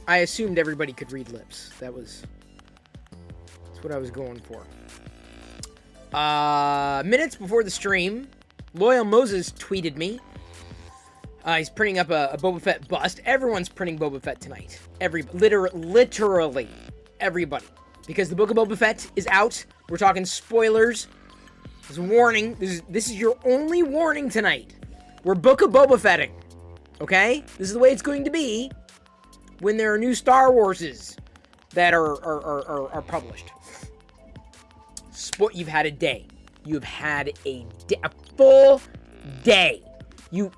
I assumed everybody could read lips. That's what I was going for. Minutes before the stream, Loyal Moses tweeted me. He's printing up a Boba Fett bust. Everyone's printing Boba Fett tonight. Literally everybody. Because the Book of Boba Fett is out. We're talking spoilers. This is a warning. This is your only warning tonight. We're Book of Boba Fetting. Okay? This is the way it's going to be when there are new Star Warses that are published. You've had a day. You've had a full day.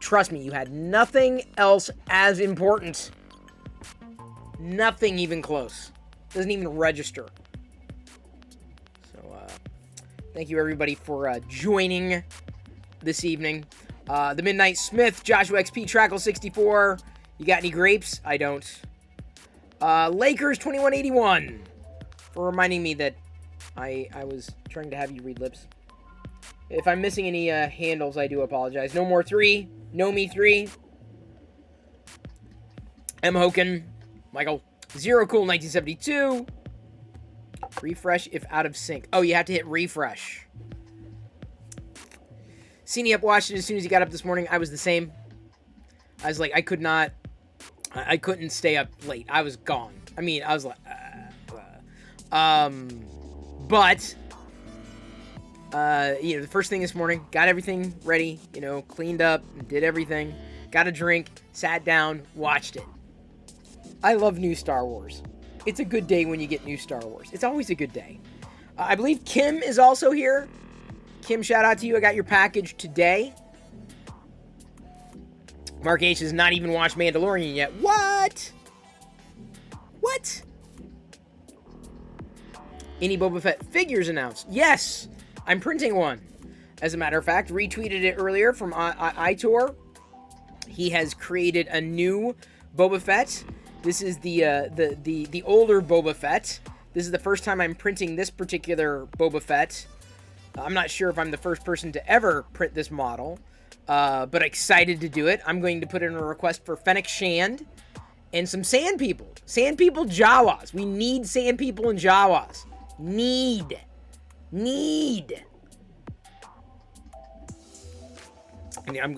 Trust me, you had nothing else as important. Nothing even close. Doesn't even register. So, thank you everybody for joining this evening. The Midnight Smith, Joshua XP, Trackle 64. You got any grapes? I don't. Lakers 2181 for reminding me that I was trying to have you read lips. If I'm missing any handles, I do apologize. No More 3, No Me 3, M. Hoken, Michael, Zero Cool 1972, refresh if out of sync. Oh, you have to hit refresh. Cine up watched it as soon as he got up this morning. I was the same. I was like, I couldn't stay up late. I was gone. I mean, I was like, but, the first thing this morning, got everything ready, cleaned up, did everything, got a drink, sat down, watched it. I love new Star Wars. It's a good day when you get new Star Wars. It's always a good day. I believe Kim is also here. Kim, shout out to you. I got your package today. Mark H has not even watched Mandalorian yet. What? Any Boba Fett figures announced? Yes, I'm printing one. As a matter of fact, retweeted it earlier from iTor. He has created a new Boba Fett. This is the older Boba Fett. This is the first time I'm printing this particular Boba Fett. I'm not sure if I'm the first person to ever print this model. But excited to do it. I'm going to put in a request for Fennec Shand and some Sand People. Sand People Jawas. We need Sand People and Jawas. Need.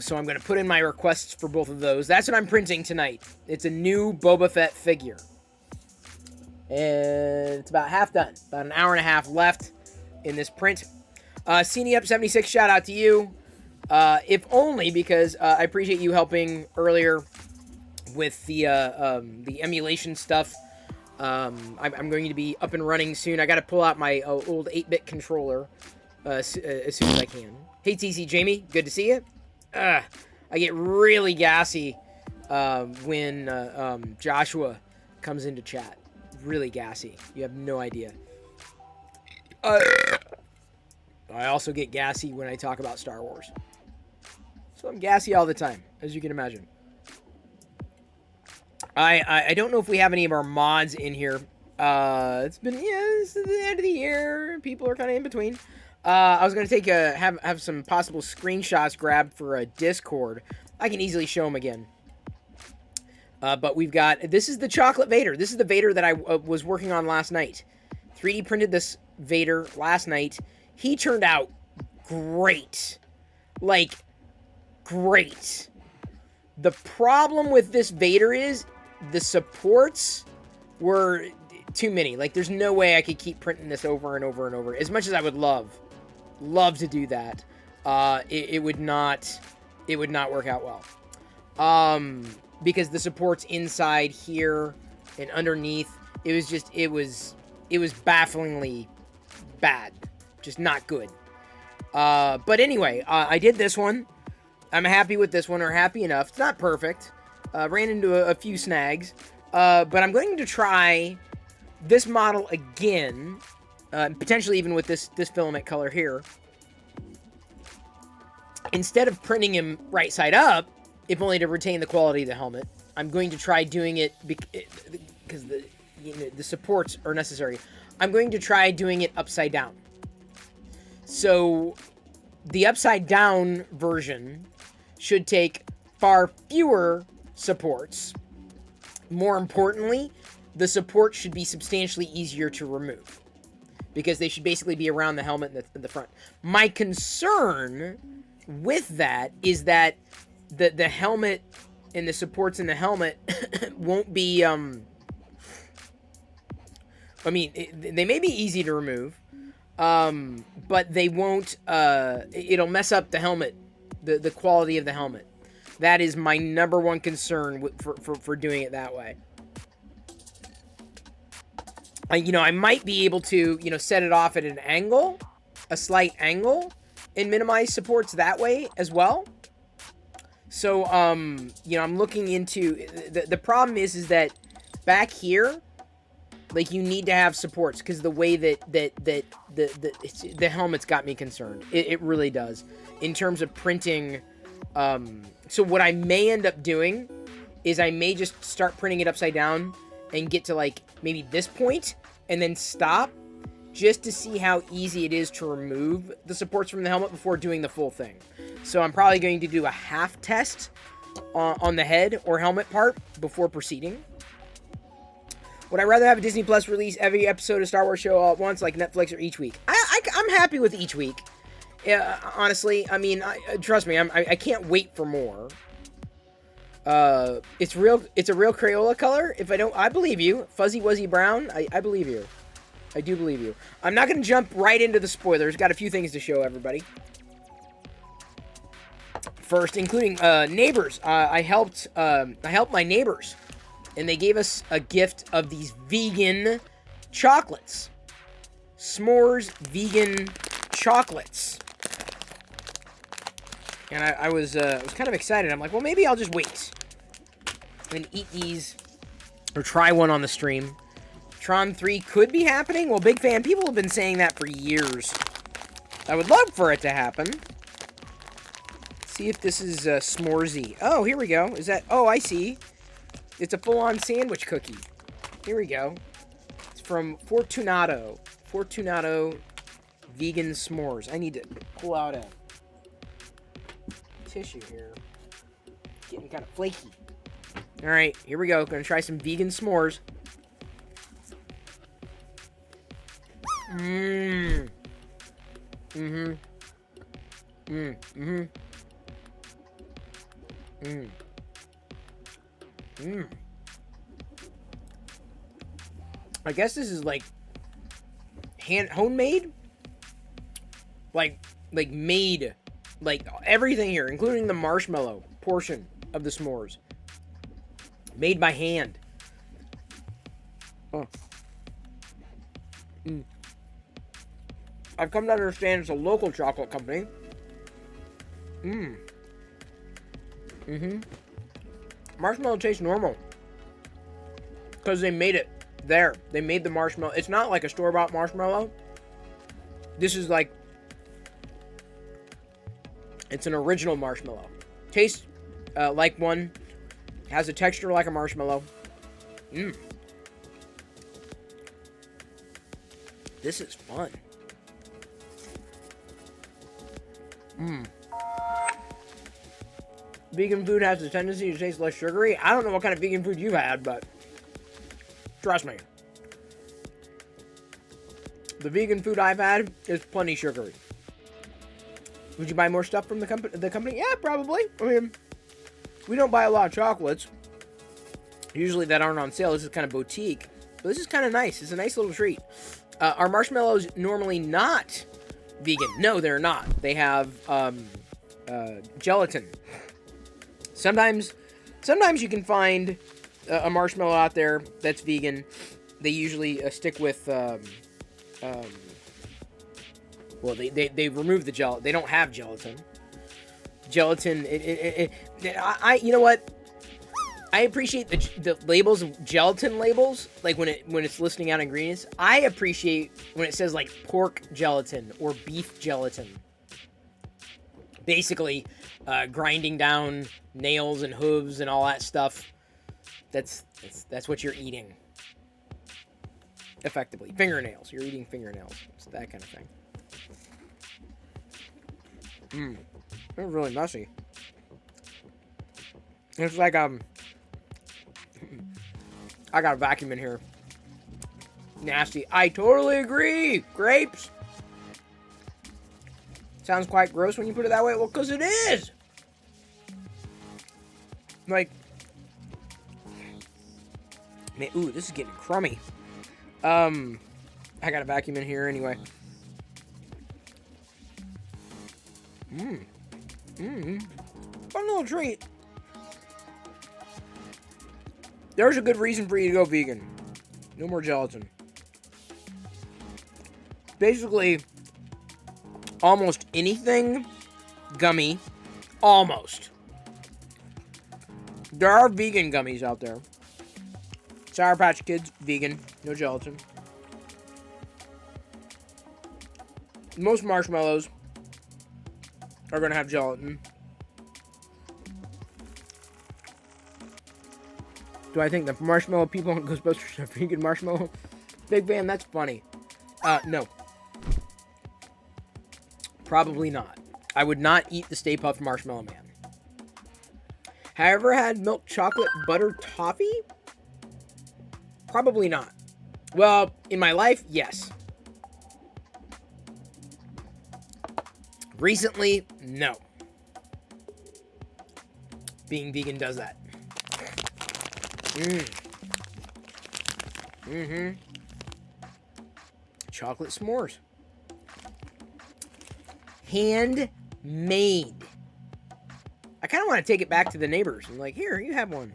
So I'm going to put in my requests for both of those. That's what I'm printing tonight. It's a new Boba Fett figure. And it's about half done. About an hour and a half left in this print. Cine Up 76, shout out to you. If only because I appreciate you helping earlier with the emulation stuff. I'm going to be up and running soon. I got to pull out my old 8-bit controller as soon as I can. Hey, TC Jamie, good to see you. I get really gassy when Joshua comes into chat. Really gassy. You have no idea. I also get gassy when I talk about Star Wars. So I'm gassy all the time, as you can imagine. I don't know if we have any of our mods in here. This is the end of the year. People are kind of in between. I was going to have some possible screenshots grabbed for a Discord. I can easily show them again. But we've got, this is the Chocolate Vader. This is the Vader that I was working on last night. 3D printed this Vader last night. He turned out great. Like, great. The problem with this Vader is the supports were too many. Like, there's no way I could keep printing this over and over and over. As much as I would love to do that, it would not work out well. Because the supports inside here and underneath, it was bafflingly bad. Just not good. But anyway, I did this one. I'm happy with this one, or happy enough. It's not perfect. Ran into a few snags. But I'm going to try this model again. Potentially even with this filament color here. Instead of printing him right side up, if only to retain the quality of the helmet, I'm going to try doing it because the supports are necessary. I'm going to try doing it upside down. So the upside down version should take far fewer supports. More importantly, the support should be substantially easier to remove because they should basically be around the helmet in the front. My concern with that is that the helmet and the supports in the helmet won't be they may be easy to remove, but they won't it'll mess up the helmet, the quality of the helmet. That is my number one concern for doing it that way. I might be able to, set it off at an angle, a slight angle, and minimize supports that way as well. So, I'm looking into... The problem is that back here, like, you need to have supports, because the way that the helmet's got me concerned. It really does. In terms of printing... So what I may end up doing is I may just start printing it upside down and get to, like, maybe this point, and then stop, just to see how easy it is to remove the supports from the helmet before doing the full thing. So I'm probably going to do a half test on the head or helmet part before proceeding. Would I rather have a Disney Plus release every episode of Star Wars show all at once, like Netflix, or each week? I'm happy with each week. Honestly, I mean, trust me, I can't wait for more. It's a real Crayola color. I believe you. Fuzzy Wuzzy Brown, I believe you. I do believe you. I'm not going to jump right into the spoilers. Got a few things to show everybody. First, including neighbors. I helped my neighbors, and they gave us a gift of these vegan chocolates. S'mores vegan chocolates. And I was kind of excited. I'm like, well, maybe I'll just wait and eat these, or try one on the stream. Tron 3 could be happening. Well, big fan. People have been saying that for years. I would love for it to happen. See if this is s'moresy. Oh, here we go. Is that... Oh, I see. It's a full-on sandwich cookie. Here we go. It's from Fortunato. Fortunato vegan s'mores. I need to pull out a tissue here. Getting kind of flaky. Alright, here we go. Gonna try some vegan s'mores. Mmm. Mm-hmm. Mm. Mm-hmm. Mm. Mm. I guess this is like homemade? Like made. Like everything here, including the marshmallow portion of the s'mores. Made by hand. Oh. Mm. I've come to understand it's a local chocolate company. Mmm. Mm-hmm. Marshmallow tastes normal. Because they made it there. They made the marshmallow. It's not like a store-bought marshmallow. This is like... It's an original marshmallow. Tastes like one. Has a texture like a marshmallow. Mmm. This is fun. Mmm. Vegan food has a tendency to taste less sugary. I don't know what kind of vegan food you've had, but trust me. The vegan food I've had is plenty sugary. Would you buy more stuff from the company? Yeah, probably. I mean, we don't buy a lot of chocolates. Usually that aren't on sale. This is kind of boutique. But this is kind of nice. It's a nice little treat. Are marshmallows normally not vegan? No, they're not. They have gelatin. Sometimes you can find a marshmallow out there that's vegan. They usually stick with... well, they remove the gel. They don't have gelatin. Gelatin. You know what? I appreciate the labels, gelatin labels, like when it's listing out ingredients. I appreciate when it says like pork gelatin or beef gelatin. Basically, grinding down nails and hooves and all that stuff. That's what you're eating. Effectively, fingernails. You're eating fingernails. It's that kind of thing. They're really messy. It's like I got a vacuum in here. Nasty. I totally agree. Grapes. Sounds quite gross when you put it that way. Well, because it is. Like, man, ooh, this is getting crummy. I got a vacuum in here anyway. Fun little treat. There's a good reason for you to go vegan. No more gelatin. Basically, almost anything gummy. Almost. There are vegan gummies out there. Sour Patch Kids, vegan. No gelatin. Most marshmallows are going to have gelatin. Do I think the marshmallow people on Ghostbusters are vegan marshmallow? Big fan, that's funny. No. Probably not. I would not eat the Stay Puft Marshmallow Man. Have I ever had milk chocolate butter toffee? Probably not. Well, in my life, yes. Recently, no. Being vegan does that. Chocolate s'mores. Handmade. I kind of want to take it back to the neighbors. I'm like, here, you have one.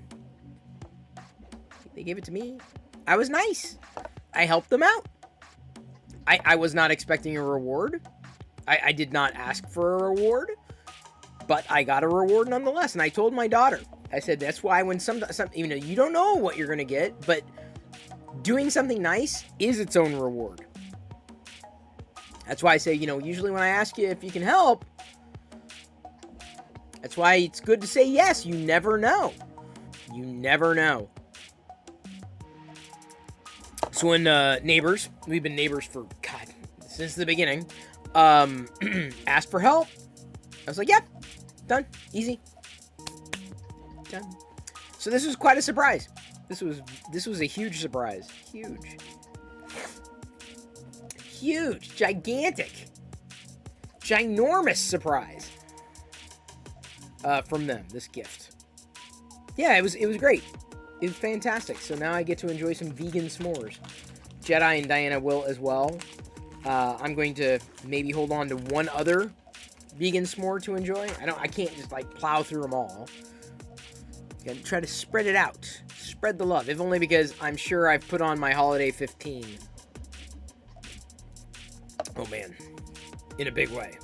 They gave it to me. I was nice. I helped them out. I was not expecting a reward. I did not ask for a reward. But I got a reward nonetheless. And I told my daughter. I said, that's why when some you know, you don't know what you're going to get. But doing something nice is its own reward. That's why I say, you know, usually when I ask you if you can help, that's why it's good to say yes. You never know. You never know. So when neighbors, we've been neighbors for, God, since the beginning, asked for help, I was like, yeah, done, easy, done. So this was quite a surprise. This was a huge surprise. Huge, gigantic, ginormous surprise from them, this gift. Yeah, it was great. It was fantastic. So now I get to enjoy some vegan s'mores. Jedi and Diana will as well. I'm going to maybe hold on to one other vegan s'more to enjoy. I can't just like plow through them all. Gotta try to spread it out. Spread the love. If only because I'm sure I've put on my holiday 15. Oh man. In a big way.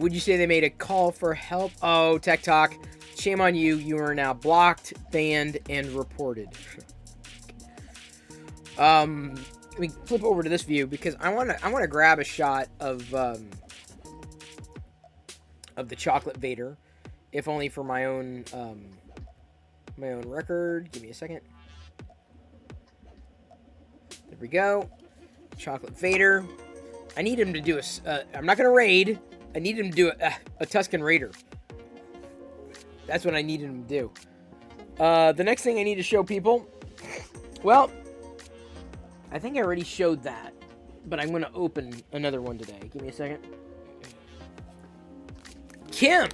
Would you say they made a call for help? Oh, Tech Talk. Shame on you. You are now blocked, banned, and reported. Let me flip over to this view because I want to grab a shot of the chocolate Vader, if only for my own record. Give me a second. There we go. Chocolate Vader. I need him to do I'm not gonna raid. I need him to do a Tusken Raider. That's what I needed him to do. The next thing I need to show people, well, I think I already showed that, but I'm going to open another one today. Give me a second. Kim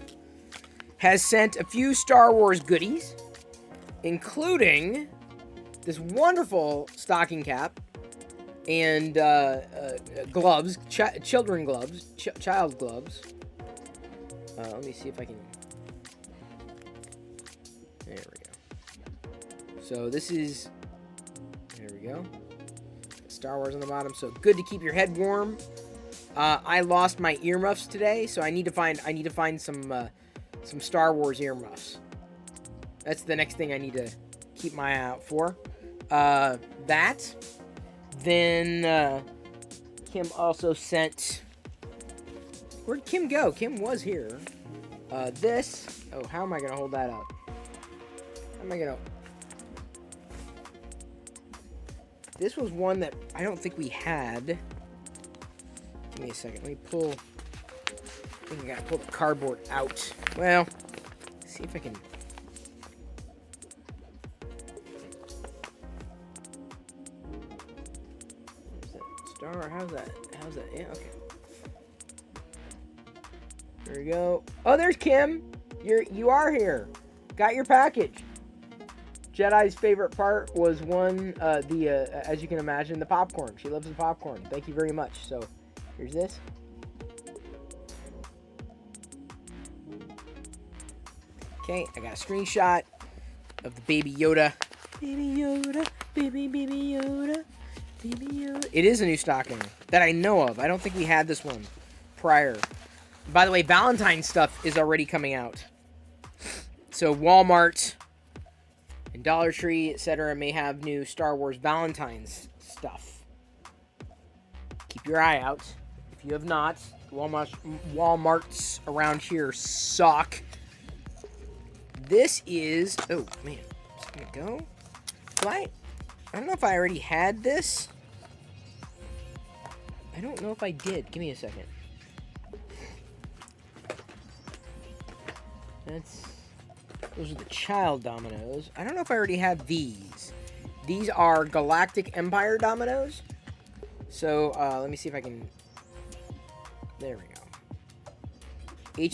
has sent a few Star Wars goodies, including this wonderful stocking cap and gloves, children gloves, child gloves. Let me see if I can. There we go. So this is. There we go. Star Wars on the bottom. So good to keep your head warm. I lost my earmuffs today, so I need to find some Star Wars earmuffs. That's the next thing I need to keep my eye out for. That. Then Kim also sent. Where'd Kim go? Kim was here. This. Oh, how am I gonna hold that up? How am I gonna? This was one that I don't think we had. Give me a second. Let me pull. I think I gotta pull the cardboard out. Well, let's see if I can. Star, how's that? Yeah, okay. There we go. Oh, there's Kim. You are here. Got your package. Jedi's favorite part was as you can imagine, the popcorn. She loves the popcorn. Thank you very much. So, here's this. Okay, I got a screenshot of the Baby Yoda. Baby Yoda, Baby Yoda, Baby Yoda. It is a new stocking that I know of. I don't think we had this one prior. By the way, Valentine's stuff is already coming out. So Walmart and Dollar Tree, etc., may have new Star Wars Valentine's stuff. Keep your eye out. If you have not, Walmarts around here suck. This is... Oh, man. Is it going to go? I don't know if I already had this. I don't know if I did. Give me a second. Those are the child Dominoes. I don't know if I already have these. These are Galactic Empire Dominoes. So, let me see if I can... There we go.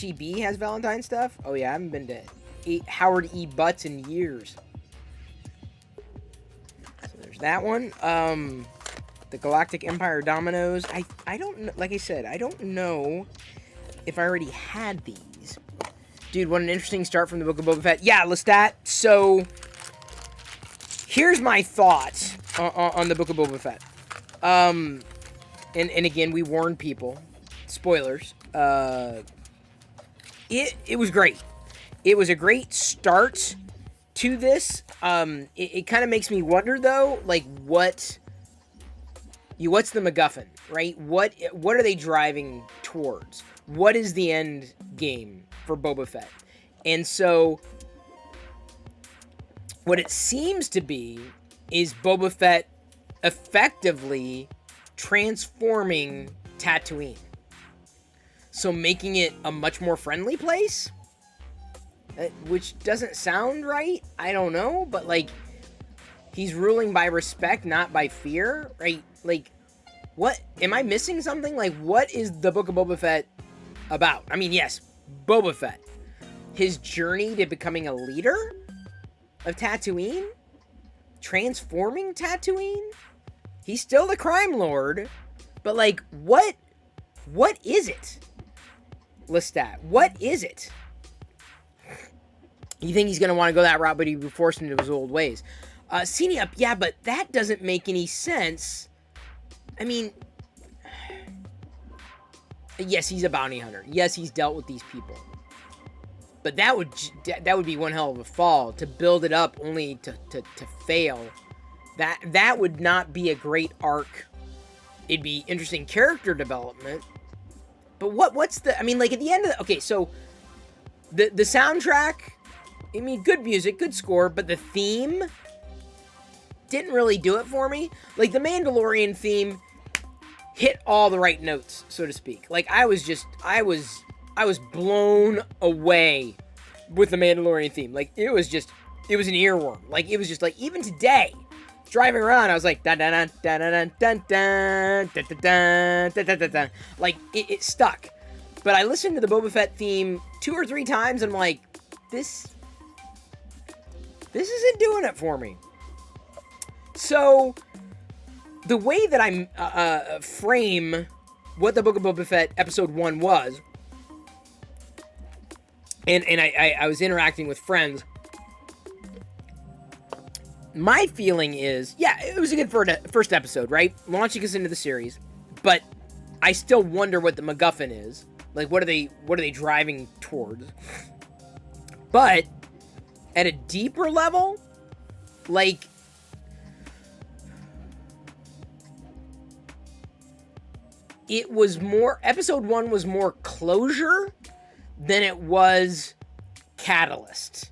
HEB has Valentine stuff? Oh, yeah, I haven't been to Howard E. Butts in years. So, there's that one. The Galactic Empire Dominoes. I don't know... Like I said, I don't know if I already had these. Dude, what an interesting start from the Book of Boba Fett. Yeah, Lestat. So, here's my thoughts on the Book of Boba Fett. And again, we warn people. Spoilers. It was great. It was a great start to this. It kind of makes me wonder, though, like, what's the MacGuffin, right? What are they driving towards? What is the end game for Boba Fett? And so, what it seems to be is Boba Fett effectively transforming Tatooine. So making it a much more friendly place? Which doesn't sound right. I don't know. But, like, he's ruling by respect, not by fear, right? Like, what? Am I missing something? Like, what is the Book of Boba Fett about? I mean, yes, Boba Fett. His journey to becoming a leader of Tatooine? Transforming Tatooine? He's still the crime lord. But, like, what is it? Lestat, what is it? You think he's going to want to go that route, but he'd be forced into his old ways. Up, yeah, but that doesn't make any sense. I mean, yes, he's a bounty hunter. Yes, he's dealt with these people. But that would be one hell of a fall, to build it up only to fail. That would not be a great arc. It'd be interesting character development. But what's the... I mean, like, at the end of the... Okay, so, the soundtrack... I mean, good music, good score, but the theme didn't really do it for me. Like, the Mandalorian theme hit all the right notes, so to speak. Like, I was blown away with the Mandalorian theme. Like, it was an earworm. Like, it was just like, even today, driving around, I was like, dun dun dun dun dun dun dun dun dun dun dun dun dun. Like, it stuck. But I listened to the Boba Fett theme 2 or 3 times, and I'm like, this isn't doing it for me. So, the way that I frame what the Book of Boba Fett Episode 1 was, and I was interacting with friends, my feeling is, yeah, it was a good first episode, right? Launching us into the series, but I still wonder what the MacGuffin is. Like, what are they driving towards? But at a deeper level, like, it was more, Episode 1 was more closure than it was catalyst,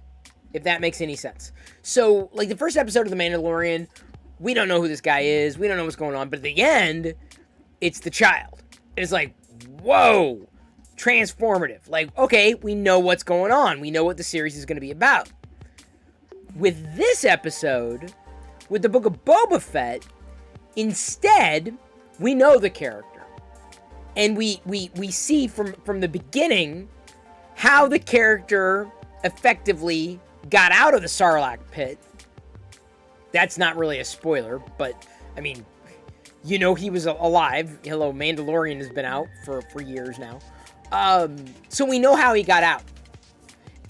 if that makes any sense. So, like, the first episode of The Mandalorian, we don't know who this guy is, we don't know what's going on, but at the end, it's the child. It's like, whoa, transformative. Like, okay, we know what's going on. We know what the series is going to be about. With this episode, with the Book of Boba Fett, instead, we know the character. And we see from the beginning how the character effectively got out of the Sarlacc pit. That's not really a spoiler, but, I mean, you know he was alive. Hello, Mandalorian has been out for years now. So we know how he got out.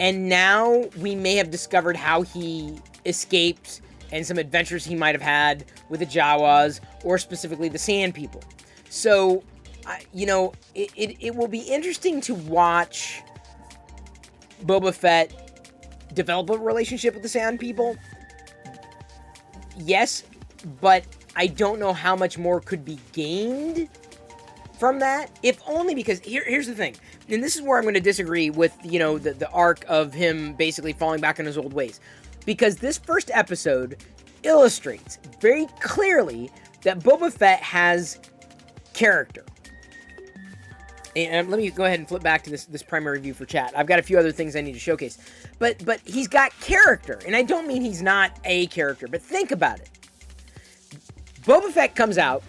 And now we may have discovered how he escaped and some adventures he might have had with the Jawas, or specifically the Sand People. So, you know, it will be interesting to watch Boba Fett develop a relationship with the Sand People. Yes, but I don't know how much more could be gained from that, if only because, here's the thing, and this is where I'm going to disagree with, you know, the arc of him basically falling back on his old ways, because this first episode illustrates very clearly that Boba Fett has character. And let me go ahead and flip back to this primary view for chat. I've got a few other things I need to showcase, but he's got character, and I don't mean he's not a character, but think about it. Boba Fett comes out,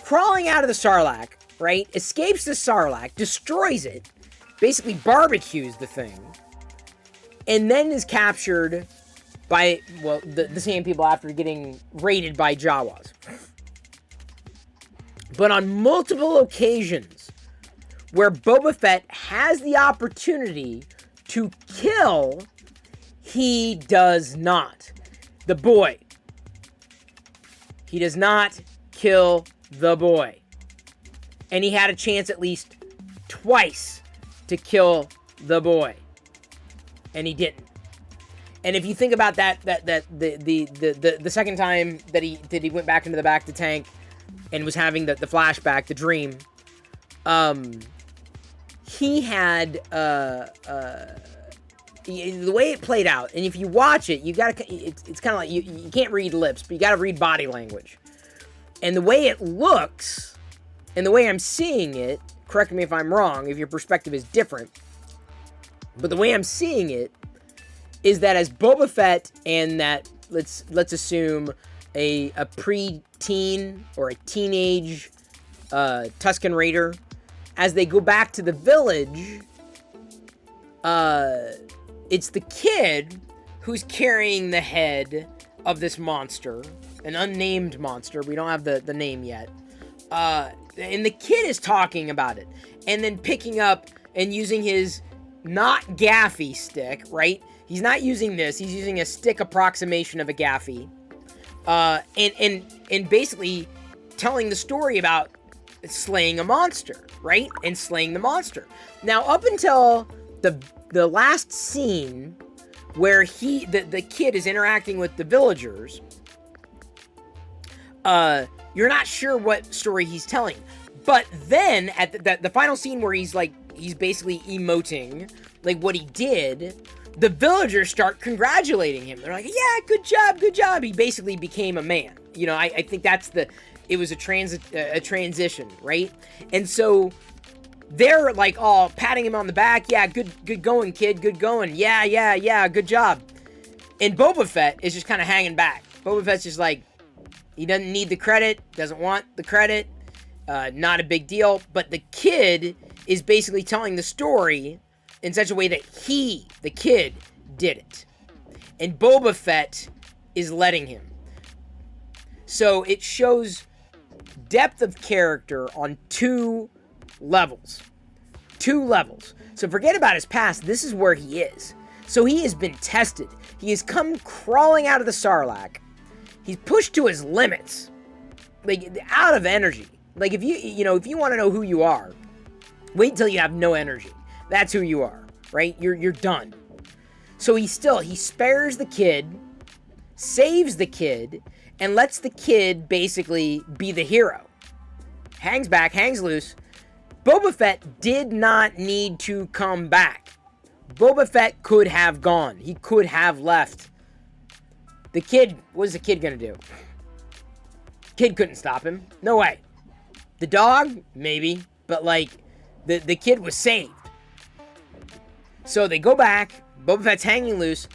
crawling out of the Sarlacc, right? Escapes the Sarlacc, destroys it, basically barbecues the thing, and then is captured by, well, the Sand People after getting raided by Jawas. But on multiple occasions where Boba Fett has the opportunity to kill, he does not. The boy. He does not kill the boy. And he had a chance at least twice to kill the boy. And he didn't. And if you think about the second time that he went back into the back of the tank and was having the flashback, the dream, he had the way it played out, and if you watch it, you gotta, it's kind of like you can't read lips, but you gotta read body language. And the way it looks, and the way I'm seeing it, correct me if I'm wrong, if your perspective is different, but the way I'm seeing it is that as Boba Fett and that, let's assume a pre-teen or a teenage Tusken Raider, as they go back to the village, it's the kid who's carrying the head of this monster, an unnamed monster. We don't have the name yet. And the kid is talking about it, and then picking up and using his not gaffy stick, right? He's not using this. He's using a stick approximation of a gaffy, and basically telling the story about slaying a monster, right? And slaying the monster. Now, up until the last scene where the kid is interacting with the villagers, you're not sure what story he's telling. But then at the final scene where he's basically emoting like what he did, the villagers start congratulating him. They're like, yeah, good job. He basically became a man. You know, I think it was a transition, right? And so they're like all patting him on the back. Yeah, good going, kid. Good going. Yeah, good job. And Boba Fett is just kind of hanging back. Boba Fett's just like, he doesn't need the credit, doesn't want the credit, not a big deal. But the kid is basically telling the story in such a way that he, the kid, did it. And Boba Fett is letting him. So it shows depth of character on 2 levels. 2 levels. So forget about his past. This is where he is. So he has been tested. He has come crawling out of the Sarlacc. He's pushed to his limits. Like, out of energy. Like, if you want to know who you are, wait till you have no energy. That's who you are, right? You're done. So he spares the kid, saves the kid, and lets the kid basically be the hero. Hangs back, hangs loose. Boba Fett did not need to come back. Boba Fett could have gone. He could have left. The kid, what is the kid gonna do? Kid couldn't stop him. No way. The dog, maybe. But, like, the kid was saved. So they go back. Boba Fett's hanging loose.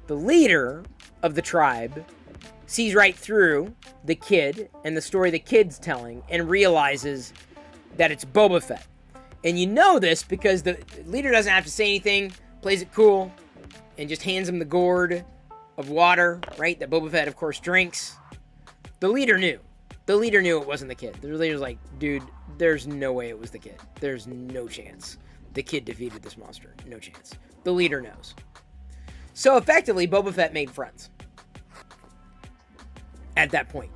The leader of the tribe sees right through the kid and the story the kid's telling and realizes that it's Boba Fett. And you know this because the leader doesn't have to say anything, plays it cool, and just hands him the gourd of water, right, that Boba Fett, of course, drinks. The leader knew. The leader knew it wasn't the kid. The leader was like, dude, there's no way it was the kid. There's no chance the kid defeated this monster. No chance. The leader knows. So effectively, Boba Fett made friends at that point.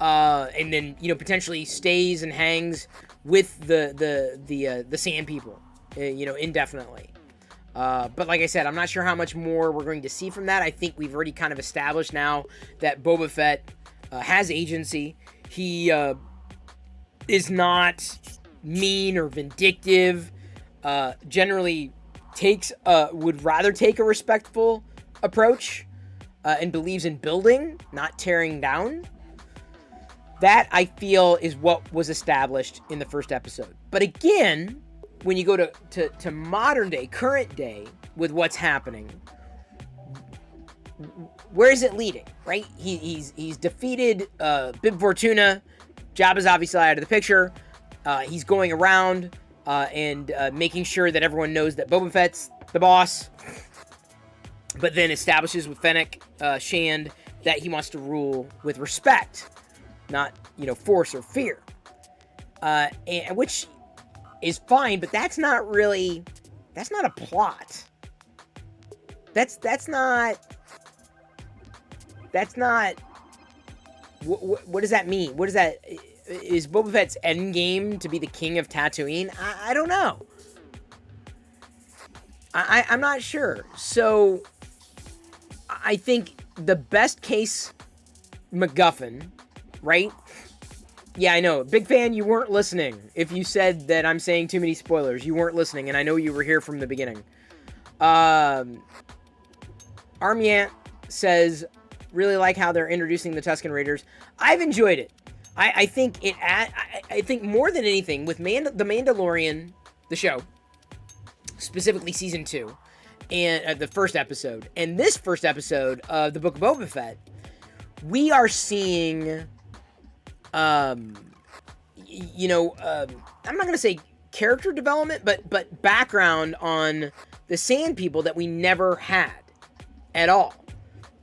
And then, potentially stays and hangs with the Sand People, indefinitely. But like I said, I'm not sure how much more we're going to see from that. I think we've already kind of established now that Boba Fett has agency. He is not mean or vindictive. Generally would rather take a respectful approach and believes in building, not tearing down. That, I feel, is what was established in the first episode. But again, when you go to modern day, current day, with what's happening, where is it leading, right? He's defeated Bib Fortuna. Jabba's obviously out of the picture. He's going around and making sure that everyone knows that Boba Fett's the boss. But then establishes with Fennec Shand that he wants to rule with respect, not, force or fear. And which is fine, but that's not a plot. That's not, what does that mean? What is that? Is Boba Fett's endgame to be the king of Tatooine? I don't know. I'm not sure. So, I think the best case MacGuffin, right? Yeah, I know. Big fan, you weren't listening. If you said that I'm saying too many spoilers, you weren't listening, and I know you were here from the beginning. Armiant says, really like how they're introducing the Tusken Raiders. I've enjoyed it. I think I think more than anything, with The Mandalorian, the show, specifically Season 2, and the first episode, and this first episode of the Book of Boba Fett, we are seeing, I'm not going to say character development, but background on the Sand People that we never had at all.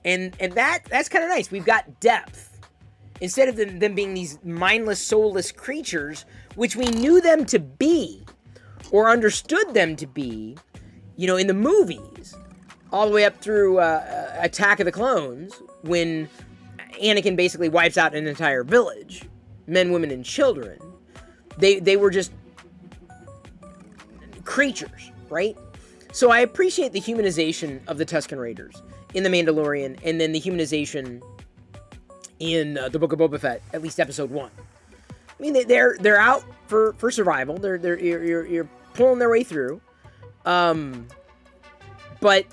And that's kind of nice. We've got depth. Instead of them being these mindless, soulless creatures, which we knew them to be, or understood them to be, in the movies, all the way up through Attack of the Clones, when Anakin basically wipes out an entire village, men, women, and children. They were just creatures, right? So I appreciate the humanization of the Tusken Raiders in The Mandalorian, and then the humanization in the Book of Boba Fett, at least episode 1. I mean, they're out for survival. You're pulling their way through, but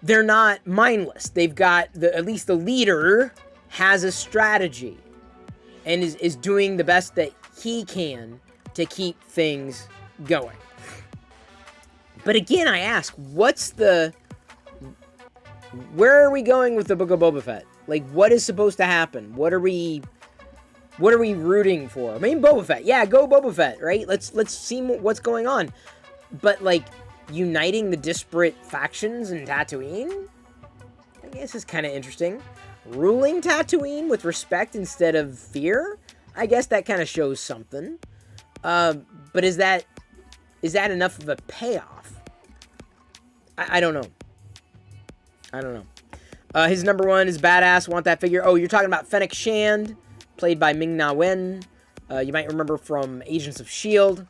they're not mindless. They've got at least the leader has a strategy and is doing the best that he can to keep things going. But again, I ask, where are we going with the Book of Boba Fett? Like, what is supposed to happen? What are we What are we rooting for? I mean, Boba Fett. Yeah, go Boba Fett, right? Let's see what's going on. But, like, uniting the disparate factions in Tatooine? I guess is kind of interesting. Ruling Tatooine with respect instead of fear? I guess that kind of shows something. But is that enough of a payoff? I don't know. I don't know. His number 1 is badass. Want that figure? Oh, you're talking about Fennec Shand, played by Ming-Na Wen. You might remember from Agents of S.H.I.E.L.D.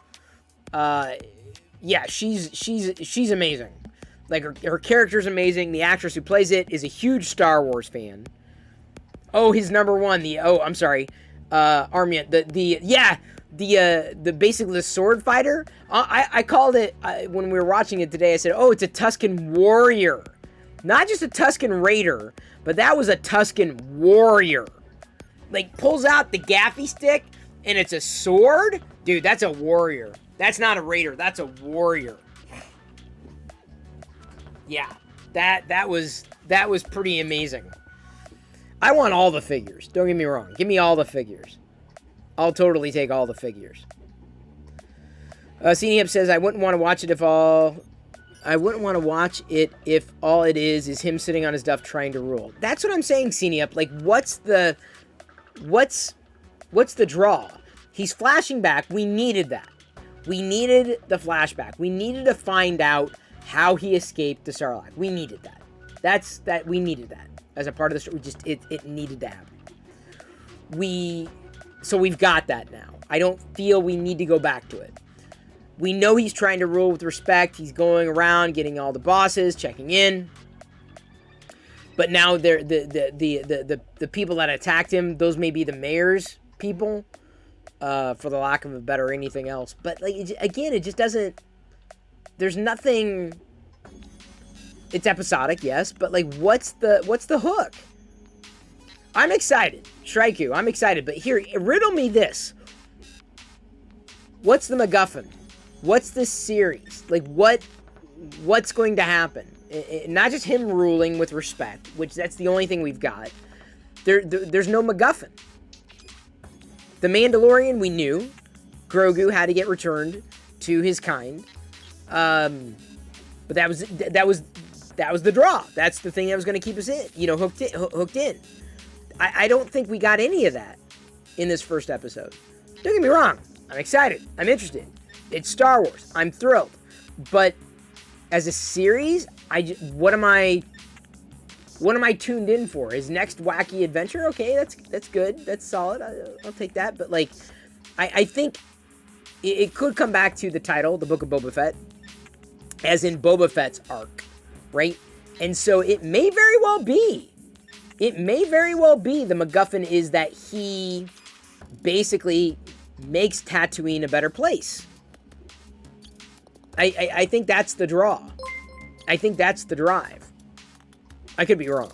Yeah, she's amazing. Like, her character's amazing. The actress who plays it is a huge Star Wars fan. Oh, his number 1, Armian, the basically the sword fighter. I called it, when we were watching it today, I said, oh, it's a Tusken warrior. Not just a Tusken Raider, but that was a Tusken warrior. Like, pulls out the gaffy stick, and it's a sword? Dude, that's a warrior. That's not a Raider, that's a warrior. Yeah, that was pretty amazing. I want all the figures, don't get me wrong. Give me all the figures. I'll totally take all the figures. CNEP says, I wouldn't want to watch it if all it is him sitting on his duff trying to rule. That's what I'm saying, CNEP. Like, what's the draw? He's flashing back. We needed that. We needed the flashback. We needed to find out how he escaped the Sarlacc. We needed that. We needed that as a part of the story. It needed to happen. So we've got that now. I don't feel we need to go back to it. We know he's trying to rule with respect. He's going around getting all the bosses, checking in. But now they're the people that attacked him, those may be the mayor's people, for the lack of a better anything else. But like, again, it just doesn't. There's nothing. It's episodic, yes, but like, what's the hook? I'm excited, Shraiku. I'm excited, but here, riddle me this. What's the MacGuffin? What's this series? Like, what's going to happen? Not just him ruling with respect, which that's the only thing we've got. There's no MacGuffin. The Mandalorian, we knew. Grogu had to get returned to his kind. But that was the draw. That's the thing that was going to keep us in, hooked in. I don't think we got any of that in this first episode. Don't get me wrong. I'm excited. I'm interested. It's Star Wars. I'm thrilled. But as a series, what am I tuned in for? His next wacky adventure? Okay, that's good. That's solid. I'll take that. But like, I think it could come back to the title, The Book of Boba Fett, as in Boba Fett's arc, right? And so it may very well be. It may very well be the MacGuffin is that he basically makes Tatooine a better place. I think that's the draw. I think that's the drive. I could be wrong.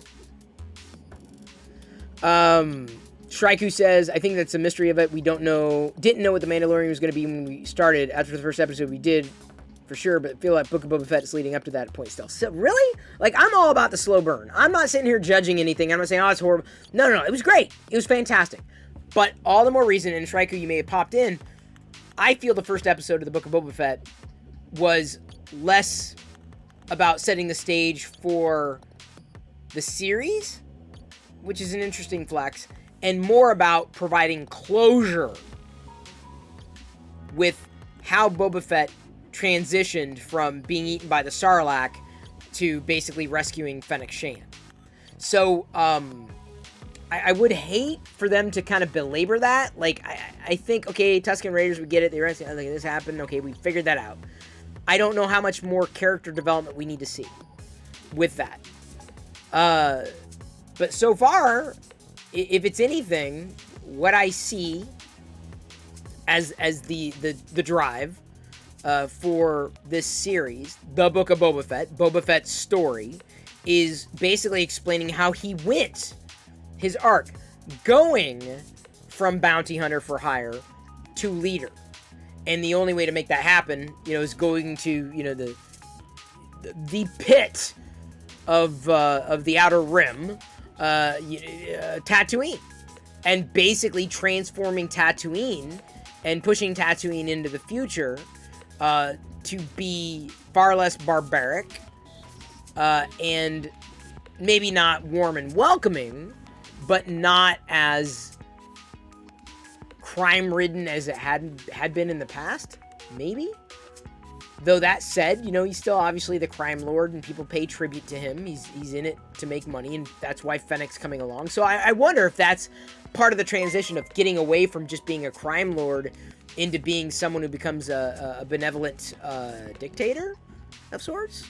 Shraiku says, I think that's a mystery of it. We didn't know what the Mandalorian was going to be when we started. After the first episode, we did, for sure, but I feel like Book of Boba Fett is leading up to that point still. So, really? Like, I'm all about the slow burn. I'm not sitting here judging anything. I'm not saying, oh, it's horrible. No. It was great. It was fantastic. But all the more reason, and Shraiku, you may have popped in, I feel the first episode of the Book of Boba Fett was less about setting the stage for the series, which is an interesting flex, and more about providing closure with how Boba Fett transitioned from being eaten by the Sarlacc to basically rescuing Fennec Shand. So, I would hate for them to kind of belabor that. Like, I think, okay, Tusken Raiders, we get it. They were saying, okay, this happened. Okay, we figured that out. I don't know how much more character development we need to see with that. But so far, if it's anything, what I see as the drive for this series, The Book of Boba Fett's story, is basically explaining how he went his arc, going from bounty hunter for hire to leader. And the only way to make that happen, is going to, the pit of the Outer Rim, Tatooine. and basically transforming Tatooine and pushing Tatooine into the future to be far less barbaric and maybe not warm and welcoming, but not as crime-ridden as it had been in the past, maybe? Though that said, he's still obviously the crime lord, and people pay tribute to him. He's in it to make money, and that's why Fennec's coming along. So I wonder if that's part of the transition of getting away from just being a crime lord into being someone who becomes a benevolent dictator of sorts.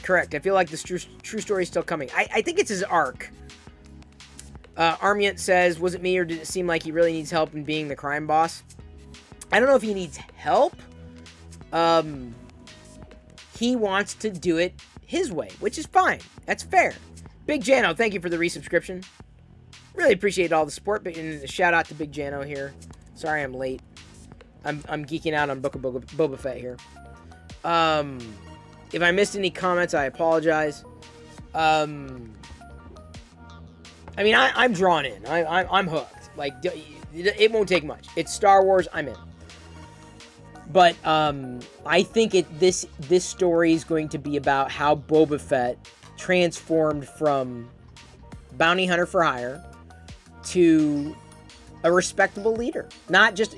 Correct. I feel like this true story is still coming. I think it's his arc. Armiant says, was it me, or did it seem like he really needs help in being the crime boss? I don't know if he needs help. He wants to do it his way, which is fine. That's fair. Big Jano, thank you for the resubscription. Really appreciate all the support, but a shout out to Big Jano here. Sorry I'm late. I'm geeking out on Book of Boba Fett here. If I missed any comments, I apologize. I'm drawn in. I'm hooked. Like, it won't take much. It's Star Wars. I'm in. But I think this story is going to be about how Boba Fett transformed from bounty hunter for hire to a respectable leader. Not just,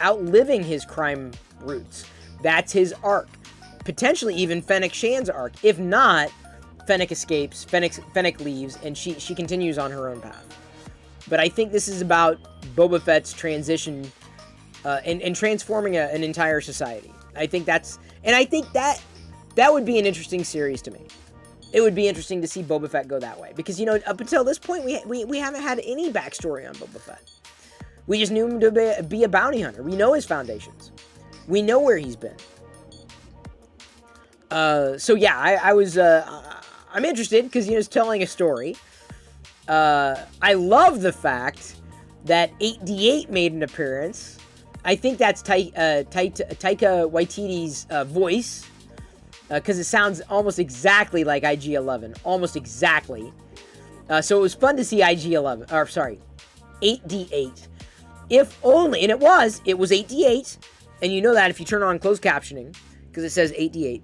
outliving his crime roots. That's his arc. Potentially even Fennec Shan's arc. If not, Fennec escapes, Fennec leaves, and she continues on her own path. But I think this is about Boba Fett's transition and transforming an entire society. I think that would be an interesting series to me. It would be interesting to see Boba Fett go that way. Because, up until this point, we haven't had any backstory on Boba Fett. We just knew him to be a bounty hunter. We know his foundations. We know where he's been. So yeah, I'm interested because he's telling a story. I love the fact that 8D8 made an appearance. I think that's Taika Waititi's voice, because it sounds almost exactly like IG-11, almost exactly. So it was fun to see 8D8. If only, and it was 8D8, and you know that if you turn on closed captioning, because it says 8D8.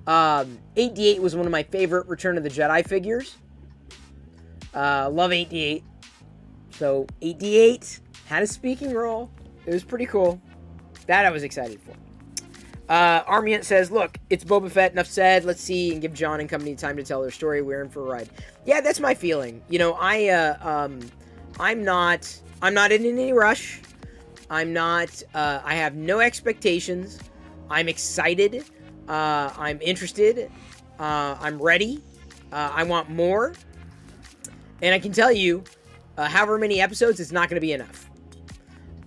8D8 was one of my favorite Return of the Jedi figures. Love 8D8. So 8D8 had a speaking role. It was pretty cool. That I was excited for. Armiant says, look, it's Boba Fett. Enough said. Let's see and give John and company time to tell their story. We're in for a ride. Yeah, that's my feeling. I'm not in any rush. I have no expectations. I'm excited. I'm interested. I'm ready. I want more. And I can tell you, however many episodes, it's not going to be enough.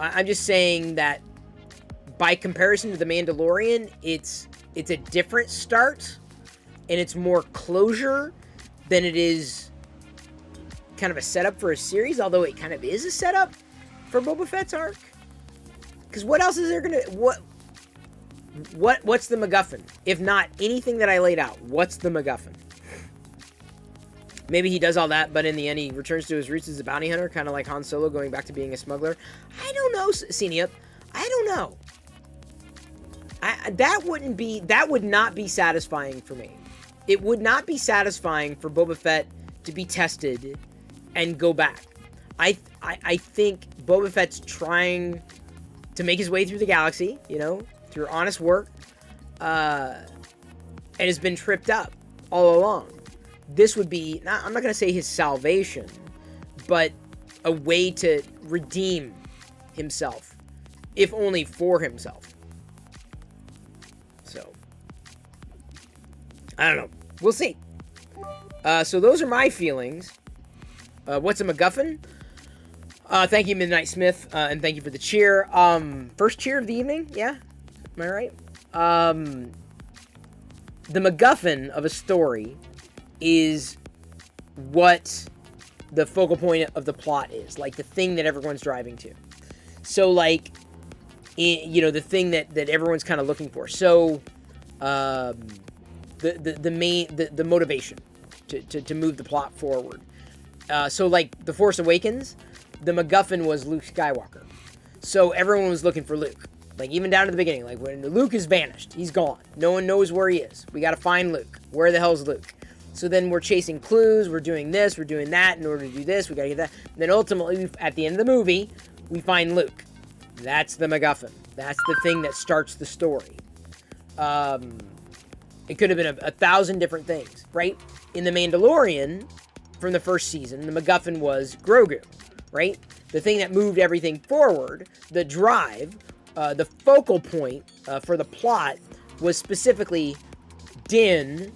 I'm just saying that by comparison to The Mandalorian, it's a different start, and it's more closure than it is kind of a setup for a series, although it kind of is a setup for Boba Fett's arc. Because what else is there going to... What's the MacGuffin? If not anything that I laid out, what's the MacGuffin? Maybe he does all that, but in the end he returns to his roots as a bounty hunter, kind of like Han Solo going back to being a smuggler. I don't know, Senior. I don't know. That would not be satisfying for me. It would not be satisfying for Boba Fett to be tested and go back. I think Boba Fett's trying to make his way through the galaxy, through honest work, and has been tripped up all along. This would be, I'm not going to say his salvation, but a way to redeem himself, if only for himself. So, I don't know. We'll see. So those are my feelings. What's a MacGuffin? Thank you, Midnight Smith, and thank you for the cheer. First cheer of the evening? Yeah? Am I right? The MacGuffin of a story is what the focal point of the plot is. Like, the thing that everyone's driving to. So, like, the thing that everyone's kind of looking for. So, the motivation to move the plot forward. So, like, The Force Awakens, the MacGuffin was Luke Skywalker. So everyone was looking for Luke. Like, even down to the beginning. Like, when Luke is vanished, he's gone. No one knows where he is. We gotta find Luke. Where the hell's Luke? So then we're chasing clues. We're doing this. We're doing that. In order to do this, we gotta get that. And then ultimately, at the end of the movie, we find Luke. That's the MacGuffin. That's the thing that starts the story. It could have been a thousand different things, right? In The Mandalorian, from the first season, the MacGuffin was Grogu, right? The thing that moved everything forward, the drive, the focal point for the plot was specifically Din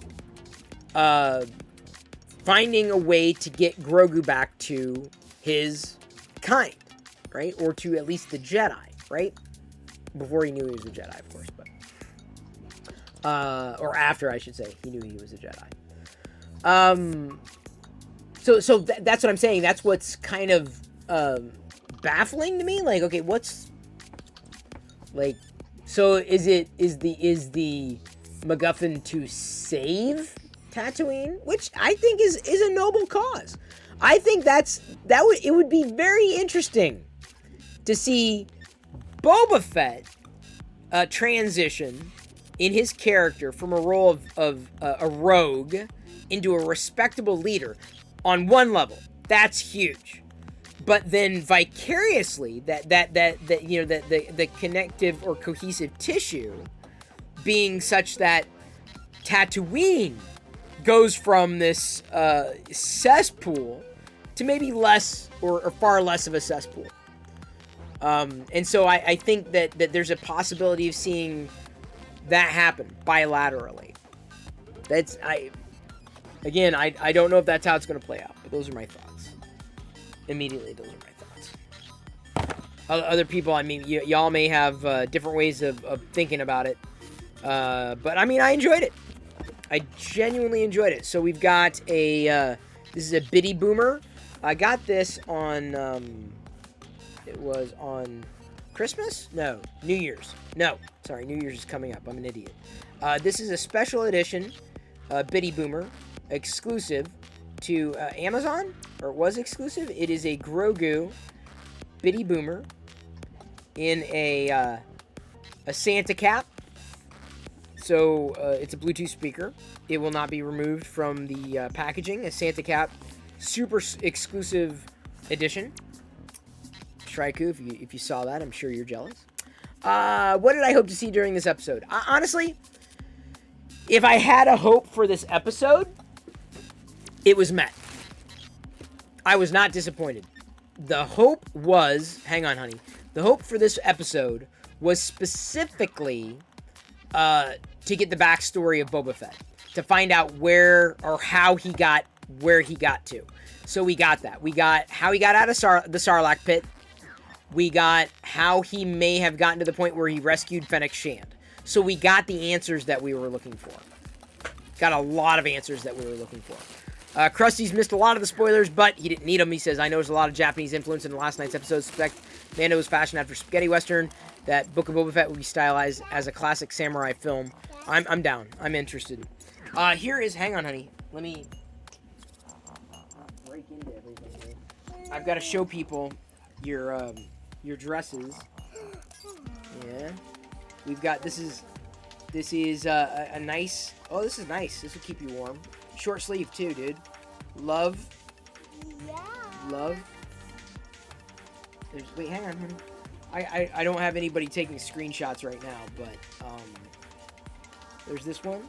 finding a way to get Grogu back to his kind, right? Or to at least the Jedi, right? Before he knew he was a Jedi, of course, but... or after, I should say. He knew he was a Jedi. So that's what I'm saying. That's what's kind of baffling to me. Like, okay, what's... Like, so is the MacGuffin to save Tatooine? Which I think is a noble cause. I think it would be very interesting to see Boba Fett transition in his character from a role of a rogue into a respectable leader on one level. That's huge. But then vicariously, that you know, the connective or cohesive tissue being such that Tatooine goes from this cesspool to maybe less or far less of a cesspool. And so I think that there's a possibility of seeing that happen bilaterally. I don't know if that's how it's going to play out, but those are my thoughts. Immediately, those are my thoughts. Other people, I mean, y'all may have different ways of thinking about it. But I mean, I enjoyed it. I genuinely enjoyed it. So we've got this is a Biddy Boomer. I got this on, it was on Christmas? No, New Year's. No, sorry, New Year's is coming up. I'm an idiot. This is a special edition Biddy Boomer, exclusive to Amazon, or it was exclusive. It is a Grogu Biddy Boomer in a Santa cap. So it's a Bluetooth speaker. It will not be removed from the packaging. A Santa cap, super exclusive edition. Shraiku, if you saw that, I'm sure you're jealous. What did I hope to see during this episode? Honestly, if I had a hope for this episode, it was met. I was not disappointed. The hope was... Hang on, honey. The hope for this episode was specifically to get the backstory of Boba Fett. To find out where or how he got where he got to. So we got that. We got how he got out of the Sarlacc pit. We got how he may have gotten to the point where he rescued Fennec Shand. So we got the answers that we were looking for. Got a lot of answers that we were looking for. Krusty's missed a lot of the spoilers, but he didn't need them. He says, I noticed a lot of Japanese influence in last night's episode. Suspect Mando was fashioned after spaghetti western. That Book of Boba Fett will be stylized as a classic samurai film. I'm down. I'm interested. Here is... Hang on, honey. Let me break into everything here. I've got to show people your dresses. Yeah. We've got... This is a nice... Oh, this is nice. This will keep you warm. Short sleeve, too, dude. Love. Yeah. Love. Wait, hang on, honey. I don't have anybody taking screenshots right now, but there's this one.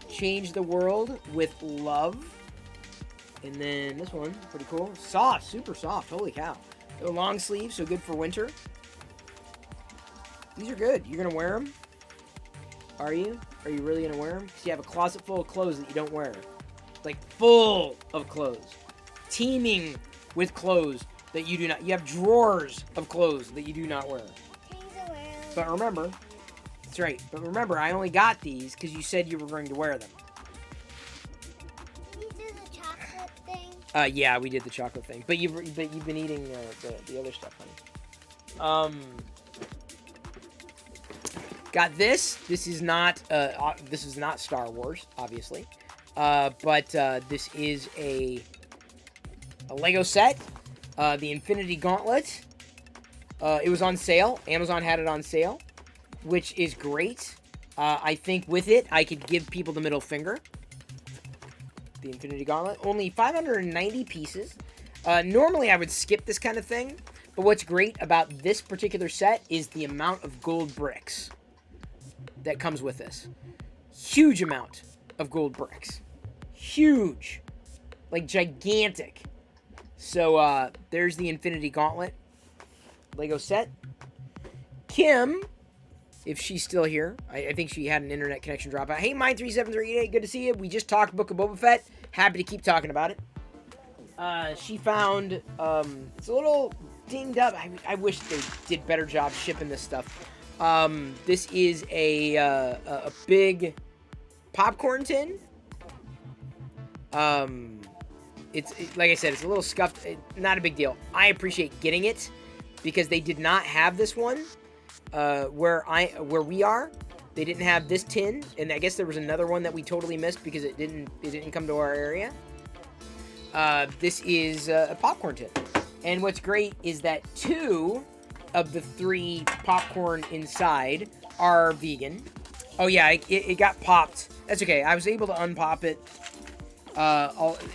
Change the world with love. And then this one, pretty cool. Soft, super soft. Holy cow. They're long sleeves, so good for winter. These are good. You're going to wear them? Are you? Are you really going to wear them? Because you have a closet full of clothes that you don't wear. Like, full of clothes. Teeming with clothes that you do not... You have drawers of clothes that you do not wear. But remember... That's right. But remember, I only got these because you said you were going to wear them. We did the chocolate thing? Yeah, we did the chocolate thing. But you've been eating the other stuff, honey. Got this. This is not Star Wars, obviously. But this is a a Lego set, the Infinity Gauntlet. It was on sale. Amazon had it on sale, which is great. I think with it, I could give people the middle finger. The Infinity Gauntlet. Only 590 pieces. Normally, I would skip this kind of thing. But what's great about this particular set is the amount of gold bricks that comes with this. Huge amount of gold bricks. Huge. Like, gigantic. So, there's the Infinity Gauntlet Lego set. Kim, if she's still here, I think she had an internet connection drop out. Hey, Mine37388, good to see you. We just talked Book of Boba Fett. Happy to keep talking about it. She found, it's a little dinged up. I wish they did better job shipping this stuff. This is a big popcorn tin. It's like I said, it's a little scuffed. Not a big deal. I appreciate getting it because they did not have this one where we are. They didn't have this tin, and I guess there was another one that we totally missed because it didn't come to our area. This is a popcorn tin. And what's great is that 2 of the 3 popcorn inside are vegan. Oh yeah, it got popped. That's okay. I was able to unpop it.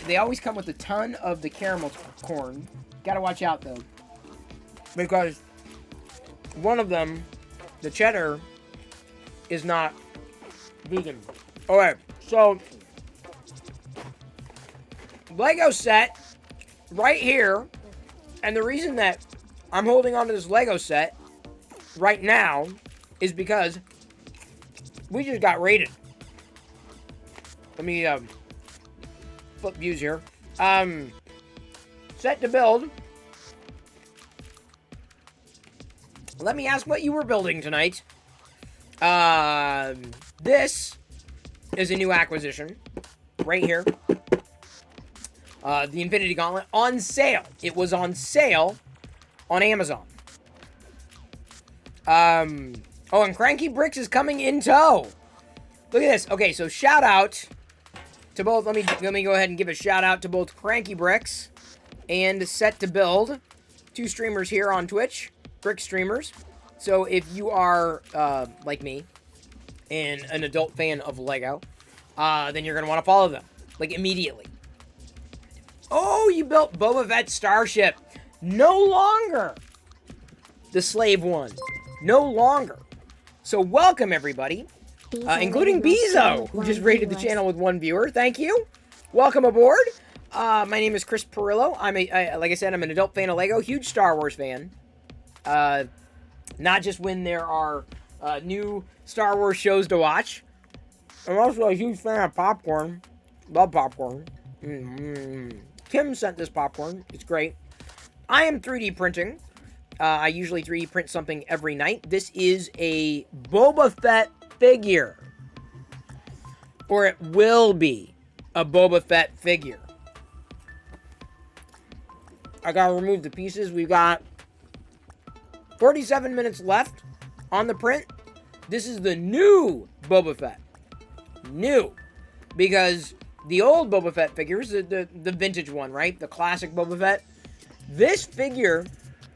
They always come with a ton of the caramel corn. Gotta watch out though, because one of them, the cheddar, is not vegan. Alright, so Lego set right here. And the reason that I'm holding on to this Lego set right now is because we just got raided. Let me flip views here. Set to build. Let me ask what you were building tonight. This is a new acquisition right here. The Infinity Gauntlet on sale. It was on sale on Amazon. Oh, and Cranky Bricks is coming in tow. Look at this. Okay, so shout out to both. Let me go ahead and give a shout out to both Cranky Bricks and Set to Build, 2 streamers here on Twitch, Brick streamers. So if you are like me and an adult fan of Lego, then you're gonna want to follow them like immediately. Oh, you built Boba Fett starship. No longer the slave one. No longer. So welcome, everybody. Including Bezo, who just rated the channel with 1 viewer. Thank you. Welcome aboard. My name is Chris Perillo. Like I said, I'm an adult fan of Lego. Huge Star Wars fan. Not just when there are new Star Wars shows to watch. I'm also a huge fan of popcorn. Love popcorn. Kim sent this popcorn. It's great. I am 3D printing. I usually 3D print something every night. This is a Boba Fett figure. Or it will be a Boba Fett figure. I gotta remove the pieces. We've got 47 minutes left on the print. This is the new Boba Fett. New. Because the old Boba Fett figures, the vintage one, right? The classic Boba Fett. This figure,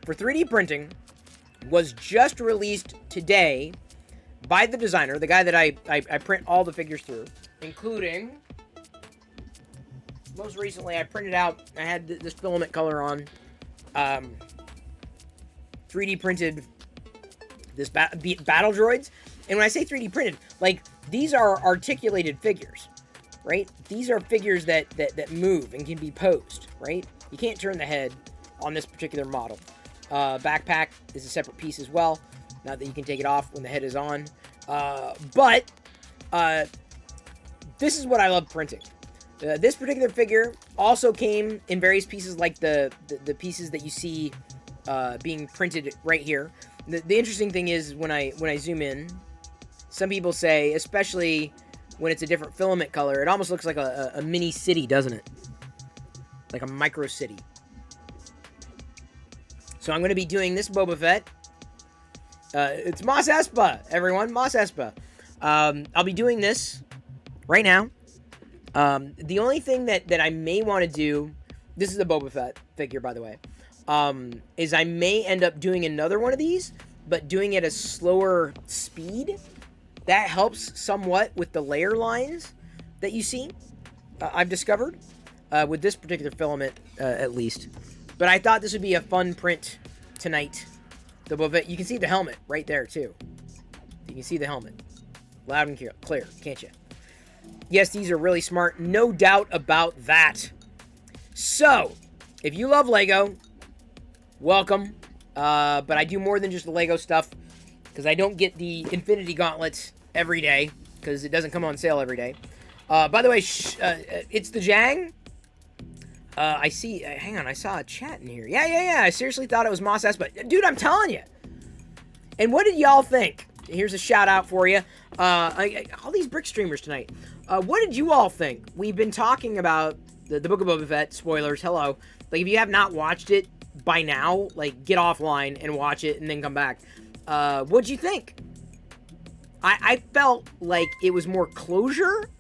for 3D printing, was just released today by the designer, the guy that I print all the figures through, including, most recently I printed out, I had this filament color on, 3D printed this battle droids. And when I say 3D printed, like, these are articulated figures, right? These are figures that move and can be posed, right? You can't turn the head on this particular model. Backpack is a separate piece as well. Not that you can take it off when the head is on. But this is what I love printing. This particular figure also came in various pieces, like the pieces that you see being printed right here. The interesting thing is when I zoom in, some people say, especially when it's a different filament color, it almost looks like a mini city, doesn't it? Like a micro city. So I'm going to be doing this Boba Fett. It's Mos Espa, everyone. Mos Espa. I'll be doing this right now. The only thing that I may want to do this is the Boba Fett figure, by the way, is I may end up doing another one of these, but doing it at a slower speed. That helps somewhat with the layer lines that you see, I've discovered, with this particular filament, at least. But I thought this would be a fun print tonight. The Boba Fett. You can see the helmet right there, too. You can see the helmet. Loud and clear, can't you? Yes, these are really smart. No doubt about that. So, if you love Lego, welcome. But I do more than just the Lego stuff, because I don't get the Infinity Gauntlets every day, because it doesn't come on sale every day. By the way, it's the Jang. I see. Hang on, I saw a chat in here. Yeah. I seriously thought it was Moss S, but dude, I'm telling you. And what did y'all think? Here's a shout out for you. All these brick streamers tonight. What did you all think? We've been talking about the Book of Boba Fett. Spoilers. Hello. Like, if you have not watched it by now, like, get offline and watch it and then come back. What'd you think? I felt like it was more closure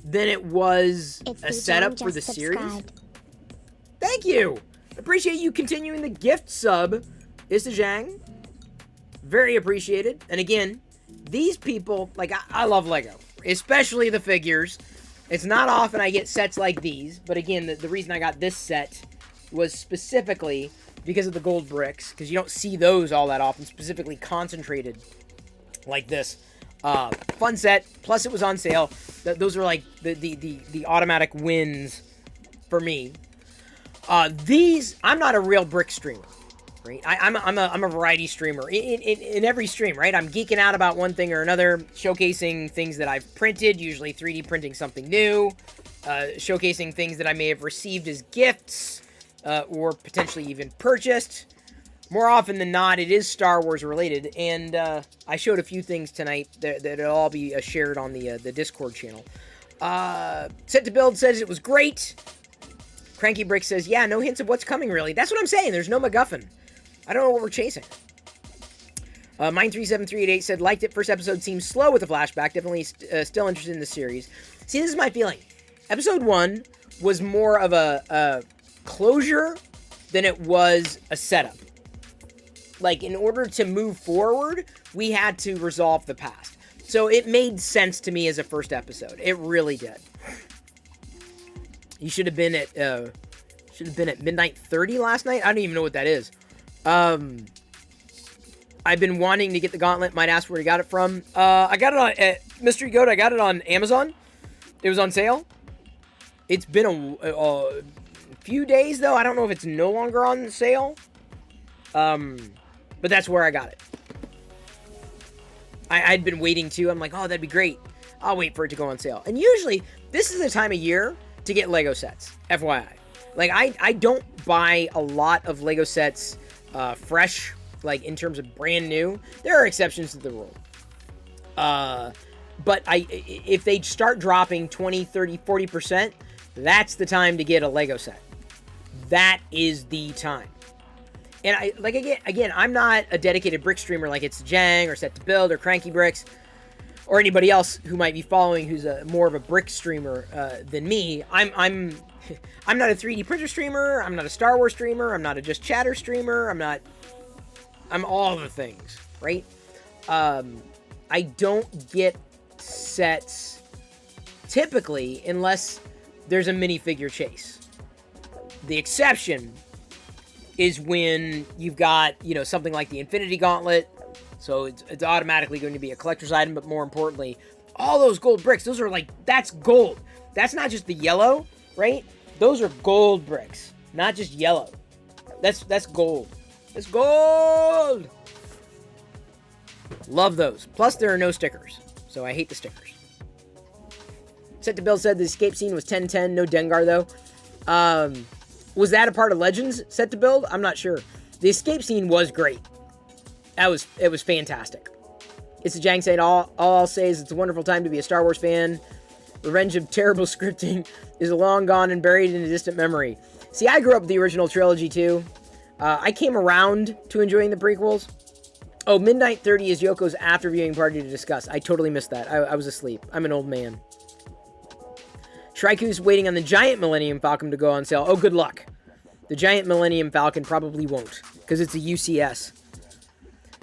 than it was a setup for the series. Thank you. Appreciate you continuing the gift sub. It's the Zhang. Very appreciated. And again, these people, like, I love Lego, especially the figures. It's not often I get sets like these, but again, the reason I got this set was specifically because of the gold bricks, because you don't see those all that often, specifically concentrated like this. Fun set, plus it was on sale. Those are like the automatic wins for me. These, I'm not a real brick streamer, right? I'm a variety streamer in every stream, right? I'm geeking out about one thing or another, showcasing things that I've printed, usually 3D printing something new, showcasing things that I may have received as gifts, or potentially even purchased. More often than not, it is Star Wars related, and I showed a few things tonight that'll all be shared on the Discord channel. Set to Build says it was great. Cranky Brick says, yeah, no hints of what's coming, really. That's what I'm saying. There's no MacGuffin. I don't know what we're chasing. Mine37388 said, liked it. First episode seems slow with the flashback. Definitely still interested in the series. See, this is my feeling. Episode 1 was more of a closure than it was a setup. Like, in order to move forward, we had to resolve the past. So it made sense to me as a first episode. It really did. You should have been at midnight 30 last night. I don't even know what that is. I've been wanting to get the gauntlet. Might ask where you got it from. I got it on Mystery Goat. I got it on Amazon. It was on sale. It's been a few days though. I don't know if it's no longer on sale. But that's where I got it. I'd been waiting too. I'm like, oh, that'd be great. I'll wait for it to go on sale. And usually, this is the time of year to get Lego sets. FYI. Like, I don't buy a lot of Lego sets fresh, like, in terms of brand new. There are exceptions to the rule. But if they start dropping 20, 30, 40%, that's the time to get a Lego set. That is the time. And again, I'm not a dedicated brick streamer like it's Jang or Set to Build or Cranky Bricks or anybody else who might be following who's more of a brick streamer than me. I'm not a 3D printer streamer. I'm not a Star Wars streamer. I'm not a Just Chatter streamer. I'm all the things, right? I don't get sets typically unless there's a minifigure chase. The exception is when you've got, something like the Infinity Gauntlet. So it's automatically going to be a collector's item, but more importantly, all those gold bricks, those are that's gold. That's not just the yellow, right? Those are gold bricks, not just yellow. That's gold. That's gold! Love those. Plus, there are no stickers, so I hate the stickers. Set to Build said the escape scene was 10-10, no Dengar, though. Was that a part of Legends Set to Build? I'm not sure. The escape scene was great. It was fantastic. It's a Jang saying, all I'll say is it's a wonderful time to be a Star Wars fan. Revenge of terrible scripting is long gone and buried in a distant memory. See, I grew up with the original trilogy, too. I came around to enjoying the prequels. Oh, Midnight 30 is Yoko's after viewing party to discuss. I totally missed that. I was asleep. I'm an old man. Shriku's waiting on the giant Millennium Falcon to go on sale. Oh, good luck. The giant Millennium Falcon probably won't, because it's a UCS.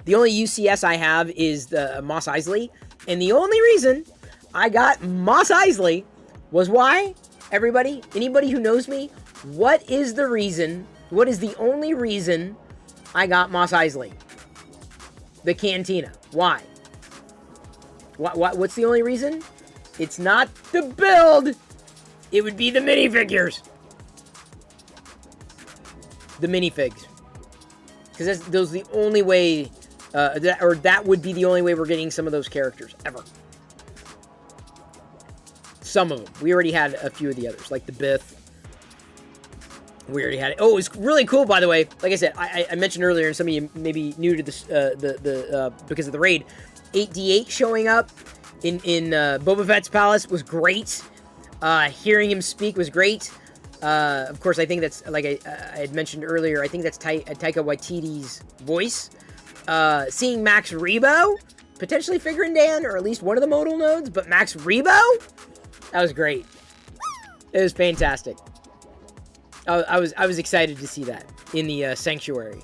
The only UCS I have is the Mos Eisley, and the only reason I got Mos Eisley was why? Everybody, anybody who knows me, what is the reason, what is the only reason I got Mos Eisley? The Cantina. Why? What's the only reason? It's not the build. It would be the minifigures. The minifigs. Because those are the only way, that would be the only way we're getting some of those characters, ever. Some of them. We already had a few of the others, like the Biff. We already had it. Oh, it's really cool, by the way. Like I said, I mentioned earlier, and some of you may be new to this, because of the raid, 8D8 showing up in Boba Fett's palace was great. Hearing him speak was great. Of course, I think that's, like I had mentioned earlier, I think that's Taika Waititi's voice. Seeing Max Rebo, potentially figuring Dan, or at least one of the modal nodes, but Max Rebo? That was great. It was fantastic. I was excited to see that in the Sanctuary.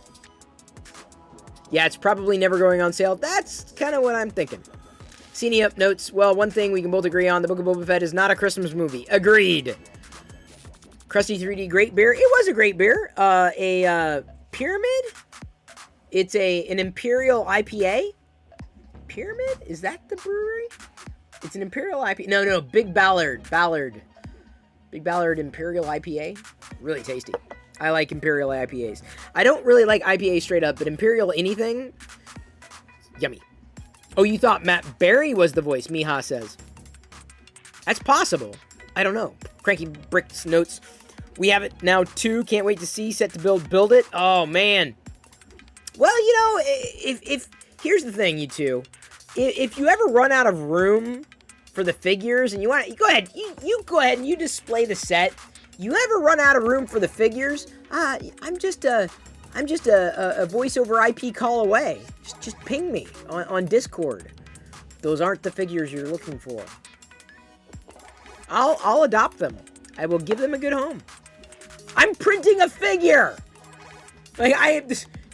Yeah, it's probably never going on sale. That's kind of what I'm thinking. CNE Up notes, well, one thing we can both agree on, the Book of Boba Fett is not a Christmas movie. Agreed. Krusty 3D Great Beer. It was a great beer. A Pyramid? It's an Imperial IPA. Pyramid? Is that the brewery? It's an Imperial IPA. No, Big Ballard. Big Ballard Imperial IPA. Really tasty. I like Imperial IPAs. I don't really like IPA straight up, but Imperial anything, yummy. Oh, you thought Matt Berry was the voice, Miha says. That's possible. I don't know. Cranky Bricks notes, we have it now too. Can't wait to see. Set to build it. Oh, man. Well, you know, if here's the thing, you two. If you ever run out of room for the figures and you want to, go ahead. You go ahead and you display the set. You ever run out of room for the figures? I'm just a voiceover IP call away. Just ping me on Discord. Those aren't the figures you're looking for. I'll adopt them. I will give them a good home. I'm printing a figure. Like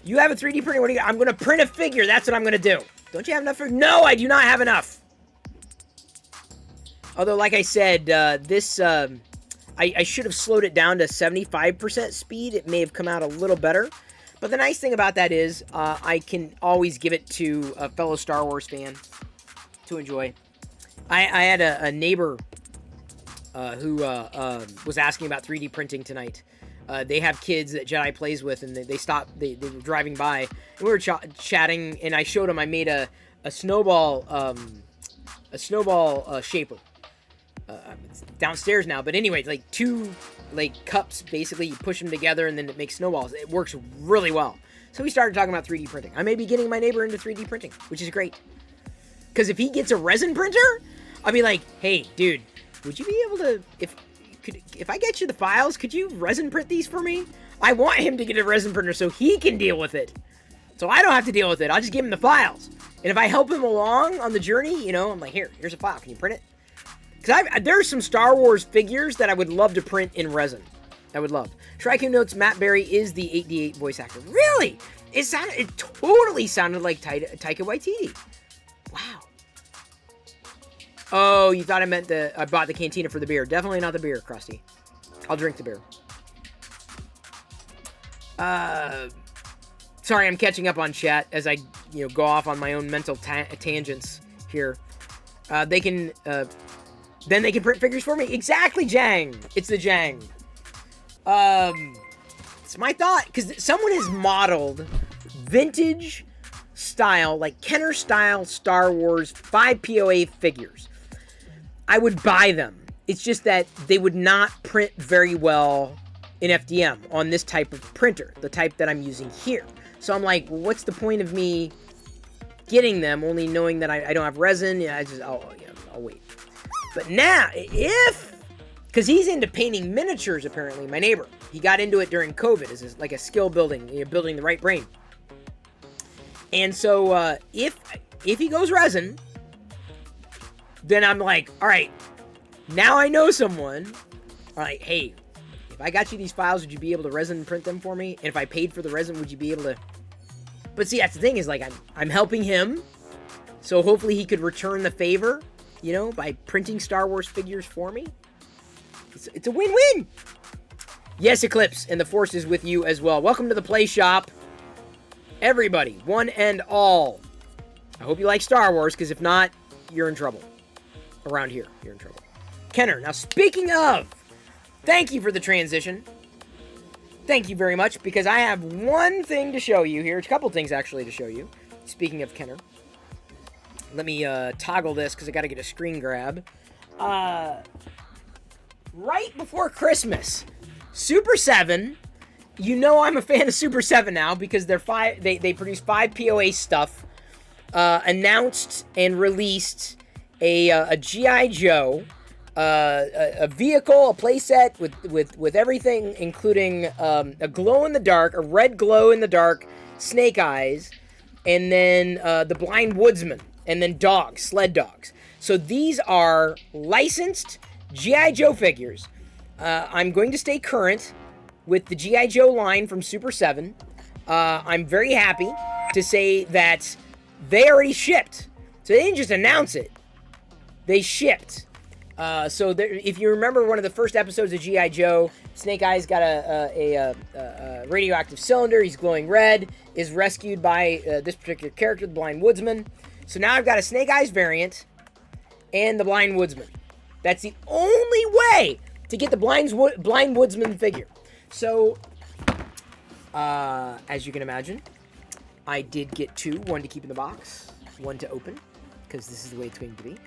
you have a 3D printer. What do you got? I'm gonna print a figure. That's what I'm gonna do. Don't you have enough for? No, I do not have enough. Although, like I said, I should have slowed it down to 75% speed. It may have come out a little better. But the nice thing about that is I can always give it to a fellow Star Wars fan to enjoy. I had a neighbor who was asking about 3D printing tonight. They have kids that Jedi plays with, and they stopped. They were driving by, and we were chatting, and I showed him I made a snowball shaper. It's downstairs now, but anyway, it's like two cups, basically. You push them together and then it makes snowballs. It works really well. So we started talking about 3D printing. I may be getting my neighbor into 3D printing, which is great. Because if he gets a resin printer, I'll be like, hey, dude, would you be able to, if I get you the files, could you resin print these for me? I want him to get a resin printer so he can deal with it. So I don't have to deal with it. I'll just give him the files. And if I help him along on the journey, you know, I'm like, here's a file. Can you print it? Because there's some Star Wars figures that I would love to print in resin. I would love. Shrike notes, Matt Berry is the 8D8 voice actor. Really? It totally sounded like Taika Waititi. Wow. Oh, you thought I meant I bought the cantina for the beer. Definitely not the beer, Krusty. I'll drink the beer. Sorry, I'm catching up on chat as I go off on my own mental tangents here. Then they can print figures for me. Exactly, Jang. It's the Jang. It's my thought, because someone has modeled vintage style, like Kenner style Star Wars 5 POA figures. I would buy them. It's just that they would not print very well in FDM on this type of printer, the type that I'm using here. So I'm like, well, what's the point of me getting them, only knowing that I don't have resin? Yeah, I'll wait. But now, because he's into painting miniatures, apparently, my neighbor. He got into it during COVID as like a skill building, building the right brain. And so, if he goes resin, then I'm like, all right, Now I know someone. All right, hey, if I got you these files, would you be able to resin print them for me? And if I paid for the resin, would you be able to? But see, that's the thing is like I'm helping him, so hopefully he could return the favor, you know, by printing Star Wars figures for me. It's a win-win. Yes, Eclipse, and the Force is with you as well. Welcome to the Play Shop, everybody, one and all. I hope you like Star Wars, because if not, you're in trouble. Around here, you're in trouble. Kenner, now speaking of, thank you for the transition. Thank you very much, because I have one thing to show you here. A couple things, actually, to show you. Speaking of Kenner. Let me toggle this, because I got to get a screen grab. Right before Christmas, Super 7, you know I'm a fan of Super 7 now, because they produce 5 POA stuff, announced and released a G.I. Joe, a vehicle, a playset with everything, including a glow-in-the-dark, a red glow-in-the-dark Snake Eyes, and then the Blind Woodsman, and then dogs, sled dogs. So these are licensed G.I. Joe figures. I'm going to stay current with the G.I. Joe line from Super 7. I'm very happy to say that they already shipped. So they didn't just announce it. They shipped. So there, if you remember one of the first episodes of G.I. Joe, Snake Eyes got a radioactive cylinder. He's glowing red. Is rescued by this particular character, the Blind Woodsman. So now I've got a Snake Eyes variant and the Blind Woodsman. That's the only way to get the Blind Woodsman figure. So, as you can imagine, I did get two. One to keep in the box, one to open, because this is the way it's going to be.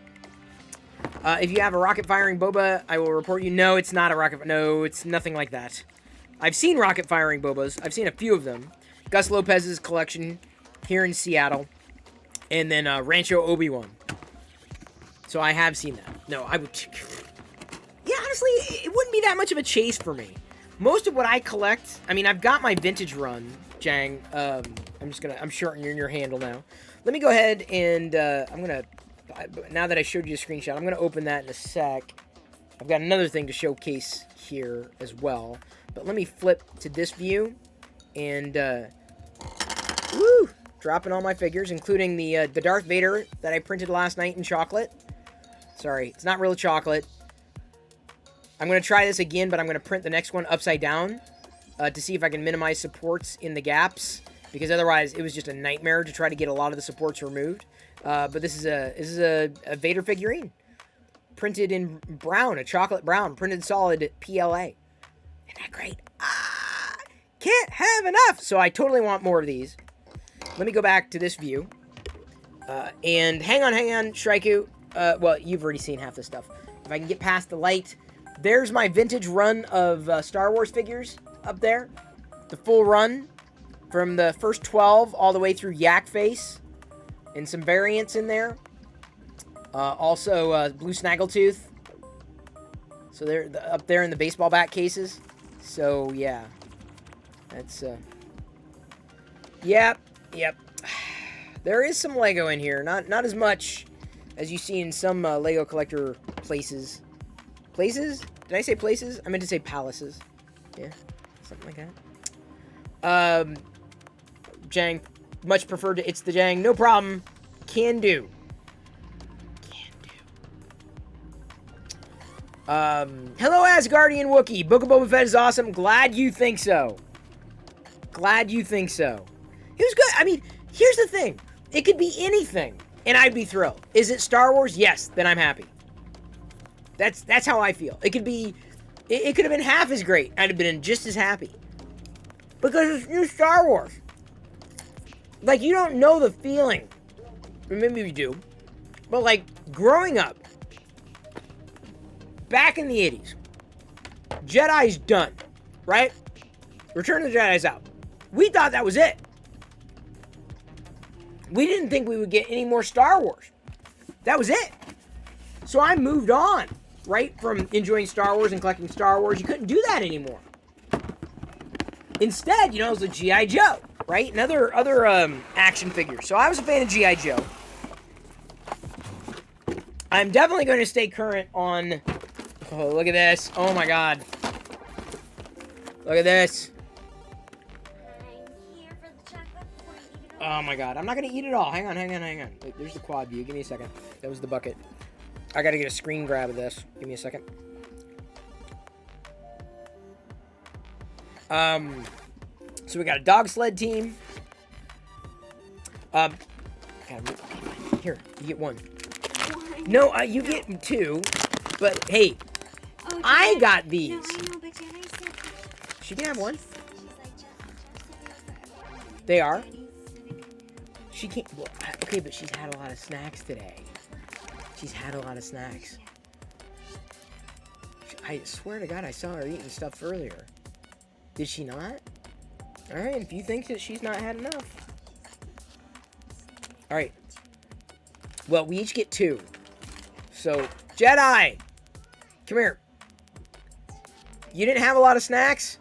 If you have a rocket-firing Boba, I will report you. No, it's not a rocket. No, it's nothing like that. I've seen rocket-firing Bobas. I've seen a few of them. Gus Lopez's collection here in Seattle. And then Rancho Obi-Wan. So I have seen that. No, I would... Yeah, honestly, it wouldn't be that much of a chase for me. Most of what I collect... I mean, I've got my vintage run, Jang. I'm shortening your handle now. Let me go ahead and... I'm going to... Now that I showed you a screenshot, I'm going to open that in a sec. I've got another thing to showcase here as well. But let me flip to this view. And... Woo! Dropping all my figures, including the Darth Vader that I printed last night in chocolate. Sorry, it's not real chocolate. I'm going to try this again, but I'm going to print the next one upside down to see if I can minimize supports in the gaps, because otherwise it was just a nightmare to try to get a lot of the supports removed. But this is a Vader figurine, printed in brown, a chocolate brown, printed solid PLA. Isn't that great? Can't have enough! So I totally want more of these. Let me go back to this view. And hang on, Shraiku. Well, you've already seen half this stuff. If I can get past the light, there's my vintage run of Star Wars figures up there. The full run from the first 12 all the way through Yak Face. And some variants in there. Also, Blue Snaggletooth. So they're up there in the baseball bat cases. So, yeah. That's, Yep. There is some Lego in here. Not as much as you see in some Lego collector places. Places? Did I say places? I meant to say palaces. Yeah, something like that. Jang, much preferred to It's the Jang. No problem. Can do. Hello, Asgardian Wookiee. Book of Boba Fett is awesome. Glad you think so. It was good. I mean, here's the thing. It could be anything, and I'd be thrilled. Is it Star Wars? Yes, then I'm happy. That's how I feel. It could be... It could have been half as great. I'd have been just as happy. Because it's new Star Wars. Like, you don't know the feeling. Maybe you do. But, like, growing up, back in the 80s, Jedi's done, right? Return of the Jedi's out. We thought that was it. We didn't think we would get any more Star Wars. That was it. So I moved on, right? From enjoying Star Wars and collecting Star Wars. You couldn't do that anymore. Instead, you know, it was the G.I. Joe, right? And other action figures. So I was a fan of G.I. Joe. I'm definitely going to stay current on Oh, look at this. Oh my god. Look at this. I'm here for the chocolate before you eat it Oh all. my god. I'm not gonna eat it all. Hang on. Wait, there's the quad view. Give me a second. That was the bucket. I gotta get a screen grab of this. Give me a second. So we got a dog sled team. Here, you get one. No, you get two. But hey, Oh, I Jen- got these. No, I know, but Jen, I said She can have one. she's like, Jeff said it was for everyone. They are. Daddy's sitting- She can't. Well, okay, but she's had a lot of snacks today. She's had a lot of snacks. I swear to God, I saw her eating stuff earlier. Did she not? All right, if you think that she's not had enough. All right. Well, we each get two. So, Jedi, come here. You didn't have a lot of snacks?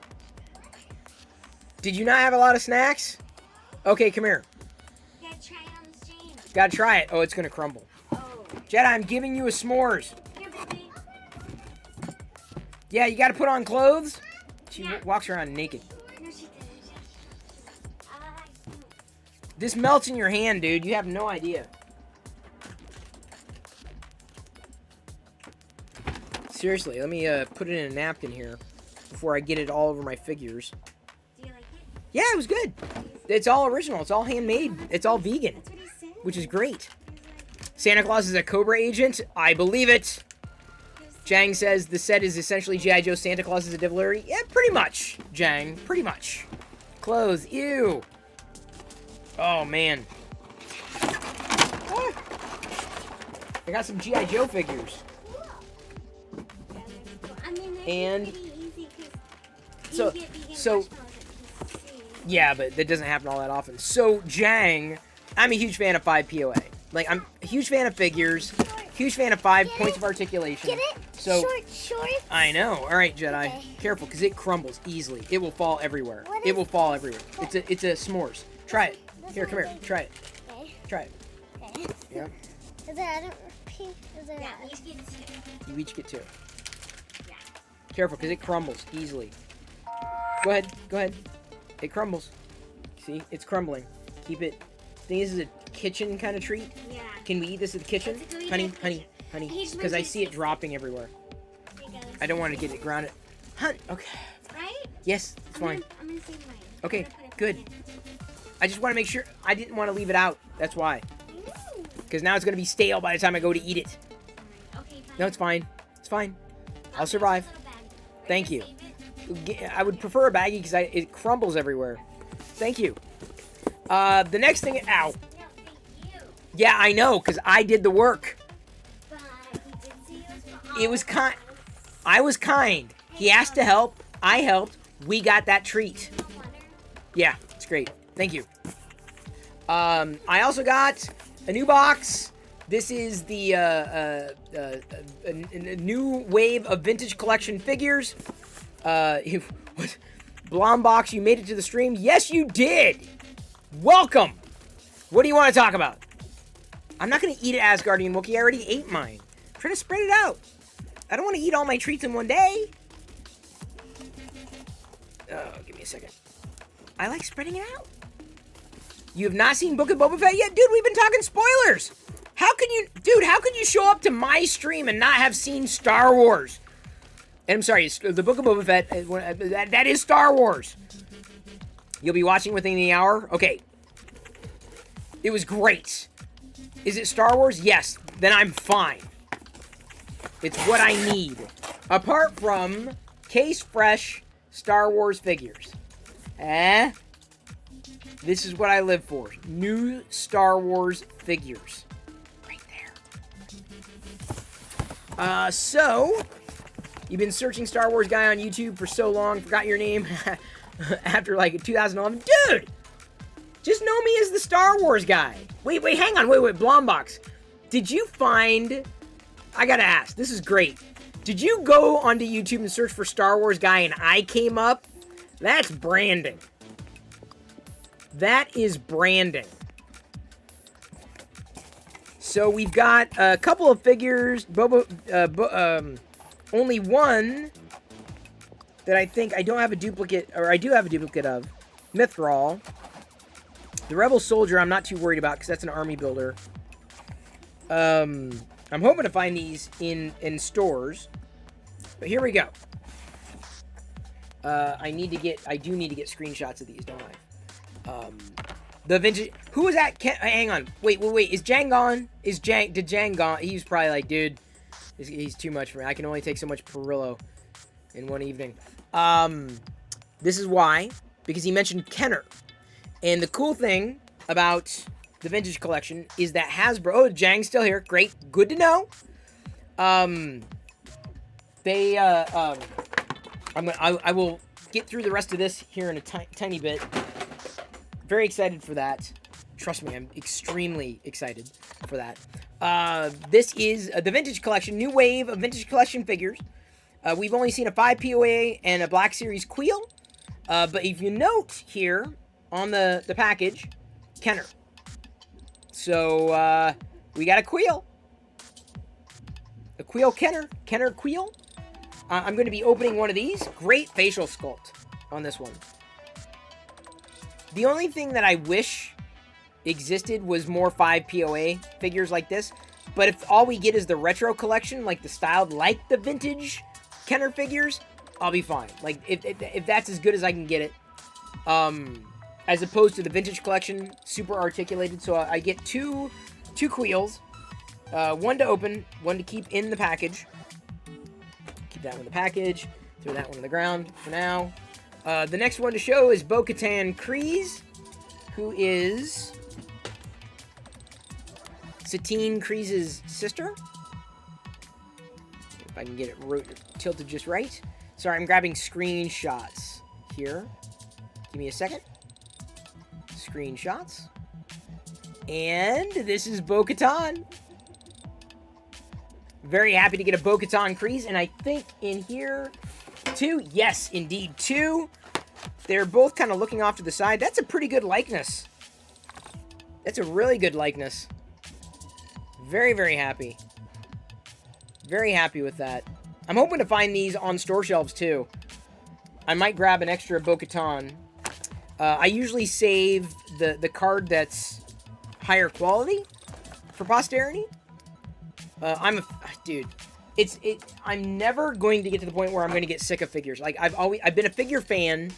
Did you not have a lot of snacks? Okay, come here. Gotta try it on the stream. Gotta try it. Oh, it's gonna crumble. Oh, Jedi, I'm giving you a s'mores. here, baby. Yeah, you gotta put on clothes. She Yeah. walks around naked. No, she didn't. This melts in your hand, dude. You have no idea. Seriously, let me put it in a napkin here before I get it all over my figures. Do you like it? Yeah, it was good. It's all original. It's all handmade. It's all vegan, That's what he said. which is great. He was like, Santa Claus is a Cobra agent. I believe it. Jang says the set is essentially G.I. Joe. Santa Claus is a delivery. Yeah, pretty much, Jang. Pretty much. Clothes. Ew. Oh, man. Ah. I got some G.I. Joe figures. I mean, they're And- pretty easy 'cause So- you get vegan so- marshmallows at PCC. Yeah, but that doesn't happen all that often. So, Jang, I'm a huge fan of 5 POA. Like, I'm a huge fan of figures. Huge fan of 5 points of articulation. Get it? So, Short. I know. All right, Jedi. Okay. Careful, because it crumbles easily. It will fall everywhere. What It is- will fall everywhere. It's a s'mores. Try it. This Here, one come here. big. Try it. Okay. Try it. Okay. Yeah. Is that pink? Is that? Yeah, we just get two. You each get 2. Yeah. Careful, because it crumbles easily. Go ahead. Go ahead. It crumbles. See? It's crumbling. Keep it. Think this is a kitchen kind of treat? Yeah. Can we eat this at the kitchen? Let's go eat it Honey, at the honey, kitchen. honey. Hey, just Because I mention- see it dropping everywhere. Here you go. I don't want to get it grounded. Hun, okay. Right? Yes, it's fine. I'm gonna save mine. Okay, I'm gonna put it good. in. I just want to make sure. I didn't want to leave it out. That's why. Ooh. Because now it's going to be stale by the time I go to eat it. Okay, fine. No, it's fine. It's fine. I'll I'll survive. just put a bag. Are Thank you you. gonna save it? I would prefer a baggie because it crumbles everywhere. Thank you. The next thing. Ow. No, thank you. Yeah, I know, because I did the work. But he did say it was for It was all kind. of us. I was kind. He asked to help. I helped. We got that treat. You want water? Yeah, it's great. Thank you. I also got a new box. This is the a new wave of vintage collection figures. What? Blombox, you made it to the stream? Yes, you did. Welcome. What do you want to talk about? I'm not going to eat it, Asgardian Wookiee. I already ate mine. I'm trying to spread it out. I don't want to eat all my treats in one day. Oh, give me a second. I like spreading it out. You have not seen Book of Boba Fett yet? Dude, we've been talking spoilers. How can you... Dude, how can you show up to my stream and not have seen Star Wars? And I'm sorry, the Book of Boba Fett, that is Star Wars. You'll be watching within the hour? Okay. It was great. Is it Star Wars? Yes. Then I'm fine. It's what I need. Apart from case fresh Star Wars figures. This is what I live for. New Star Wars figures. Right there. So, you've been searching Star Wars guy on YouTube for so long, forgot your name after like 2011. Dude! Just know me as the Star Wars guy. Wait, hang on. Wait, Blombox. Did you find... I gotta ask. This is great. Did you go onto YouTube and search for Star Wars guy and I came up? That's branding. That is branding. So we've got a couple of figures. only one that I think I don't have a duplicate, or I do have a duplicate of. Mithril. The Rebel Soldier I'm not too worried about because that's an army builder. I'm hoping to find these in stores. But here we go. I do need to get screenshots of these, don't I? The vintage. Who was that? Hang on. Wait. Is Jang gone? Did Jang gone? He's probably like, dude, he's too much for me. I can only take so much Perillo in one evening. This is why, because he mentioned Kenner, and the cool thing about the vintage collection is that Hasbro. Oh, Jang's still here. Great, good to know. I will get through the rest of this here in a tiny bit. Very excited for that. Trust me, I'm extremely excited for that. This is the Vintage Collection, new wave of Vintage Collection figures. We've only seen a 5 POA and a Black Series Queel. But if you note here on the package, Kenner. So, we got a Queel. A Queel Kenner. Kenner Queel. I'm going to be opening one of these. Great facial sculpt on this one. The only thing that I wish existed was more 5 POA figures like this. But if all we get is the retro collection, like the styled, like the vintage Kenner figures, I'll be fine. Like, if that's as good as I can get it. As opposed to the vintage collection, super articulated. So I get two Queels. One to open, one to keep in the package. Keep that one in the package. Throw that one on the ground for now. The next one to show is Bo-Katan Kryze, who is Satine Kryze's sister. If I can get it tilted just right. Sorry, I'm grabbing screenshots here. Give me a second. Screenshots. And this is Bo-Katan. Very happy to get a Bo-Katan Kryze, and I think in here, 2. Yes, indeed, 2. They're both kind of looking off to the side. That's a pretty good likeness. That's a really good likeness. Very, very happy. Very happy with that. I'm hoping to find these on store shelves, too. I might grab an extra Bo-Katan. I usually save the card that's higher quality for posterity. Dude, I'm never going to get to the point where I'm going to get sick of figures. Like, I've been a figure fan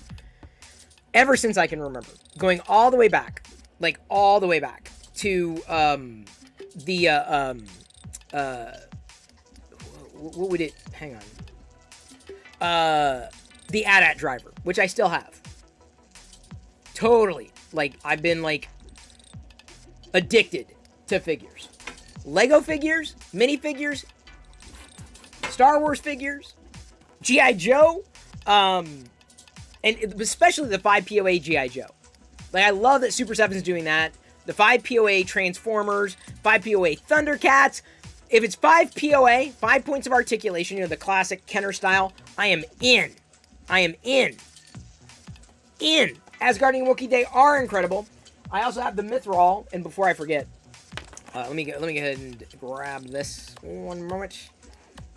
ever since I can remember. Going all the way back. Like, all the way back to, what would it, hang on. The AT-AT driver, which I still have. Totally. Like, I've been, like, addicted to figures. Lego figures, minifigures, Star Wars figures, G.I. Joe, and especially the 5 POA G.I. Joe. Like, I love that Super 7's doing that. The 5 POA Transformers, 5 POA Thundercats. If it's 5 POA, 5 points of articulation, you know, the classic Kenner style, I am in. I am in. Asgardian Wookiee, they are incredible. I also have the Mithril, and before I forget, let me go ahead and grab this one moment,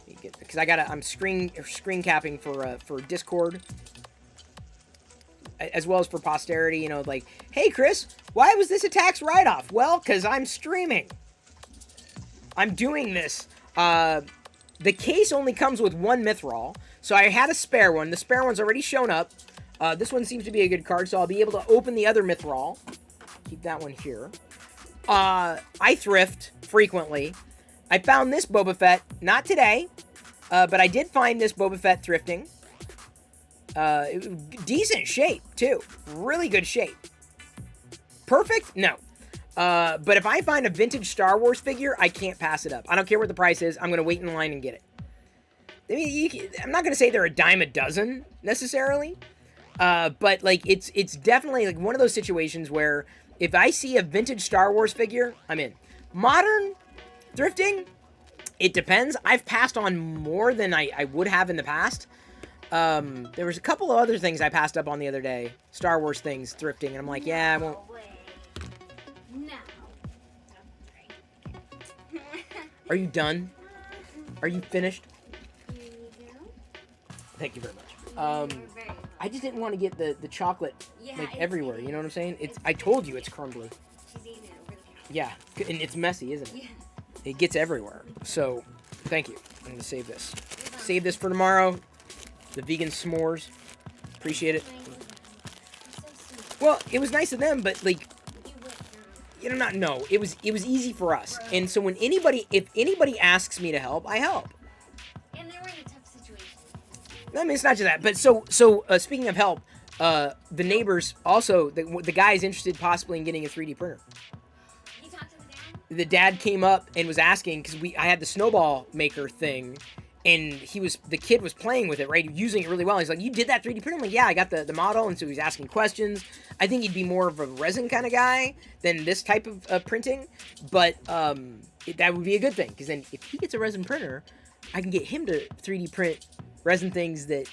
because I'm screen capping for Discord, as well as for posterity. You know, like, hey Chris, why was this a tax write-off? Well, because I'm streaming. I'm doing this. The case only comes with one Mithril, so I had a spare one. The spare one's already shown up. This one seems to be a good card, so I'll be able to open the other Mithril. Keep that one here. I thrift frequently. I found this Boba Fett, not today, but I did find this Boba Fett thrifting. Decent shape, too. Really good shape. Perfect? No. But if I find a vintage Star Wars figure, I can't pass it up. I don't care what the price is. I'm going to wait in line and get it. I mean, I'm not going to say they're a dime a dozen, necessarily. But, like, it's definitely, like, one of those situations where if I see a vintage Star Wars figure, I'm in. Modern thrifting, it depends. I've passed on more than I would have in the past. There was a couple of other things I passed up on the other day. Star Wars things, thrifting, and I'm like, yeah, I won't. No. Are you done? Are you finished? Thank you very much. I just didn't want to get the chocolate like everywhere. You know what I'm saying? I told you it's crumbly. She's eating it really fast. Yeah, and it's messy, isn't it? Yeah. It gets everywhere. So, thank you. I'm gonna save this. Save this for tomorrow. The vegan s'mores. Appreciate it. Well, it was nice of them, but like, you know, no. It was easy for us. And so if anybody asks me to help, I help. And they were in a tough situation. I mean, it's not just that. But so speaking of help, the neighbors also, the guy is interested possibly in getting a 3D printer. You talked to the dad? The dad came up and was asking, because I had the snowball maker thing, and the kid was playing with it, right, using it really well. He's like, you did that 3D printer? I'm like, yeah, I got the model. And so he's asking questions. I think he'd be more of a resin kind of guy than this type of printing, but that would be a good thing, because then if he gets a resin printer, I can get him to 3D print resin things that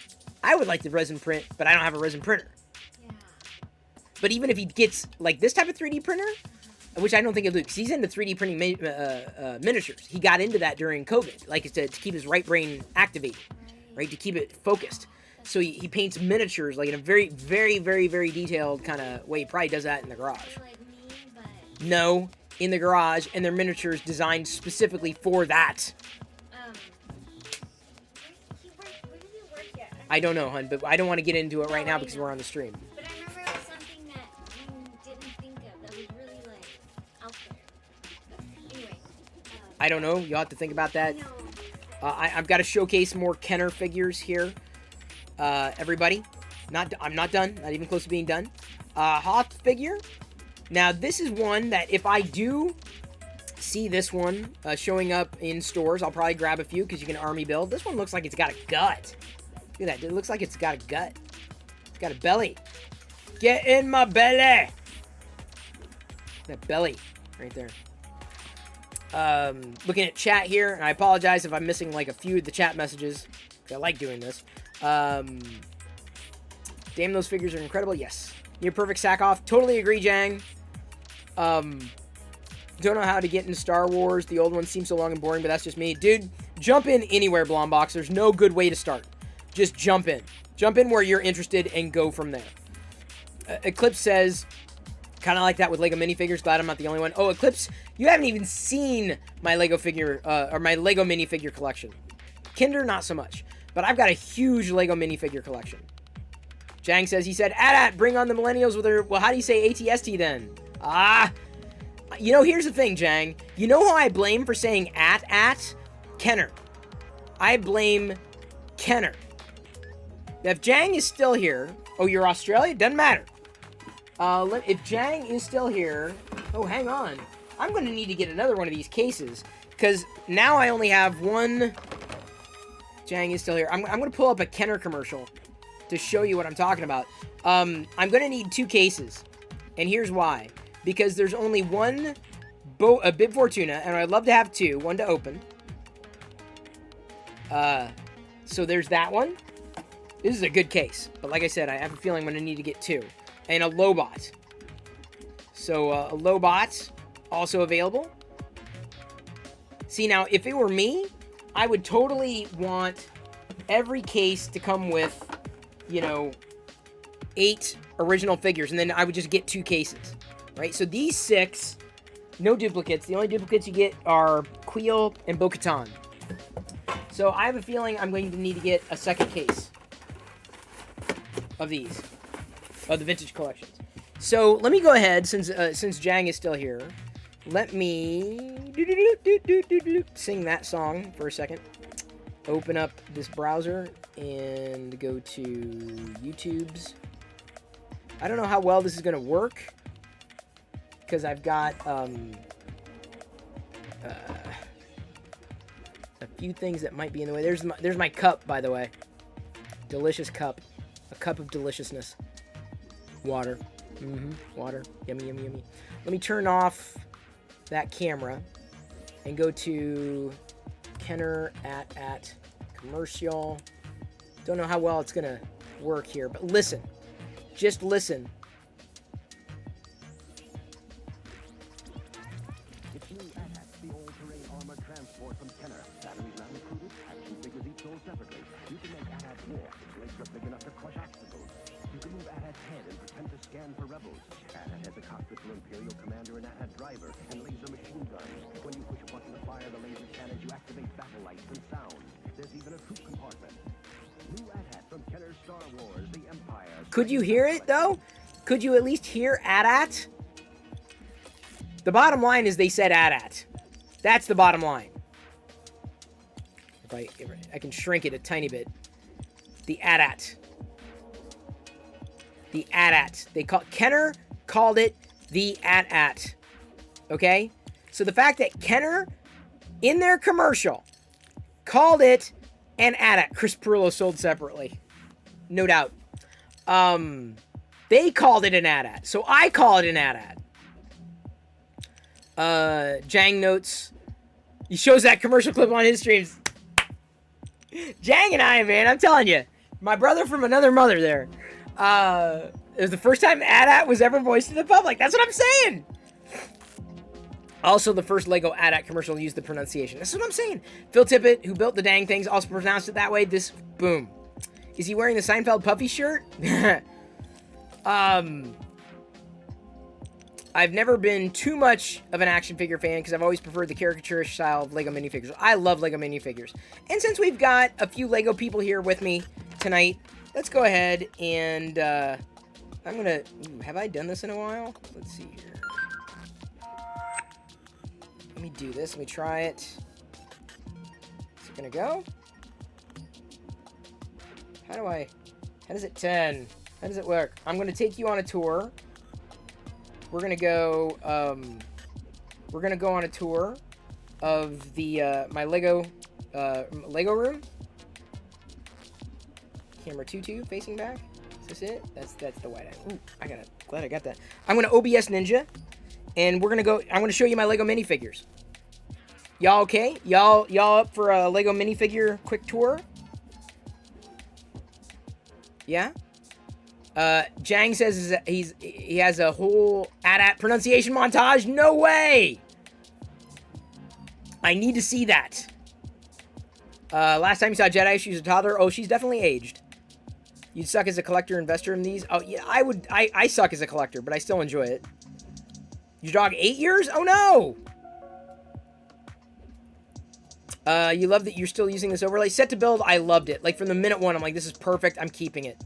I would like to resin print, but I don't have a resin printer. Yeah. But even if he gets like this type of 3D printer, which I don't think he'll do, because he's into 3D printing miniatures. He got into that during COVID, like to keep his right brain activated, right, to keep it focused. So he paints miniatures like in a very, very, very, very detailed kind of way. He probably does that in the garage. Like me, but... No, in the garage, and they're miniatures designed specifically for that. Where did he work at? I don't know, hun, but I don't want to get into it right now because we're on the stream. But I remember it was something that you didn't think of that was really, like, out there. Anyway. I don't know. You'll have to think about that. No. I've got to showcase more Kenner figures here. Everybody. I'm not done. Not even close to being done. Hoth figure. Now, this is one that if I do see this one showing up in stores, I'll probably grab a few because you can army build. This one looks like it's got a gut. Look at that. It looks like it's got a gut. It's got a belly. Get in my belly. That belly right there. Looking at chat here, and I apologize if I'm missing like a few of the chat messages. I like doing this. Damn, those figures are incredible. Yes. Near perfect sack off. Totally agree, Jang. Don't know how to get into Star Wars. The old ones seem so long and boring, but that's just me. Dude, jump in anywhere, Blombox. There's no good way to start. Just jump in. Jump in where you're interested and go from there. Eclipse says, kind of like that with Lego minifigures. Glad I'm not the only one. Oh, Eclipse, you haven't even seen my Lego figure, or my Lego minifigure collection. Kinder, not so much. But I've got a huge Lego minifigure collection. Jang says, he said, bring on the millennials with her. Well, how do you say ATST then? You know, here's the thing, Jang. You know who I blame for saying at? Kenner. I blame Kenner. If Jang is still here, oh, you're Australia? Doesn't matter. If Jang is still here, oh, hang on. I'm going to need to get another one of these cases, because now I only have one. Jang is still here. I'm going to pull up a Kenner commercial to show you what I'm talking about. I'm going to need 2 cases, and here's why. Because there's only one a Bib Fortuna, and I'd love to have 2, one to open. So there's that one. This is a good case, but like I said, I have a feeling I'm going to need to get 2. And a Lobot. So, a Lobot, also available. See, now, if it were me, I would totally want every case to come with, you know, 8 original figures, and then I would just get 2 cases, right? So these 6, no duplicates. The only duplicates you get are Queel and Bo-Katan. So I have a feeling I'm going to need to get a second case of these, of the vintage collections. So let me go ahead, since Jang is still here, let me sing that song for a second. Open up this browser and go to YouTube's. I don't know how well this is going to work, because I've got a few things that might be in the way. There's my cup, by the way. Delicious cup. A cup of deliciousness. Water. Water. Yummy, yummy, yummy. Let me turn off that camera and go to Kenner at commercial. Don't know how well it's going to work here, but listen. Just listen. It's new AT-AT, the all-terrain armored transport from Kenner. Batteries not included, action figures each sold separately. You can make AT-AT vast warp. Its legs are big enough to crush obstacles. You can move AT-AT's head and pretend to scan for rebels. AT-AT has a cockpit for Imperial commander and AT-AT driver, and laser machine guns. When you push a button to fire the laser cannons, you activate battle lights and sound. There's even a troop compartment. New AT-AT from Kenner's Star Wars, The Empire. Could you hear it, though? Could you at least hear AT-AT? The bottom line is they said AT-AT. That's the bottom line. If I can shrink it a tiny bit. The AT-AT. The AT-AT. Kenner called it the AT-AT. Okay? So the fact that Kenner, in their commercial, called it an AT-AT. Chris Perillo sold separately. No doubt. They called it an AT-AT. So I call it an AT-AT. Jang notes. He shows that commercial clip on his streams. Jang and I, man, I'm telling you. My brother from another mother there. It was the first time AT-AT was ever voiced to the public. That's what I'm saying. Also, the first Lego AT-AT commercial used the pronunciation. That's what I'm saying. Phil Tippett, who built the dang things, also pronounced it that way. This, boom. Is he wearing the Seinfeld puffy shirt? I've never been too much of an action figure fan because I've always preferred the caricature style of Lego minifigures. I love Lego minifigures. And since we've got a few Lego people here with me tonight, let's go ahead and I'm going to... Have I done this in a while? Let's see here. Let me do this. Let me try it. Is it going to go? How does it 10? How does it work? I'm going to take you on a tour. We're gonna go on a tour of the my Lego room. Camera 2 facing back. Is this it? That's the wide angle. Ooh, glad I got that. I'm gonna OBS Ninja, and I'm gonna show you my Lego minifigures. Y'all okay? Y'all up for a Lego minifigure quick tour? Yeah. Jang says he has a whole AT-AT pronunciation montage. No way! I need to see that. Last time you saw Jedi, she was a toddler. Oh, she's definitely aged. You'd suck as a collector investor in these? Oh, yeah, I would. I suck as a collector, but I still enjoy it. Your dog 8 years? Oh, no! You love that you're still using this overlay. Set to build, I loved it. Like, from the minute one, I'm like, this is perfect. I'm keeping it.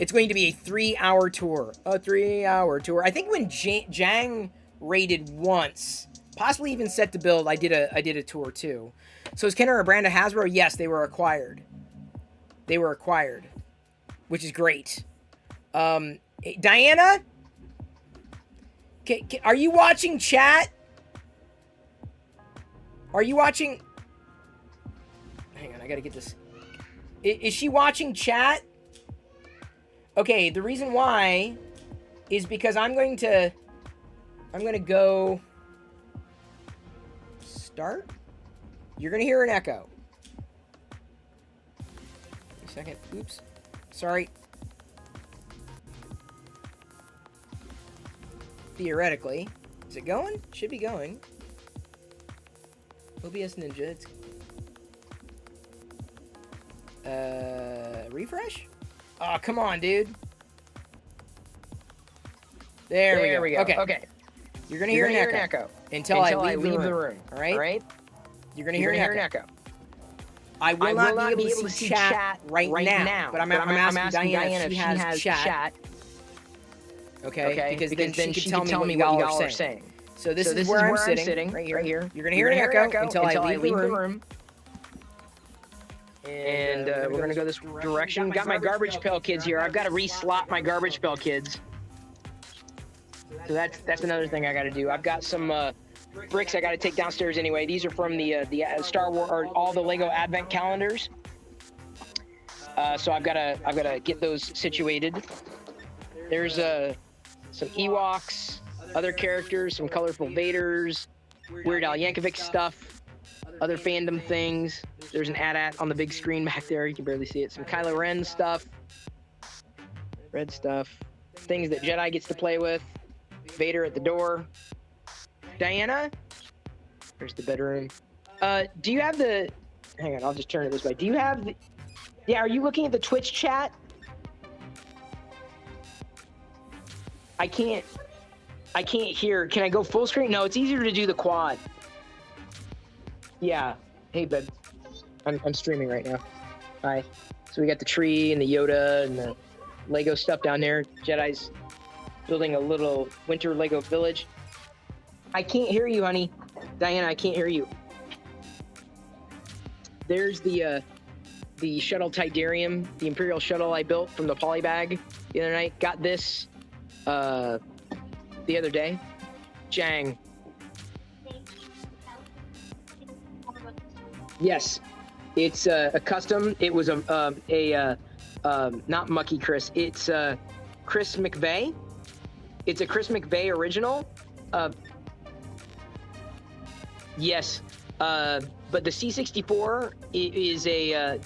It's going to be a 3-hour tour. A 3-hour tour. I think when Jang rated once, possibly even Set to Build, I did a tour too. So is Kenner a brand of Hasbro? Yes, they were acquired. They were acquired, which is great. Diana? Are you watching chat? Are you watching... Hang on, I gotta get this. Is she watching chat? Okay, the reason why is because I'm going to go start. You're going to hear an echo. A second. Oops. Sorry. Theoretically. Is it going? Should be going. OBS Ninja. It's... refresh? Oh, come on, dude. There we go. Okay. You're going to hear an echo. Until I leave the room. All right? You're going to hear an echo. I will not be able to see chat right now. But I'm asking Diana if she has chat. Okay? Because then she can tell me what y'all are saying. So this is where I'm sitting. Right here. You're going to hear an echo until I leave the room. And we're going to go this direction. Got my garbage pail kids here. I've got to re-slot my garbage pail kids. So that's another thing I got to do. I've got some bricks I got to take downstairs anyway. These are from the Star Wars, or all the Lego Advent calendars. So I've got to get those situated. There's some Ewoks, other characters, some colorful Vaders, Weird Al Yankovic stuff. Other fandom things. There's an AT-AT on the big screen back there. You can barely see it. Some Kylo Ren stuff. Red stuff. Things that Jedi gets to play with. Vader at the door. Diana? There's the bedroom. Do you have the... Hang on, I'll just turn it this way. Do you have Yeah, are you looking at the Twitch chat? I can't hear. Can I go full screen? No, it's easier to do the quad. Yeah. Hey, babe. I'm streaming right now. Hi. So we got the tree and the Yoda and the Lego stuff down there. Jedi's building a little winter Lego village. I can't hear you, honey. Diana, I can't hear you. There's the shuttle Tidarium, the Imperial shuttle I built from the polybag the other night. Got this the other day. Jang. Yes, it's a custom. It was not Mucky Chris. It's Chris McVeigh. It's a Chris McVeigh original. Yes, but the C64 is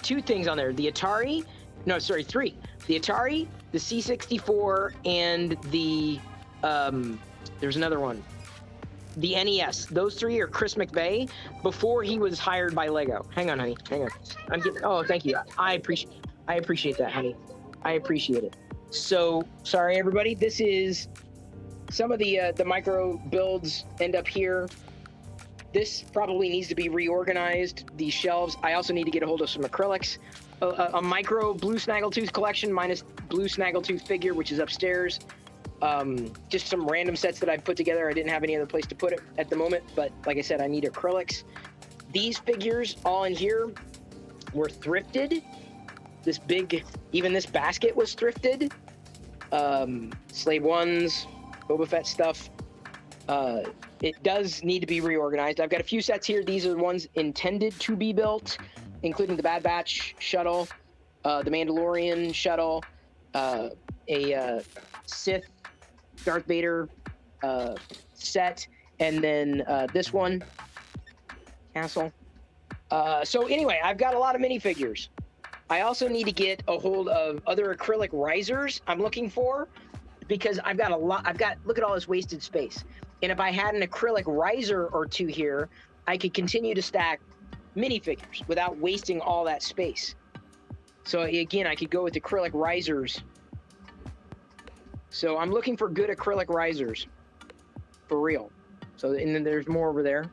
two things on there. The Atari, no, sorry, three. The Atari, the C64, and the there's another one. The NES. Those three are Chris McVeigh before he was hired by Lego. Hang on, honey. Hang on. I'm getting. Oh, thank you. I appreciate that, honey. I appreciate it. So sorry, everybody. This is some of the micro builds end up here. This probably needs to be reorganized. These shelves. I also need to get a hold of some acrylics. A micro blue snaggletooth collection minus blue snaggletooth figure, which is upstairs. Just some random sets that I've put together. I didn't have any other place to put it at the moment, but like I said, I need acrylics. These figures all in here were thrifted. This big, even this basket was thrifted. Slave Ones, Boba Fett stuff. It does need to be reorganized. I've got a few sets here. These are the ones intended to be built, including the Bad Batch shuttle, the Mandalorian shuttle, a Sith Darth Vader set, and then this one, Castle. So anyway, I've got a lot of minifigures. I also need to get a hold of other acrylic risers I'm looking for, because I've got a lot. Look at all this wasted space. And if I had an acrylic riser or two here, I could continue to stack minifigures without wasting all that space. So again, I could go with acrylic risers. So I'm looking for good acrylic risers, for real. So, and then there's more over there.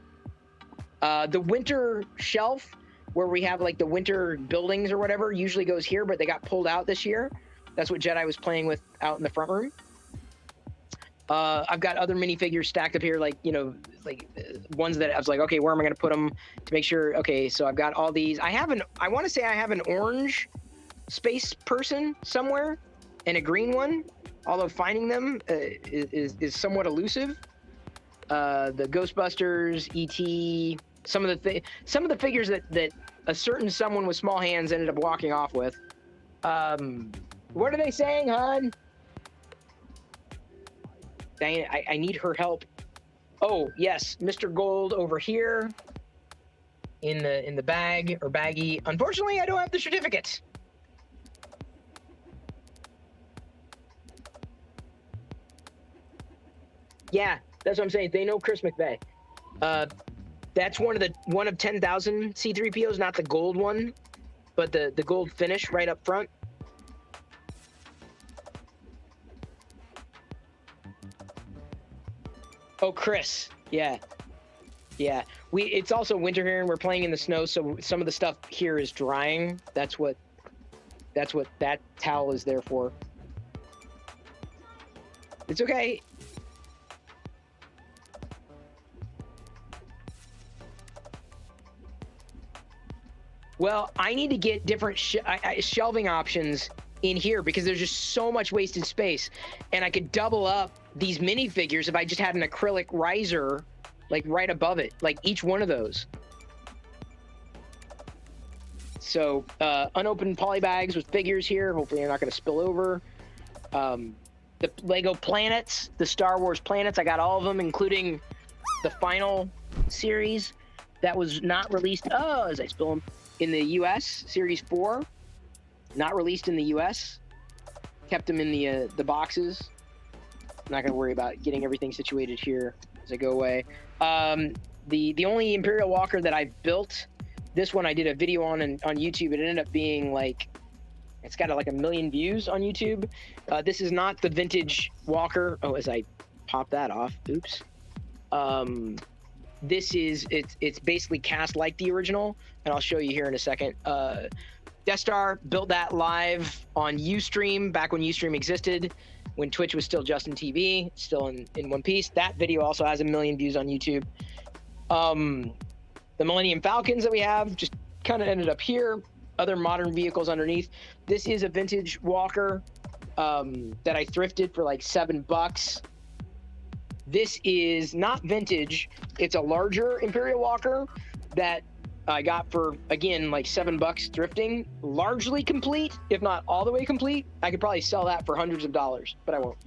The winter shelf, where we have like the winter buildings or whatever, usually goes here, but they got pulled out this year. That's what Jedi was playing with out in the front room. I've got other minifigures stacked up here, like, you know, like ones that I was like, okay, where am I going to put them to make sure? Okay, so I've got all these. I want to say I have an orange space person somewhere and a green one, although finding them is somewhat elusive. The Ghostbusters, E.T., some of the figures that a certain someone with small hands ended up walking off with. What are they saying, hon? Dang it, I need her help. Oh, yes, Mr. Gold over here in the bag or baggie. Unfortunately, I don't have the certificate. Yeah, that's what I'm saying. They know Chris McVeigh. That's one of 10,000 C-3POs, not the gold one, but the gold finish right up front. Oh, Chris. Yeah. It's also winter here and we're playing in the snow, so some of the stuff here is drying. That's what that towel is there for. It's okay. Well, I need to get different shelving options in here because there's just so much wasted space, and I could double up these minifigures if I just had an acrylic riser like right above it, like each one of those. So unopened poly bags with figures here. Hopefully they're not going to spill over. The Lego planets, the Star Wars planets, I got all of them, including the final series that was not released. Oh, as I spill them. In the U.S., Series 4, not released in the U.S. Kept them in the boxes. I'm not going to worry about getting everything situated here as I go away. The only Imperial Walker that I've built This one I did a video on YouTube. It ended up being like, it's got like 1 million views on YouTube. This is not the vintage Walker. Oh, as I pop that off, oops. This is, it's basically cast like the original, and I'll show you here in a second. Death Star, built that live on Ustream, back when Ustream existed, when Twitch was still Justin TV, still in one piece. That video also has 1 million views on YouTube. The Millennium Falcons that we have just kind of ended up here. Other modern vehicles underneath. This is a vintage Walker that I thrifted for like $7. This is not vintage. It's a larger Imperial Walker that I got for, again, like $7 thrifting. Largely complete, if not all the way complete. I could probably sell that for hundreds of dollars, but I won't.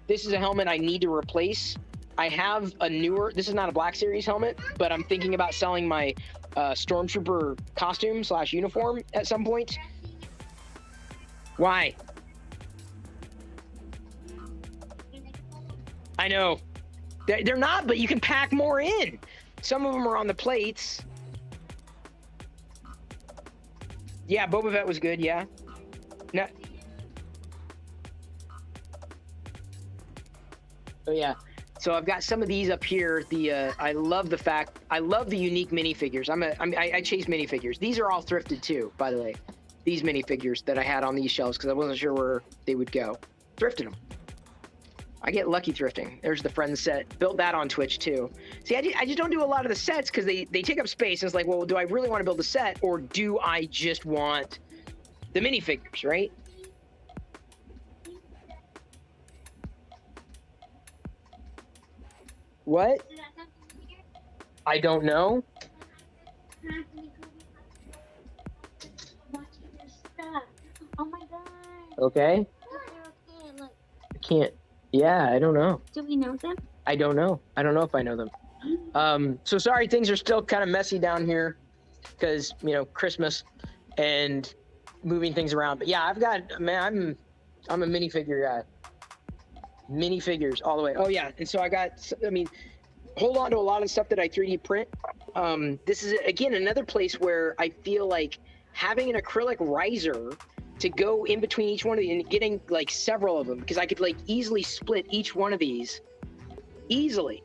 This is a helmet I need to replace. I have a newer, this is not a Black Series helmet, but I'm thinking about selling my Stormtrooper costume / uniform at some point. Why? I know. They're not, but you can pack more in. Some of them are on the plates. Yeah, Boba Fett was good, yeah. No. Oh, yeah. So I've got some of these up here. I love the unique minifigures. I chase minifigures. These are all thrifted too, by the way. These minifigures that I had on these shelves because I wasn't sure where they would go. Thrifted them. I get lucky thrifting. There's the Friends set. Built that on Twitch too. See, I just don't do a lot of the sets because they take up space. And it's like, well, do I really want to build a set or do I just want the minifigures, right? What? I don't know. Oh my god. Okay. Look. I can't. Yeah, I don't know. Do we know them? I don't know. I don't know if I know them. So sorry, things are still kind of messy down here because, you know, Christmas and moving things around. But yeah, I've got, man, I'm a minifigure guy. Minifigures all the way. Oh yeah, and so hold on to a lot of stuff that I 3D print. This is again another place where I feel like having an acrylic riser to go in between each one of these and getting like several of them, because I could like easily split each one of these easily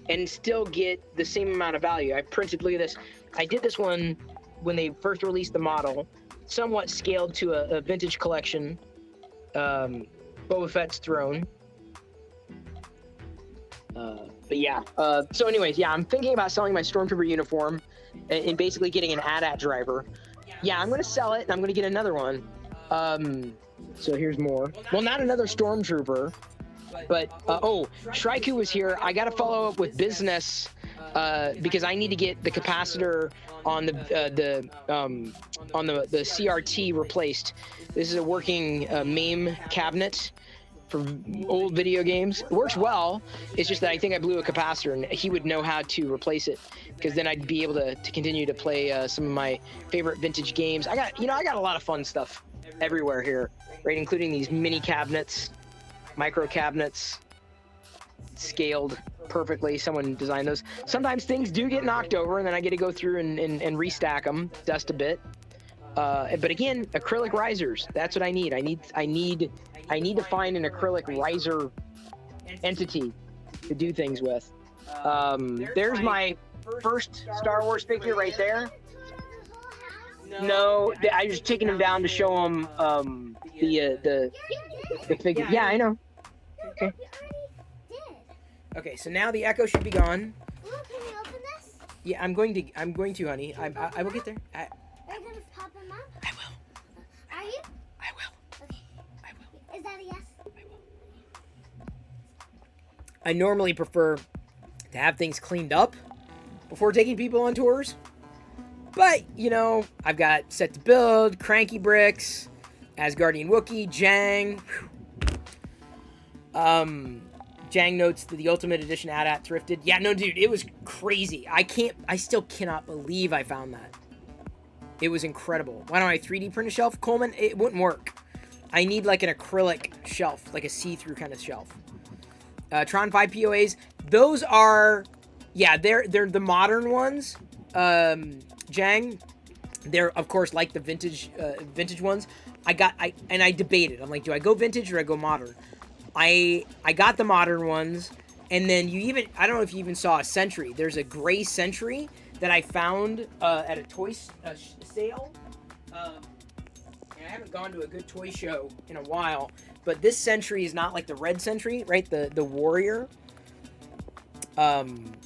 and still get the same amount of value. I printed, look at this. I did this one when they first released the model, somewhat scaled to a vintage collection. Boba Fett's throne. But yeah, so anyways, yeah, I'm thinking about selling my Stormtrooper uniform and basically getting an AT-AT driver. Yeah, I'm going to sell it and I'm going to get another one. So here's more. Well, not another Stormtrooper, but, Shraiku was here. I got to follow up with business, because I need to get the capacitor on the CRT replaced. This is a working, MAME cabinet for old video games. It works well. It's just that I think I blew a capacitor and he would know how to replace it, because then I'd be able to continue to play some of my favorite vintage games. I got a lot of fun stuff everywhere here, right? Including these mini cabinets, micro cabinets, scaled perfectly. Someone designed those. Sometimes things do get knocked over and then I get to go through and restack them, dust a bit. But again, acrylic risers, that's what I need. I need to find an acrylic riser entity to do things with. There's my first Star Wars figure right there. No, I was taking him down to show him the figure. Yeah, I know. Okay. Okay, so now the echo should be gone. Ooh, can we open this? Yeah, I'm going to, honey. I will get there. Are you gonna pop them up? I will. Are you? I will. Okay. I will. Is that a yes? I will. I normally prefer to have things cleaned up before taking people on tours. But, you know, I've got Set to Build, Cranky Bricks, Asgardian Wookiee, Jang. Jang notes that the Ultimate Edition AT-AT thrifted. Yeah, no, dude, it was crazy. I still cannot believe I found that. It was incredible. Why don't I 3D print a shelf, Coleman? It wouldn't work. I need like an acrylic shelf, like a see-through kind of shelf. Tron 5 POAs. Those are, yeah, they're the modern ones. Jang, they're of course like the vintage ones. I debated. I'm like, do I go vintage or I go modern? I got the modern ones, and then I don't know if you even saw a Sentry. There's a gray Sentry that I found at a toy sale. And I haven't gone to a good toy show in a while, but this Sentry is not like the red Sentry, right? The Warrior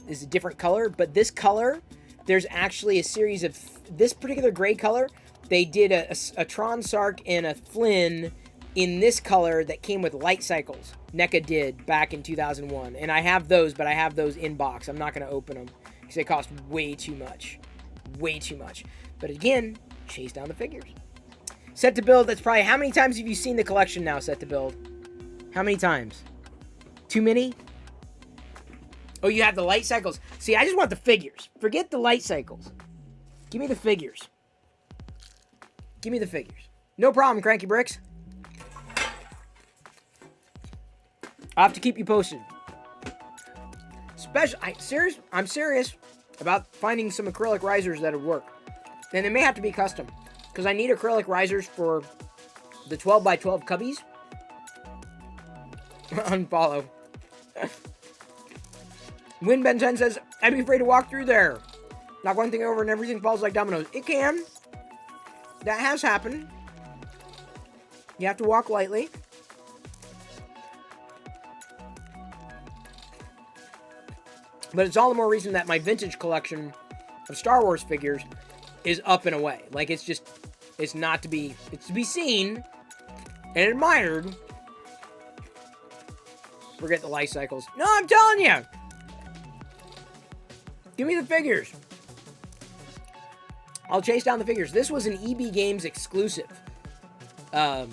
is a different color, but this color, there's actually a series of this particular gray color. They did a Tron Sark and a Flynn in this color that came with light cycles. NECA did back in 2001. And I have those, but I have those in box. I'm not going to open them because they cost way too much. Way too much. But again, chase down the figures. Set to build, that's probably... How many times have you seen the collection now, set to build? How many times? Too many? Oh, you have the light cycles. See, I just want the figures. Forget the light cycles. Give me the figures. Give me the figures. No problem, Cranky Bricks. I'll have to keep you posted. I'm serious about finding some acrylic risers that would work. And they may have to be custom. Because I need acrylic risers for the 12x12 cubbies. Unfollow. Win Ben 10 says, I'd be afraid to walk through there. Knock one thing over and everything falls like dominoes. It can. That has happened. You have to walk lightly. But it's all the more reason that my vintage collection of Star Wars figures is up and away. Like, it's to be seen and admired. Forget the life cycles. No, I'm telling you. Give me the figures. I'll chase down the figures. This was an EB Games exclusive of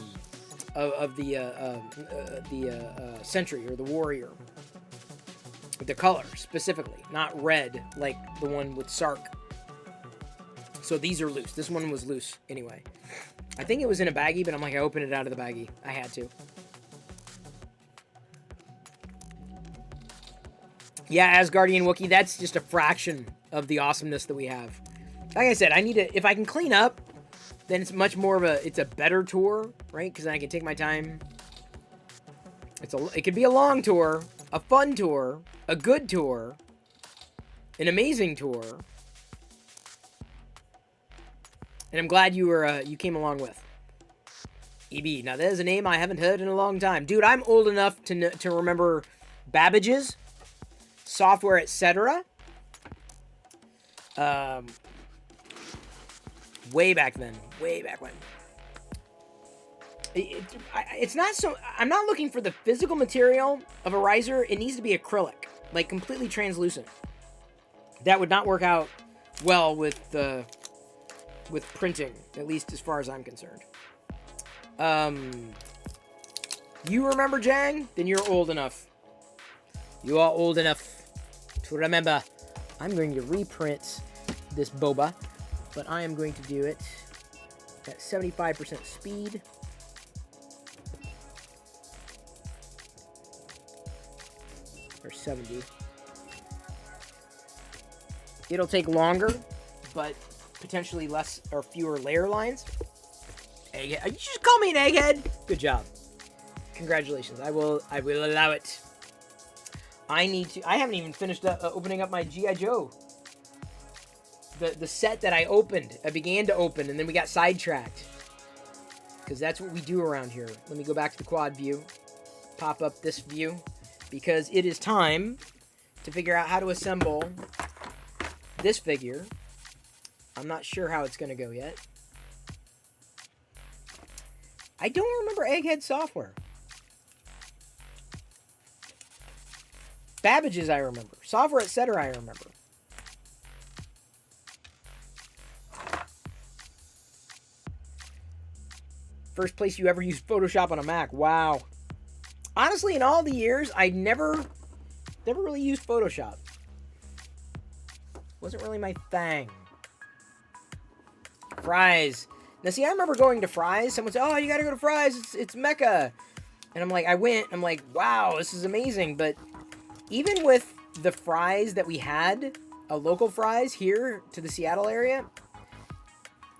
the Sentry or the Warrior. The color, specifically. Not red, like the one with Sark. So these are loose. This one was loose, anyway. I think it was in a baggie, but I'm like, I opened it out of the baggie. I had to. Yeah, Asgardian Wookiee, that's just a fraction of the awesomeness that we have. Like I said, I need to... If I can clean up, then it's much more of a... It's a better tour, right? Because then I can take my time. It could be a long tour, a fun tour, a good tour, an amazing tour. And I'm glad you came along with. EB. Now, that is a name I haven't heard in a long time. Dude, I'm old enough to remember Babbage's, Software, etc. Way back then. Way back when. It's not so... I'm not looking for the physical material of a riser. It needs to be acrylic. Like, completely translucent. That would not work out well with printing, at least as far as I'm concerned. You remember Jang? Then you're old enough. You are old enough to remember. I'm going to reprint this Boba, but I am going to do it at 75% speed. Or 70. It'll take longer, but potentially less or fewer layer lines. Egghead. You just call me an egghead. Good job. Congratulations. I will allow it. I haven't even finished opening up my G.I. Joe. The set that I began to open, and then we got sidetracked. Because that's what we do around here. Let me go back to the quad view. Pop up this view. Because it is time to figure out how to assemble this figure. I'm not sure how it's going to go yet. I don't remember Egghead Software. Babbage's I remember. Software, etc. I remember. First place you ever used Photoshop on a Mac. Wow. Honestly, in all the years, I never really used Photoshop. Wasn't really my thing. Fry's. Now, see, I remember going to Fry's. Someone said, oh, you gotta go to Fry's. It's Mecca. And I'm like, I went. I'm like, wow, this is amazing. But even with the Fry's that we had a local Fry's here to the Seattle area,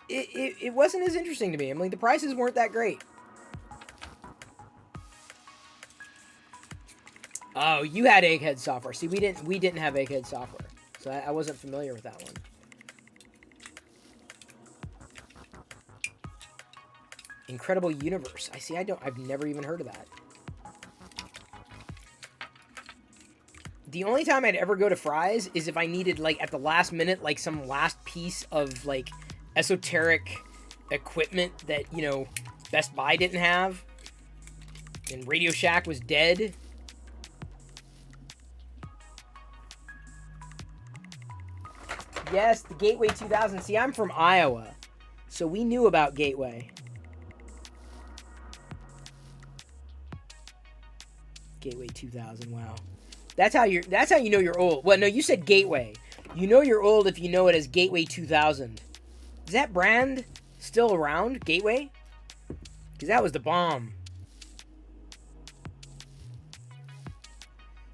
it wasn't as interesting to me. I mean, the prices weren't that great. Oh, you had Egghead software. See, we didn't have Egghead software, so I wasn't familiar with that one. Incredible Universe. I see. I've never even heard of that. The only time I'd ever go to Fry's is if I needed, like, at the last minute, like, some last piece of, like, esoteric equipment that, you know, Best Buy didn't have. And Radio Shack was dead. Yes, the Gateway 2000. See, I'm from Iowa, so we knew about Gateway. Gateway 2000. Wow, that's how you know you're old. Well, no, you said Gateway. You know you're old if you know it as Gateway 2000. Is that brand still around, Gateway? Because that was the bomb.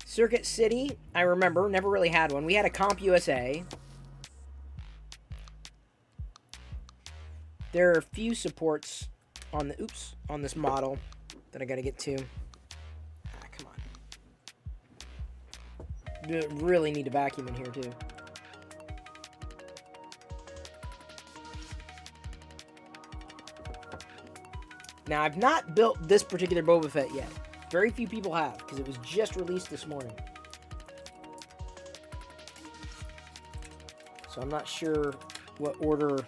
Circuit City, I remember, never really had one. We had a Comp USA. There are a few supports on the on this model that I gotta get to. Ah, come on. Really need a vacuum in here too. Now, I've not built this particular Boba Fett yet. Very few people have, because it was just released this morning. So I'm not sure what order,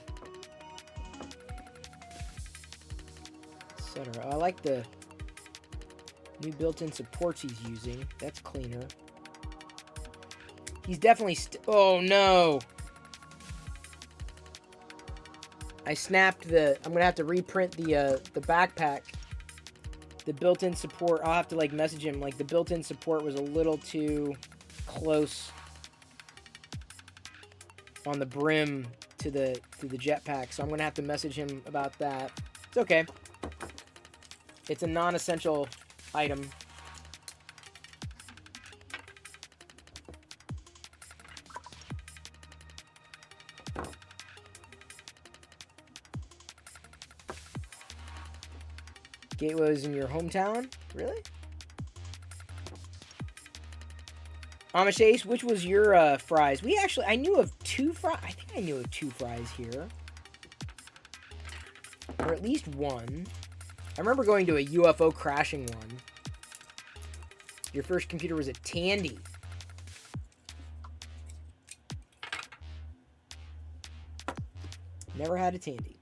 etc. I like the new built-in supports he's using. That's cleaner. He's definitely oh no! I snapped the. I'm gonna have to reprint the backpack. The built-in support. I'll have to like message him. Like the built-in support was a little too close on the brim to the jetpack, so I'm gonna have to message him about that. It's okay. It's a non-essential item. Gateway was in your hometown? Really? Amish Ace, which was your Fry's? I knew of two Fry's. I think I knew of two Fry's here. Or at least one. I remember going to a UFO crashing one. Your first computer was a Tandy. Never had a Tandy.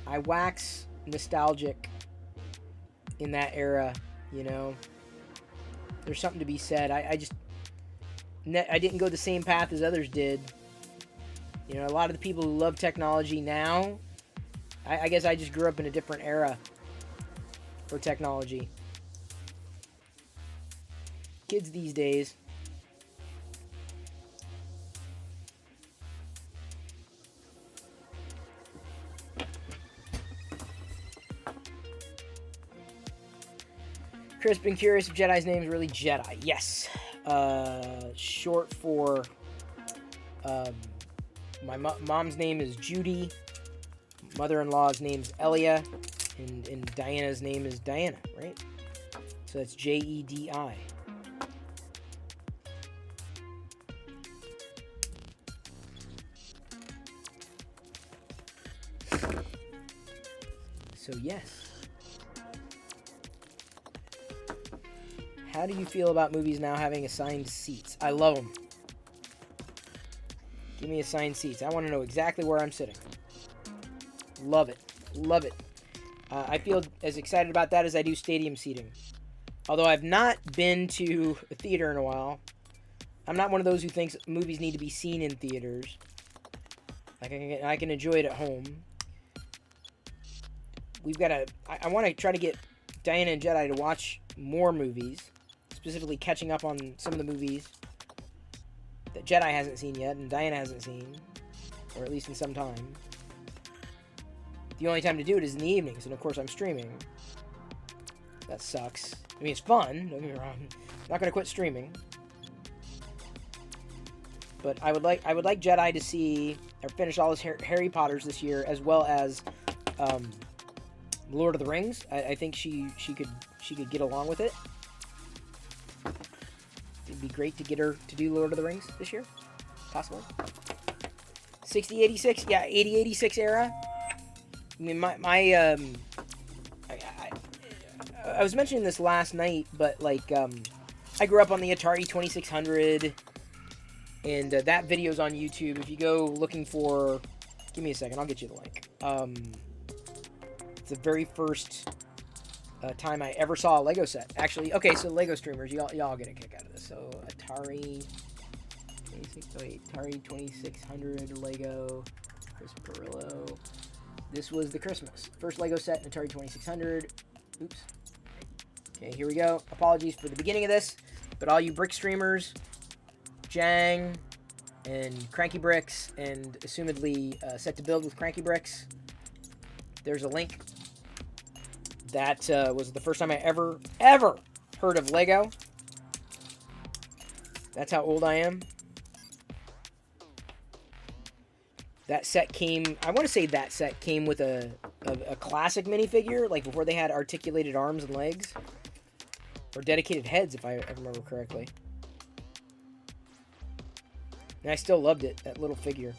I wax nostalgic in that era, you know. There's something to be said. I didn't go the same path as others did. You know, a lot of the people who love technology now, I guess I just grew up in a different era for technology. Kids these days. Chris, been curious if Jedi's name is really Jedi. Yes. Short for... my mom's name is Judy. Mother-in-law's name is Elia. And Diana's name is Diana, right? So that's J-E-D-I. So yes. How do you feel about movies now having assigned seats? I love them. Give me assigned seats. I want to know exactly where I'm sitting. Love it. Love it. I feel as excited about that as I do stadium seating. Although I've not been to a theater in a while. I'm not one of those who thinks movies need to be seen in theaters. Like I can enjoy it at home. We've got to... I want to try to get Diana and Jedi to watch more movies. Specifically catching up on some of the movies that Jedi hasn't seen yet and Diana hasn't seen. Or at least in some time. The only time to do it is in the evenings, and of course I'm streaming. That sucks. I mean, it's fun. Don't get me wrong. I'm not gonna quit streaming. But I would like Jedi to see or finish all his Harry Potters this year, as well as Lord of the Rings. I think she could get along with it. It'd be great to get her to do Lord of the Rings this year, possibly. 6086, yeah, 8086 era. I mean, I was mentioning this last night, but like, I grew up on the Atari 2600, and that video's on YouTube. If you go looking for, give me a second, I'll get you the link. It's the very first time I ever saw a Lego set. Actually, okay, so Lego streamers, y'all get a kick out of this. So Atari 2600 Lego, Chris Perillo. This was the Christmas. First Lego set in Atari 2600. Oops. Okay, here we go. Apologies for the beginning of this, but all you brick streamers, Jang, and Cranky Bricks, and assumedly Set to Build with Cranky Bricks, there's a link. That was the first time I ever heard of Lego. That's how old I am. That set came, I want to say that set came with a classic minifigure, like before they had articulated arms and legs. Or dedicated heads, if I remember correctly. And I still loved it, that little figure.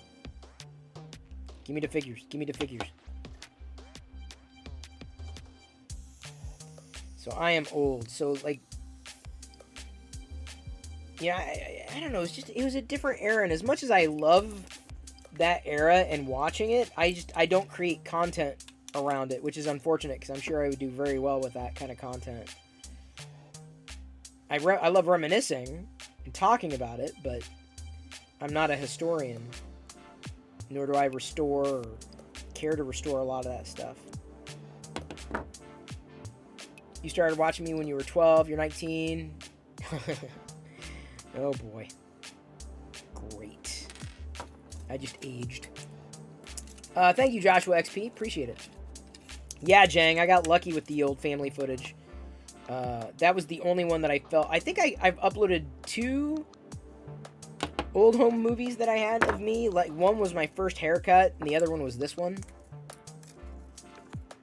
Give me the figures. Give me the figures. So I am old. So, like, yeah, I don't know. It was a different era. And as much as I love that era and watching it, I don't create content around it, which is unfortunate because I'm sure I would do very well with that kind of content. I love reminiscing and talking about it, but I'm not a historian, nor do I restore or care to restore a lot of that stuff. You started watching me when you were 12, you're 19. Oh boy. Great. I just aged. Thank you, Joshua XP. Appreciate it. Yeah, Jang, I got lucky with the old family footage. That was the only one that I felt... I think I've uploaded 2 old home movies that I had of me. Like, one was my first haircut, and the other one was this one.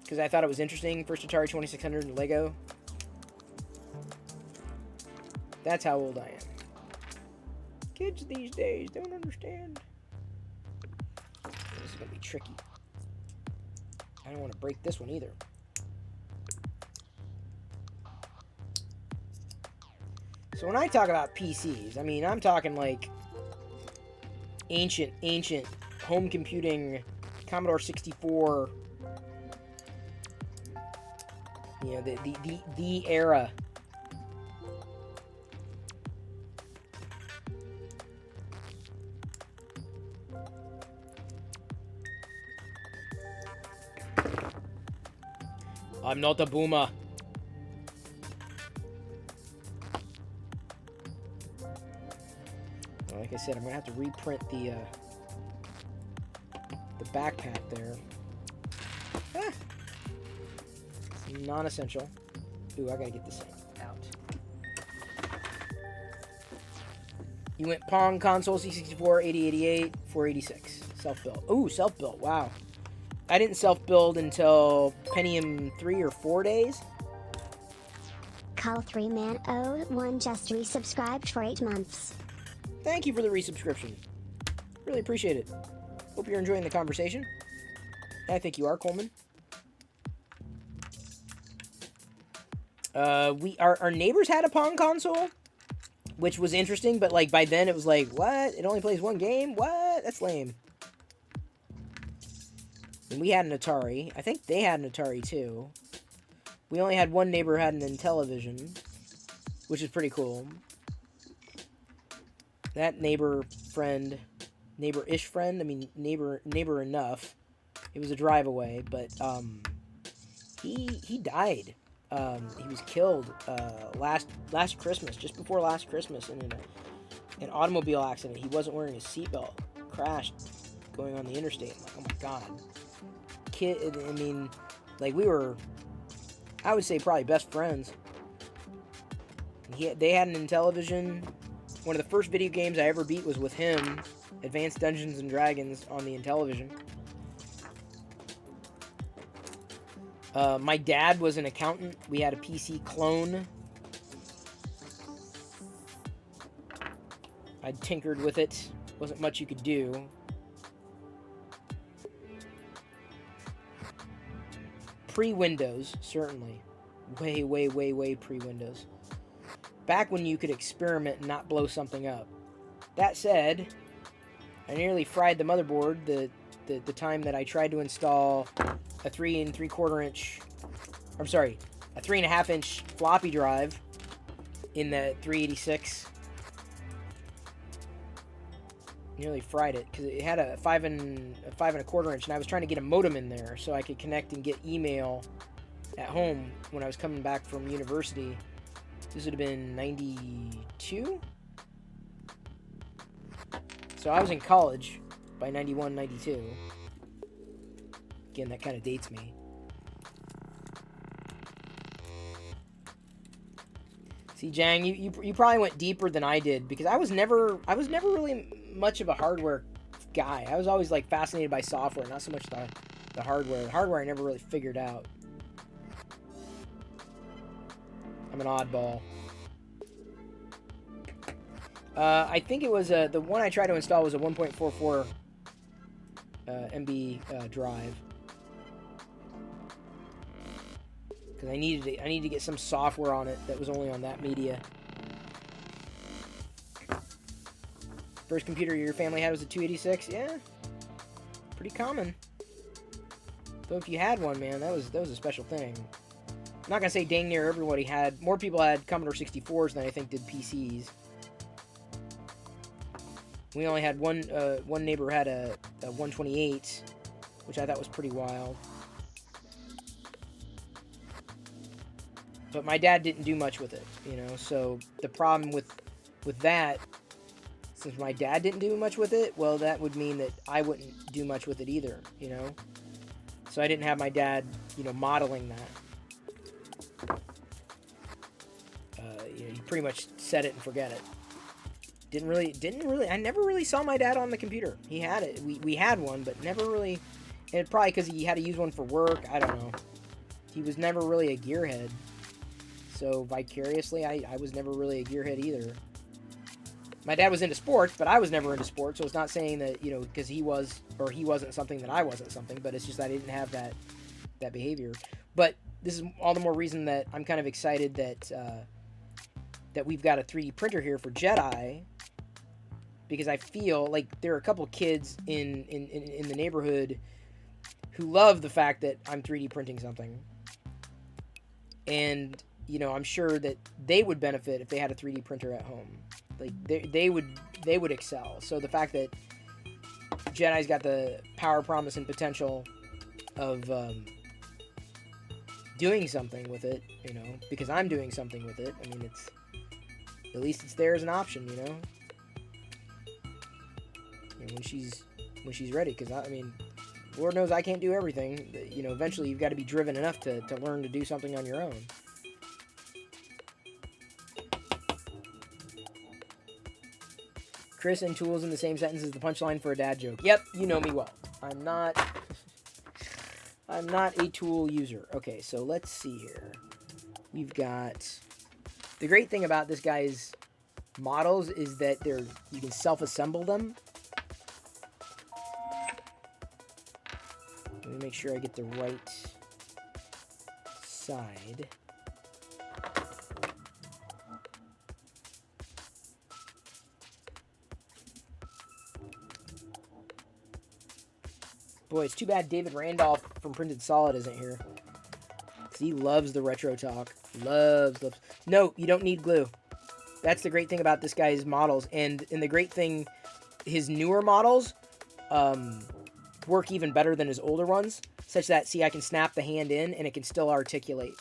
Because I thought it was interesting. First Atari 2600 and Lego. That's how old I am. Kids these days don't understand. This is going to be tricky. I don't want to break this one either. So when I talk about PCs, I mean, I'm talking like ancient home computing, Commodore 64, you know, the era. I'm not a boomer. Like I said, I'm gonna have to reprint the backpack there. Ah. Non-essential. Ooh, I gotta get this out. You went Pong, console, C64, 8088, 486. Self-built. Ooh, self-built. Wow. I didn't self-build until Pentium 3 or 4 days. Call3Man01 just resubscribed for 8 months. Thank you for the resubscription. Really appreciate it. Hope you're enjoying the conversation. I think you are, Coleman. Our neighbors had a Pong console, which was interesting, but like by then it was like, what? It only plays one game? What? That's lame. And we had an Atari. I think they had an Atari too. We only had one neighbor who had an Intellivision, which is pretty cool. That neighbor-ish friend, I mean, neighbor enough. It was a drive away, but, he died. He was killed, last Christmas, just before last Christmas, in an automobile accident. He wasn't wearing his seatbelt. Crashed going on the interstate. I'm like, oh my god. Kid, I mean, like, we were I would say probably best friends. They had an Intellivision. One of the first video games I ever beat was with him. Advanced Dungeons and Dragons on the Intellivision. My dad was an accountant. We had a PC clone. I tinkered with it. Wasn't much you could do. Pre-Windows, certainly. Way, way, way, way pre-Windows. Back when you could experiment and not blow something up. That said, I nearly fried the motherboard the time that I tried to install a 3 3/4 inch, I'm sorry, a 3.5 inch floppy drive in the 386. Nearly fried it because it had a 5 1/4 inch, and I was trying to get a modem in there so I could connect and get email at home when I was coming back from university. This would have been 92? So I was in college by 91, 92. Again, that kind of dates me. See, Jang, you probably went deeper than I did because I was never really much of a hardware guy. I was always like fascinated by software, not so much the hardware. The hardware I never really figured out. I'm an oddball. I think it was the one I tried to install was a 1.44 MB drive. Because I needed to get some software on it that was only on that media. First computer your family had was a 286. Yeah, pretty common. So if you had one, man, that was a special thing. I'm not gonna say dang near everybody had. More people had Commodore 64s than I think did PCs. We only had one neighbor had a 128, which I thought was pretty wild. But my dad didn't do much with it, you know. So the problem with that, since my dad didn't do much with it, well, that would mean that I wouldn't do much with it either, you know. So I didn't have my dad, you know, modeling that. You know, he pretty much set it and forget it. Didn't really. I never really saw my dad on the computer. He had it. We had one, but never really. And probably because he had to use one for work. I don't know. He was never really a gearhead. So vicariously, I was never really a gearhead either. My dad was into sports, but I was never into sports. So it's not saying that, you know, because he was or he wasn't something that I wasn't something. But it's just I didn't have that behavior. But this is all the more reason that I'm kind of excited that that we've got a 3D printer here for Jedi. Because I feel like there are a couple kids in the neighborhood who love the fact that I'm 3D printing something. And, you know, I'm sure that they would benefit if they had a 3D printer at home. Like, they would excel. So the fact that Jedi's got the power, promise, and potential of doing something with it, you know, because I'm doing something with it. I mean, it's... At least it's there as an option, you know? And when she's ready, because I mean, Lord knows I can't do everything. You know, eventually you've got to be driven enough to learn to do something on your own. Chris and tools in the same sentence is the punchline for a dad joke. Yep, you know me well. I'm not a tool user. Okay, so let's see here. We've got... The great thing about this guy's models is that you can self-assemble them. Let me make sure I get the right side. Boy, it's too bad David Randolph from Printed Solid isn't here. Because he loves the retro talk. Loves. No, you don't need glue. That's the great thing about this guy's models. And the great thing, his newer models work even better than his older ones. Such that, see, I can snap the hand in and it can still articulate.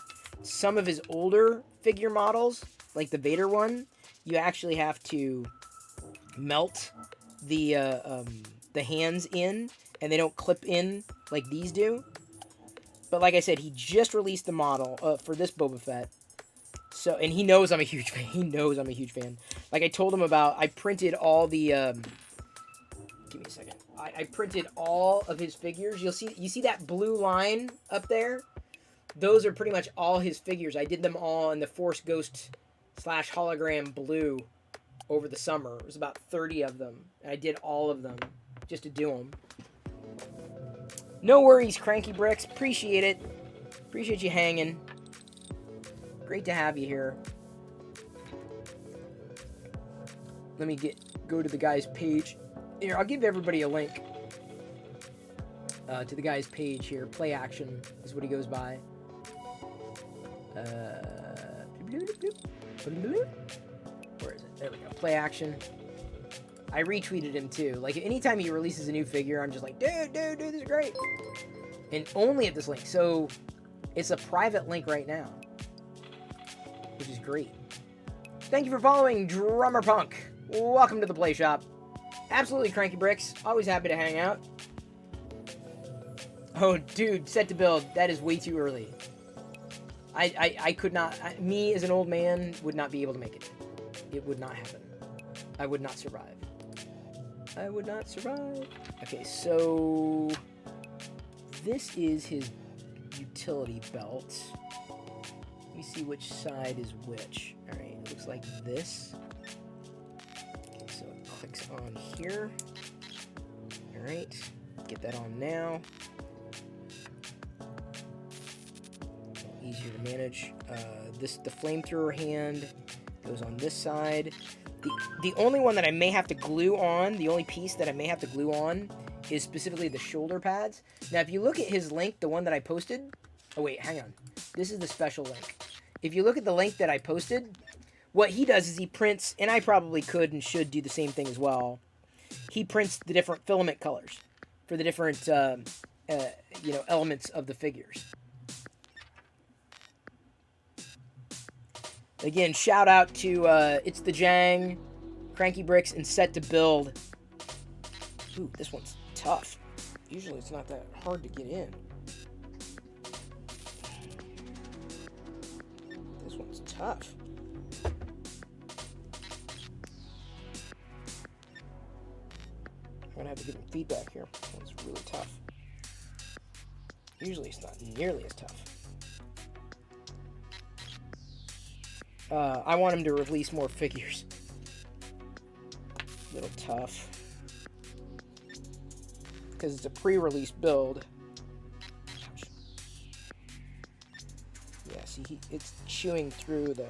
Some of his older figure models, like the Vader one, you actually have to melt the hands in, and they don't clip in like these do. But like I said, he just released the model for this Boba Fett. So, and he knows I'm a huge fan. He knows I'm a huge fan. Like I told him about, I printed all the, give me a second. I printed all of his figures. You see that blue line up there? Those are pretty much all his figures. I did them all in the Force Ghost / hologram blue over the summer. It was about 30 of them. And I did all of them just to do them. No worries, Cranky Bricks. Appreciate it. Appreciate you hanging. Great to have you here. Let me go to the guy's page. Here, I'll give everybody a link to the guy's page here. Play Action is what he goes by. Where is it? There we go. Play Action. I retweeted him too. Like anytime he releases a new figure, I'm just like, dude, this is great. And only at this link. So it's a private link right now, which is great. Thank you for following Drummer Punk. Welcome to the Play Shop. Absolutely, Cranky Bricks. Always happy to hang out. Oh, dude, set to build. That is way too early. I could not. Me as an old man would not be able to make it. It would not happen. I would not survive. I would not survive. Okay, so this is his utility belt. Let me see which side is which. All right, it looks like this. Okay, so it clicks on here. All right, get that on now. Easier to manage. The flamethrower hand goes on this side. The only one that I may have to glue on, the only piece that I may have to glue on is specifically the shoulder pads. Now, if you look at his link, the one that I posted... Oh, wait, hang on. This is the special link. If you look at the link that I posted, what he does is he prints, and I probably could and should do the same thing as well. He prints the different filament colors for the different, elements of the figures. Again, shout out to It's the Jang, Cranky Bricks, and Set to Build. Ooh, this one's tough. Usually it's not that hard to get in. This one's tough. I'm gonna have to give him feedback here. This one's really tough. Usually it's not nearly as tough. I want him to release more figures. A little tough. Because it's a pre-release build. Ouch. Yeah, see, it's chewing through the...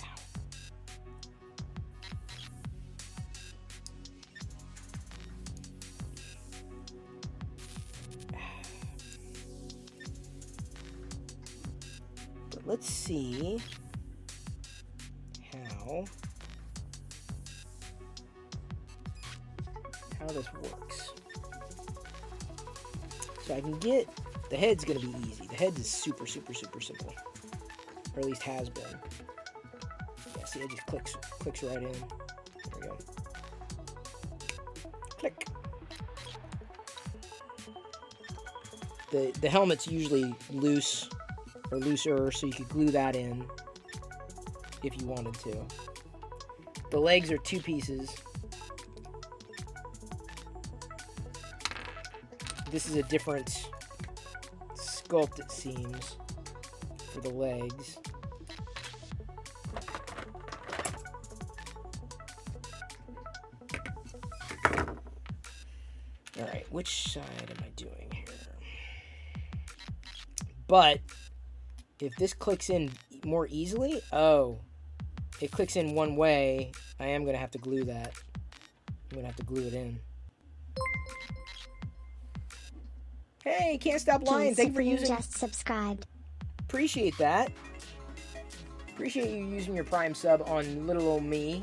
Ow. Let's see how this works. So I can get, the head's gonna be easy. The head is super simple, or at least has been. Yeah, see, it just clicks right in. There we go. Click. The helmet's usually loose or looser, so you could glue that in if you wanted to. The legs are two pieces. This is a different sculpt, it seems, for the legs. Alright, which side am I doing here? But if this clicks in more easily, it clicks in one way, I am going to have to glue that. I'm going to have to glue it in. Hey, Can't Stop Lying, thank you for using... Just subscribed. Appreciate that. Appreciate you using your Prime sub on little old me.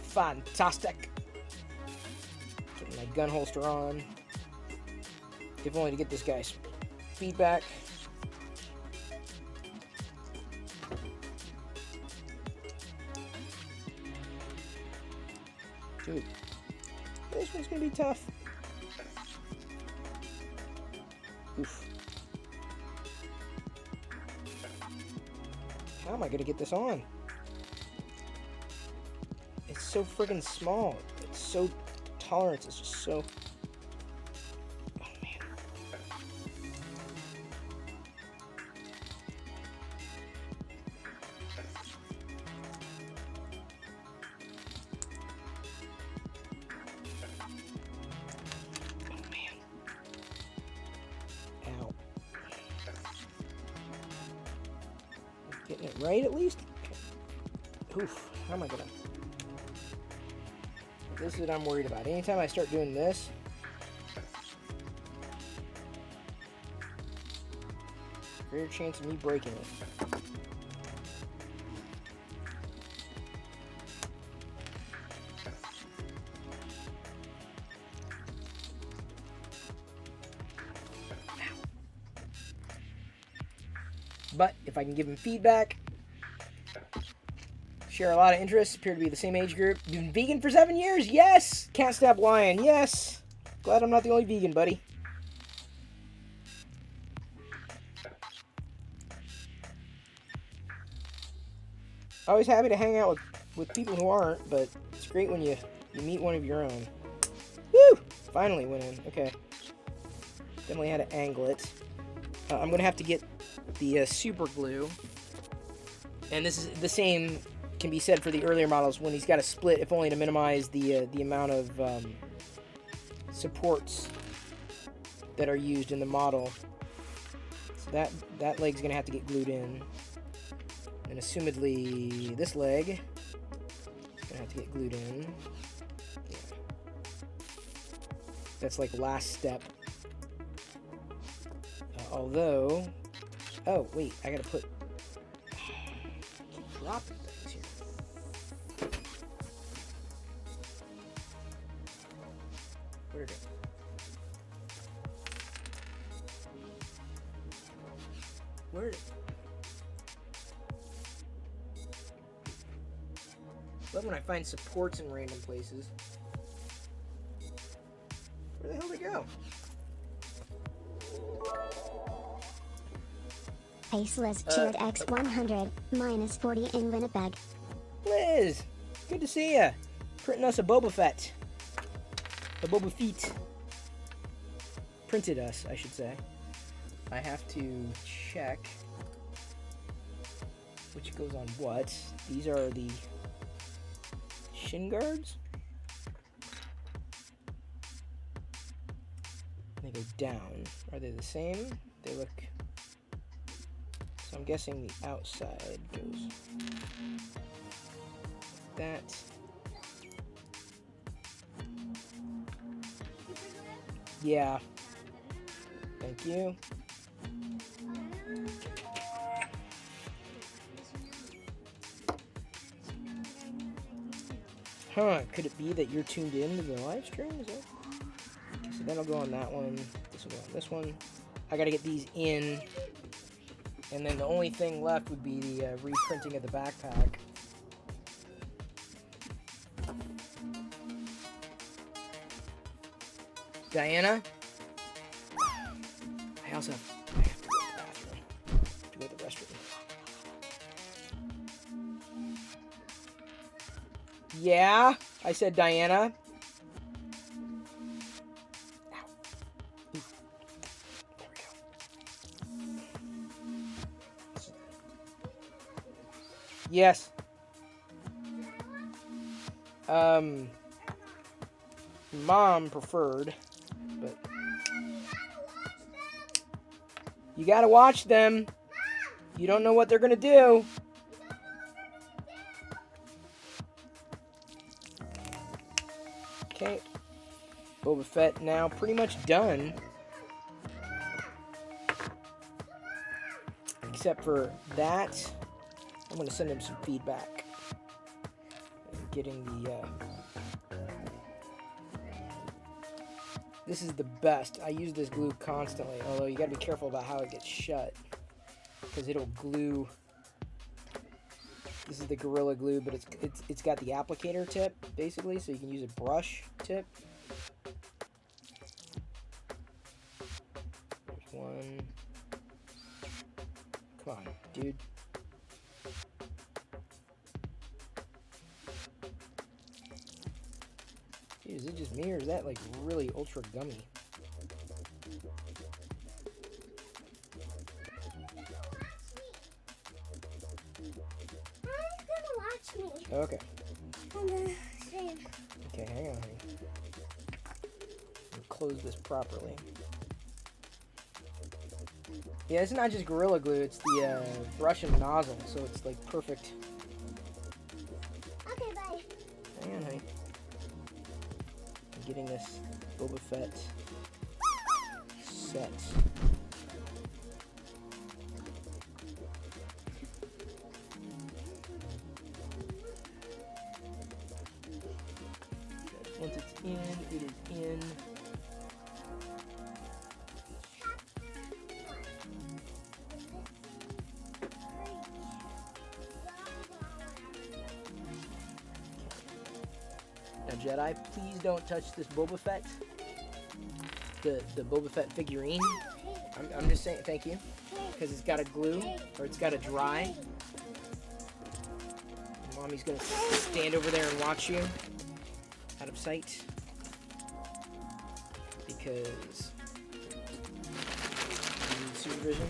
Fantastic. Getting my gun holster on. If only to get this guy's feedback. Dude, this one's gonna be tough. Oof. How am I gonna get this on? It's so friggin' small. It's so tolerance is just so. Oh man. Oh man. Ow. Getting it right at least? Oof. How am I gonna? This is what I'm worried about. Anytime I start doing this, greater chance of me breaking it. But if I can give him feedback, share a lot of interests, appear to be the same age group. You've been vegan for 7 years? Yes! Can't stop lying. Yes! Glad I'm not the only vegan, buddy. Always happy to hang out with people who aren't, but it's great when you meet one of your own. Woo! Finally went in. Okay. Definitely had to angle it. I'm going to have to get the super glue. And this is the same can be said for the earlier models when he's got a split, if only to minimize the amount of supports that are used in the model. So that leg's gonna have to get glued in, and assumedly this leg is gonna have to get glued in. Yeah. That's like last step. Although, oh wait, I gotta put. Keep dropping things here. Where'd it go? Where'd it? Love when I find supports in random places. Where the hell did it go? Ace Liz cheered X100, -40 in Winnipeg. Liz, good to see ya. Printing us a Boba Fett. A Boba Fett. Printed us, I should say. I have to check which goes on what. These are the shin guards. They go down. Are they the same? They look... So I'm guessing the outside goes that. Yeah. Thank you. Huh, could it be that you're tuned in to the live stream? Is that? So then I'll go on that one. This will go on this one. I gotta get these in. And then the only thing left would be the reprinting of the backpack. Diana? I have to go to the bathroom. To go to the restroom. Yeah? I said Diana. Yes. Mom preferred, but you gotta watch them. You don't know what they're gonna do. Okay. Boba Fett now pretty much done. Except for that. I'm going to send him some feedback. Getting the... This is the best. I use this glue constantly, although you got to be careful about how it gets shut. Because it'll glue This is the Gorilla Glue, but it's got the applicator tip, basically, so you can use a brush tip. There's one. Come on, dude. Dude, is it just me, or is that, like, really ultra gummy? Okay. On the stream. Okay, hang on, honey. I'll close this properly. Yeah, it's not just Gorilla Glue, it's the brush and nozzle, so it's like perfect. Okay, bye. Hang on, honey. I'm getting this Boba Fett set. Once it's in, it is in. Now, Jedi, please don't touch this Boba Fett. The Boba Fett figurine. I'm just saying, thank you. Because it's got a glue, or it's got a dry. Mommy's gonna stand over there and watch you. Out of sight. Because you need supervision.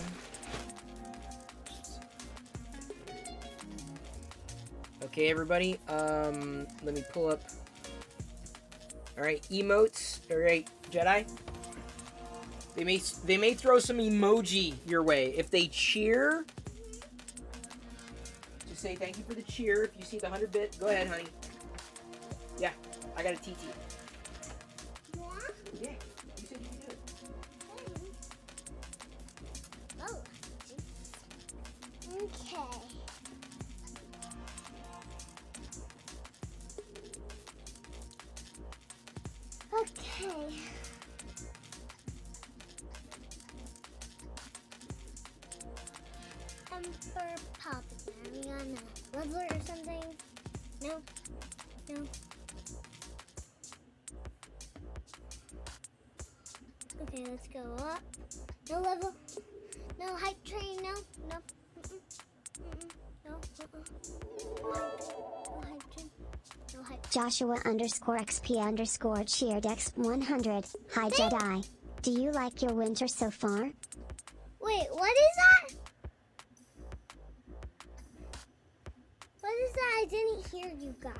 Okay, everybody. Let me pull up. Alright, emotes. Alright, Jedi. They may throw some emoji your way. If they cheer, just say thank you for the cheer. If you see the 100-bit, go ahead, honey. Yeah, I got a TT. Yeah? Yeah, you said you could do it. Oh. Okay. Okay. Emperor Palpatine. Are we on a level or something? No? No? Okay, let's go up. No level. No hype train. No. No. No. No hype train. No hype. Joshua underscore XP underscore cheered X100. Hi Jedi. Do you like your winter so far? Wait, what is that? What is that? I didn't hear you guys.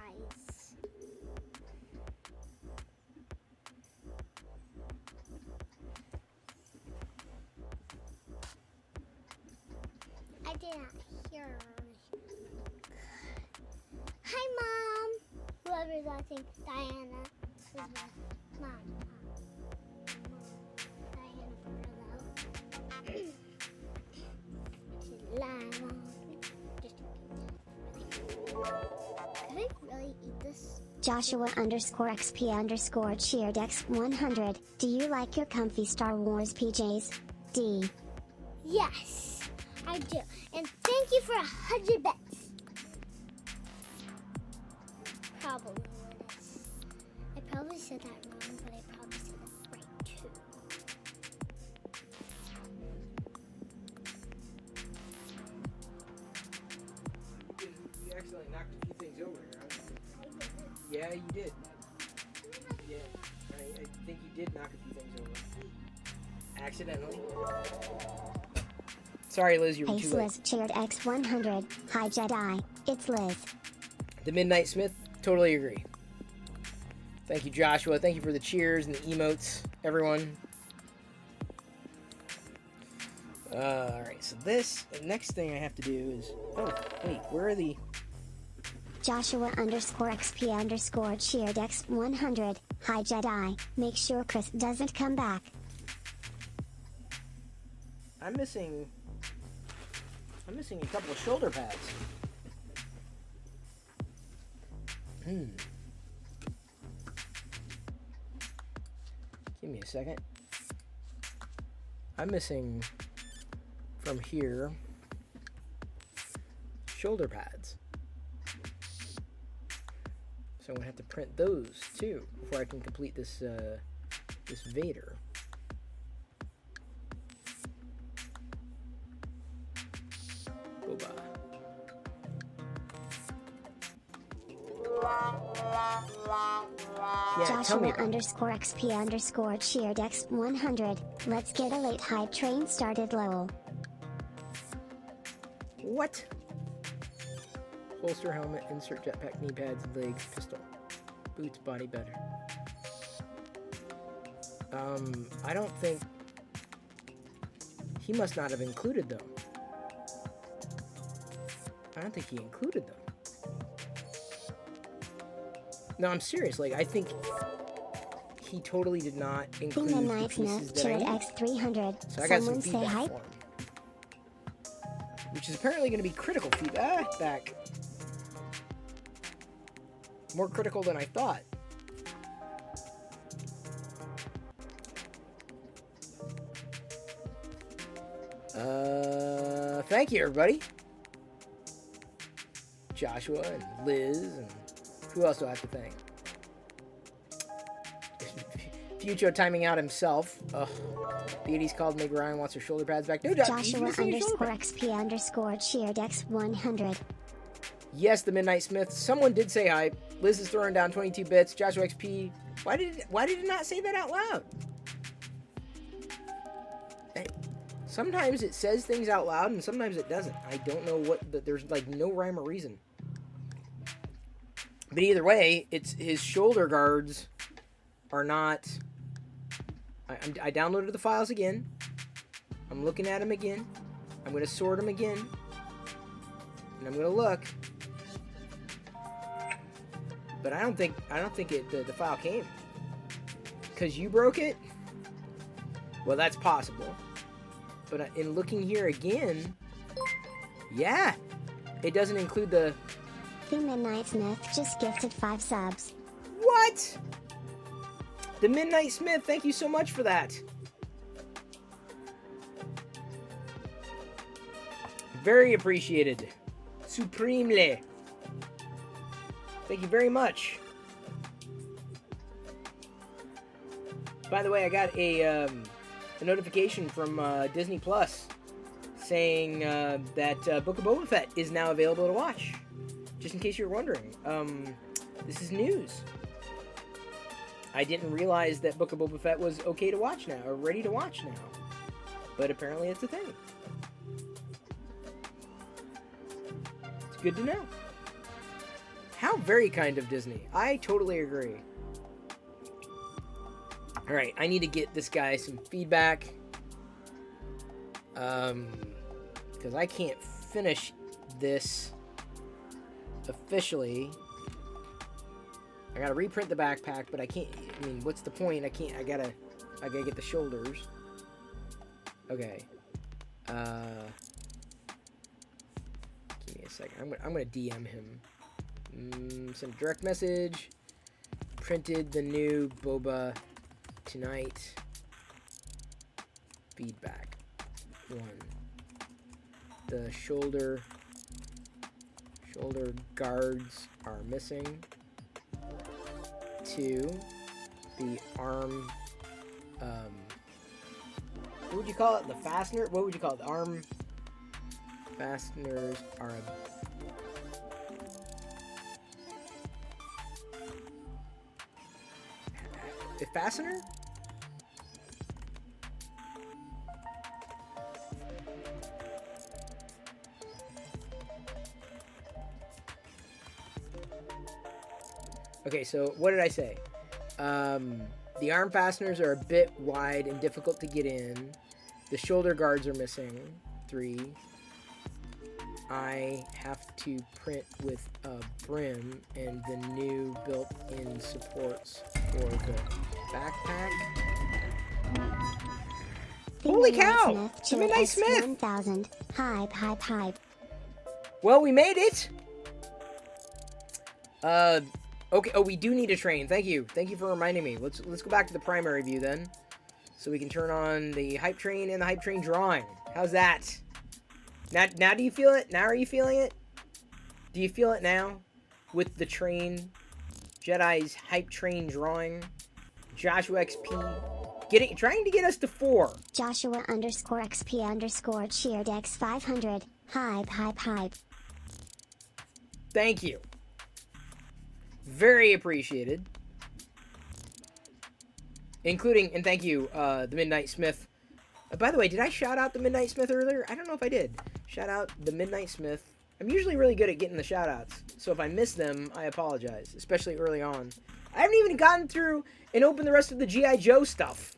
I did not hear. Hi, Mom. Whoever's watching, Diana. This is my mom. Diana Burlow. She's live on. Just Can I really eat this? Joshua underscore XP underscore cheered X100. Do you like your comfy Star Wars PJs? D. Yes, I do. And thank you for 100 bits. Probably what it is. I probably said that wrong, but I probably said it right too. You accidentally knocked a few things over here, huh? Yeah, you did. Yeah, I think you did knock a few things over. Accidentally. Sorry, Liz, you were Ace too late. Liz cheered X100. Hi Jedi. It's Liz. The Midnight Smith, totally agree. Thank you, Joshua. Thank you for the cheers and the emotes, everyone. Alright, so the next thing I have to do is... Oh, wait, where are the... Joshua underscore XP underscore cheered X100. Hi Jedi. Make sure Chris doesn't come back. I'm missing a couple of shoulder pads. Give me a second. I'm missing from here shoulder pads. So I'm gonna have to print those too before I can complete this this Vader. Boba. Yeah, tell me Joshua underscore XP underscore cheered X 100. Let's get a late hype train started, lol. What? Holster, helmet, insert jetpack, knee pads, legs, pistol. Boots, body better. I don't think... He must not have included them. I don't think he included them. No, I'm serious. Like, I think he totally did not include the pieces that I need. X 300. So I got some Someone say feedback hype. for him. Which is apparently going to be critical feedback. More critical than I thought. Thank you, everybody. Joshua and Liz and who else do I have to thank? Fucho timing out himself. Ugh. Beauty's called Meg Ryan wants her shoulder pads back. No, Joshua underscore XP underscore cheered X 100. Yes, the Midnight Smith. Someone did say hi. Liz is throwing down 22 bits. Joshua XP. Why did it not say that out loud? Sometimes it says things out loud and sometimes it doesn't. I don't know what. There's like no rhyme or reason. But either way, it's his shoulder guards are not. I downloaded the files again. I'm looking at them again. I'm going to sort them again. And I'm going to look. But I don't think the file came. Because you broke it? Well, that's possible. But in looking here again, yeah, it doesn't include the... The Midnight Smith just gifted 5 subs. What? The Midnight Smith, thank you so much for that. Very appreciated. Supremely. Thank you very much. By the way, I got a notification from Disney Plus saying that Book of Boba Fett is now available to watch. Just in case you're wondering. This is news. I didn't realize that Book of Boba Fett was okay to watch now, or ready to watch now. But apparently it's a thing. It's good to know. How very kind of Disney. I totally agree. Alright, I need to get this guy some feedback. Because I can't finish this officially. I gotta reprint the backpack, but I can't. I mean, what's the point? I gotta get the shoulders. Okay. Give me a second. I'm gonna DM him. Send a direct message. Printed the new Boba tonight. Feedback. 1. The shoulder guards are missing. 2. The arm, what would you call it? The fastener? What would you call it? The arm fasteners are a fastener? Okay, so what did I say? The arm fasteners are a bit wide and difficult to get in. The shoulder guards are missing. 3. I have to print with a brim and the new built-in supports for the backpack. Holy cow! The Midnight Smith! 1000. Hype. Well, we made it! Okay, oh, we do need a train. Thank you. Thank you for reminding me. Let's go back to the primary view then. So we can turn on the hype train and the hype train drawing. How's that? Now do you feel it? Now are you feeling it? Do you feel it now? With the train Jedi's hype train drawing. Joshua XP. Trying to get us to 4. Joshua _XP_ cheered X 500. Hype. Thank you. Very appreciated. Including, and thank you, the Midnight Smith. By the way, did I shout out the Midnight Smith earlier? I don't know if I did. Shout out the Midnight Smith. I'm usually really good at getting the shout outs, so if I miss them, I apologize, especially early on. I haven't even gotten through and opened the rest of the G.I. Joe stuff.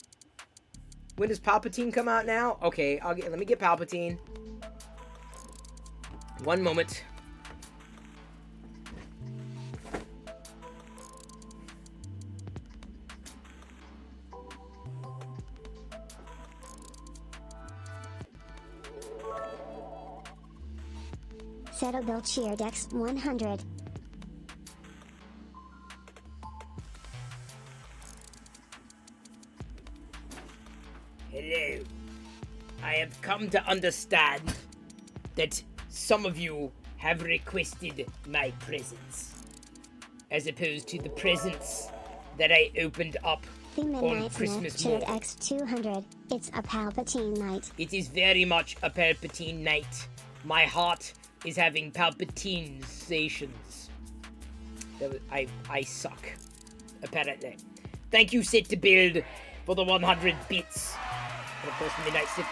When does Palpatine come out now? Okay, let me get Palpatine. One moment. Settleville cheered X 100. Hello. I have come to understand that some of you have requested my presence, as opposed to the presents that I opened up The on Midnight Christmas Smith cheered morning. X 200. It's a Palpatine night. It is very much a Palpatine night. My heart is having palpitations. I suck, apparently. Thank you, Set to Build, for the 100 bits. And of course, Midnight Sith.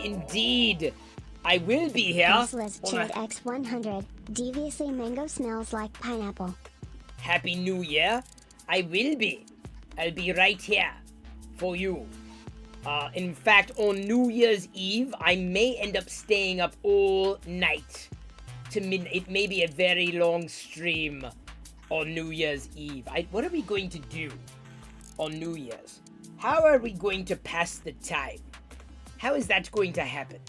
Indeed, I will be here. Useless on cheered a X 100. Deviously mango smells like pineapple. Happy New Year. I will be. I'll be right here for you. In fact, on New Year's Eve, I may end up staying up all night to midnight. It may be a very long stream on New Year's Eve. What are we going to do on New Year's? How are we going to pass the time? How is that going to happen?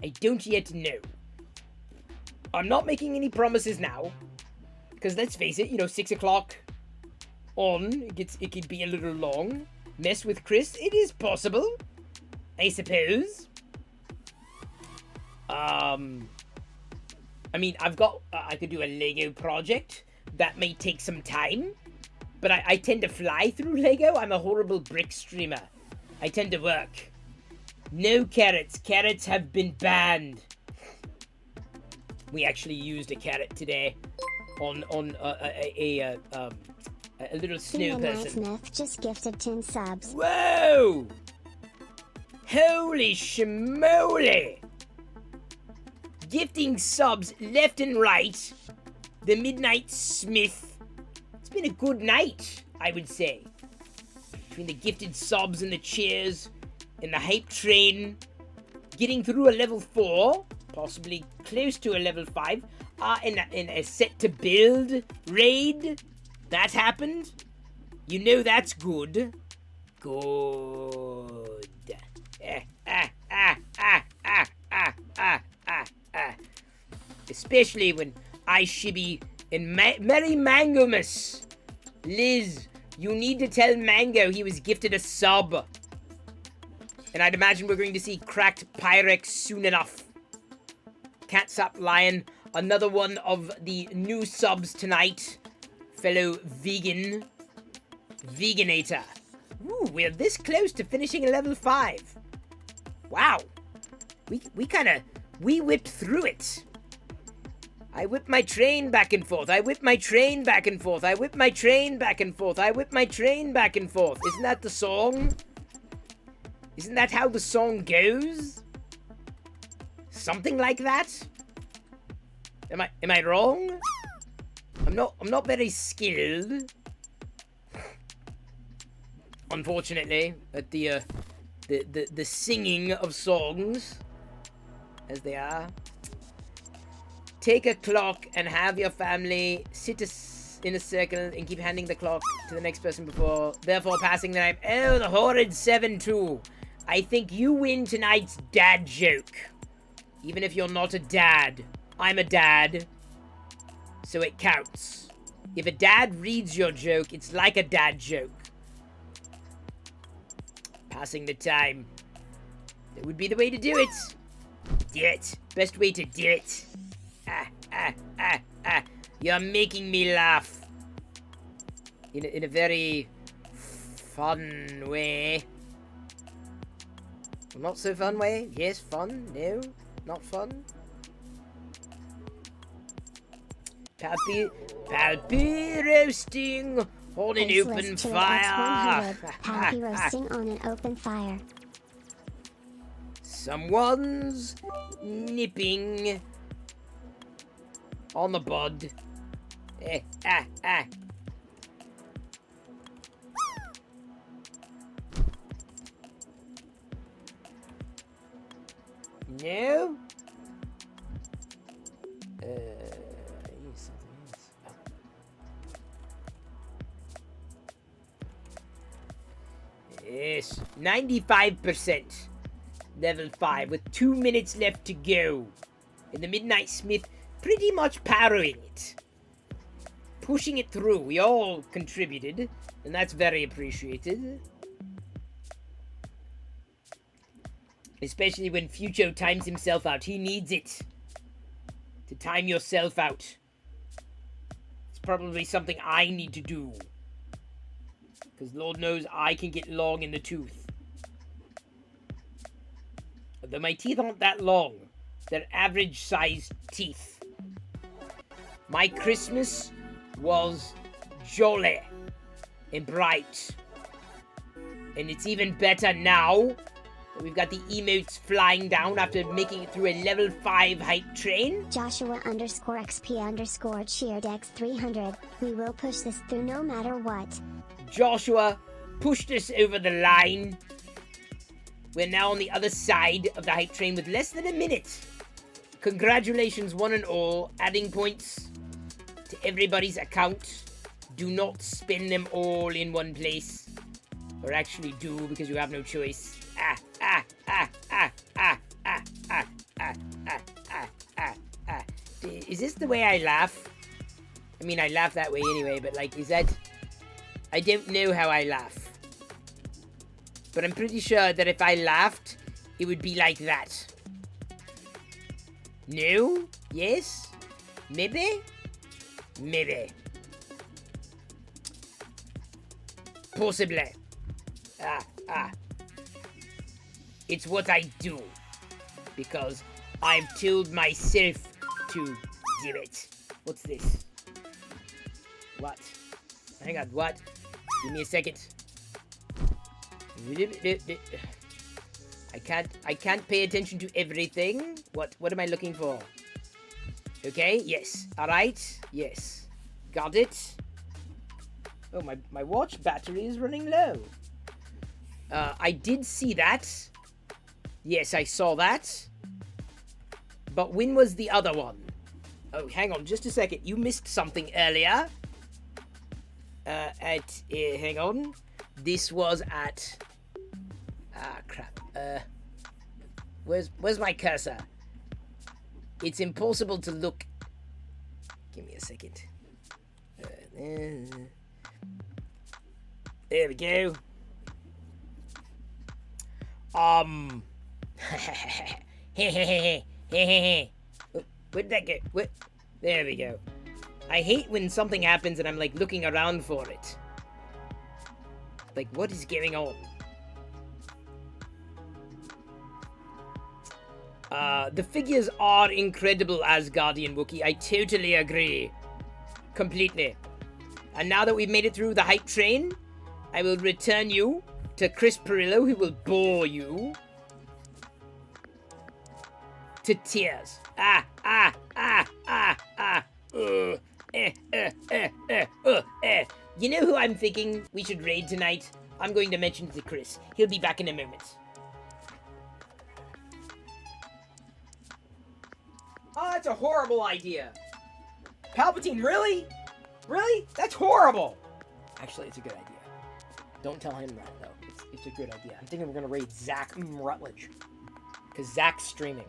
I don't yet know. I'm not making any promises now, because let's face it, 6 o'clock on, it could be a little long. Mess with Chris, it is possible, I suppose. I mean, I could do a Lego project. That may take some time, but I tend to fly through Lego. I'm a horrible brick streamer. I tend to work. No carrots. Carrots have been banned. We actually used a carrot today on a little snow The Midnight person. Smith just gifted 10 subs. Whoa! Holy schmoly! Gifting subs left and right. The Midnight Smith. It's been a good night, I would say. Between the gifted subs and the cheers and the hype train. Getting through a level 4. Possibly close to a level 5. In a set to build raid. That happened. You know that's good. Good. Especially when I Shibby and Merry Mangomus. Liz, you need to tell Mango he was gifted a sub. And I'd imagine we're going to see Cracked Pyrex soon enough. Can't Stop Lion, another one of the new subs tonight. Fellow Veganator. Ooh, we're this close to finishing a level 5. Wow. We whipped through it. I whip my train back and forth. I whip my train back and forth. I whip my train back and forth. I whip my train back and forth. Isn't that the song? Isn't that how the song goes? Something like that? Am I wrong? I'm not very skilled. Unfortunately, at the singing of songs, as they are. Take a clock and have your family sit in a circle and keep handing the clock to the next person therefore passing the time. Oh, the horrid 7-2. I think you win tonight's dad joke. Even if you're not a dad. I'm a dad. So it counts. If a dad reads your joke, it's like a dad joke. Passing the time. That would be the way to do it. Do it. Best way to do it. You're making me laugh. In a very fun way. Not so fun way? Yes, fun? No, not fun. Palpy roasting on an Faceless open Chiller fire. X100. Palpy roasting on an open fire. Someone's nipping on the bud. No? I need something else. Yes, 95%. Level 5 with 2 minutes left to go. And the Midnight Smith pretty much powering it. Pushing it through. We all contributed, and that's very appreciated. Especially when Fucho times himself out. He needs it. To time yourself out. It's probably something I need to do. Because Lord knows I can get long in the tooth. Although my teeth aren't that long. They're average sized teeth. My Christmas was jolly and bright. And it's even better now that we've got the emotes flying down after making it through a level 5 hype train. Joshua _XP_ cheered X300. We will push this through no matter what. Joshua pushed us over the line. We're now on the other side of the hype train with less than a minute. Congratulations, one and all. Adding points to everybody's account. Do not spend them all in one place. Or actually do, because you have no choice. Is this the way I laugh? I mean, I laugh that way anyway, but like, is that... I don't know how I laugh. But I'm pretty sure that if I laughed, it would be like that. No? Yes? Maybe? Maybe. Possibly. It's what I do. Because I've told myself to do it. What's this? What? Hang on, what? Give me a second. I can't pay attention to everything. What am I looking for? Okay, yes. Alright, yes. Got it. Oh, my watch battery is running low. I did see that. Yes, I saw that. But when was the other one? Oh, hang on just a second. You missed something earlier. Hang on. This was at... Ah, crap. Where's my cursor? It's impossible to look... Give me a second. There we go. Where'd that go? What? There we go. I hate when something happens and I'm like looking around for it. Like, what is going on? The figures are incredible, Asgardian Wookiee. I totally agree. Completely. And now that we've made it through the hype train, I will return you to Chris Perillo, who will bore you to tears. You know who I'm thinking we should raid tonight? I'm going to mention it to Chris. He'll be back in a moment. Oh, that's a horrible idea. Palpatine, really? Really? That's horrible. Actually, it's a good idea. Don't tell him that, though. It's a good idea. I'm thinking we're going to raid Zach Rutledge. Because Zach's streaming.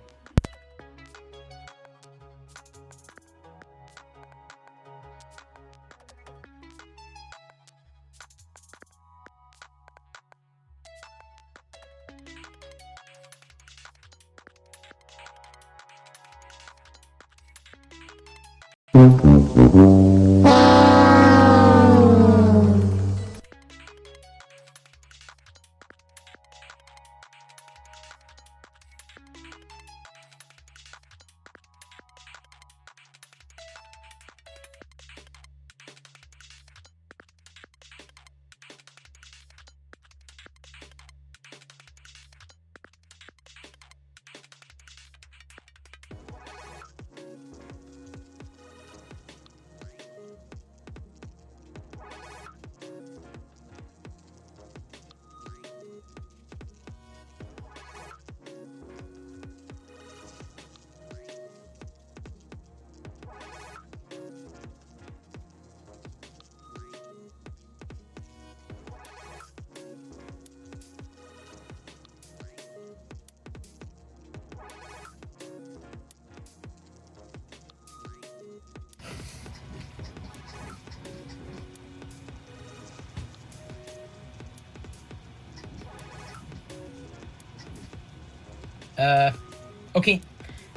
Okay.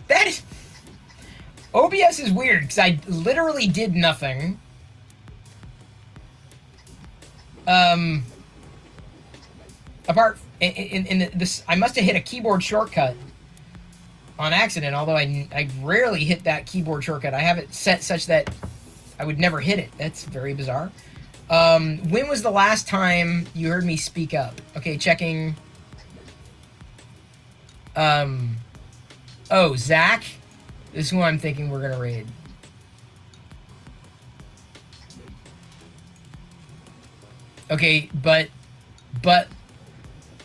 That is... OBS is weird, because I literally did nothing. Apart... In this... I must have hit a keyboard shortcut on accident, although I rarely hit that keyboard shortcut. I have it set such that I would never hit it. That's very bizarre. When was the last time you heard me speak up? Okay, checking... Oh, Zach? This is who I'm thinking we're gonna raid. Okay, but...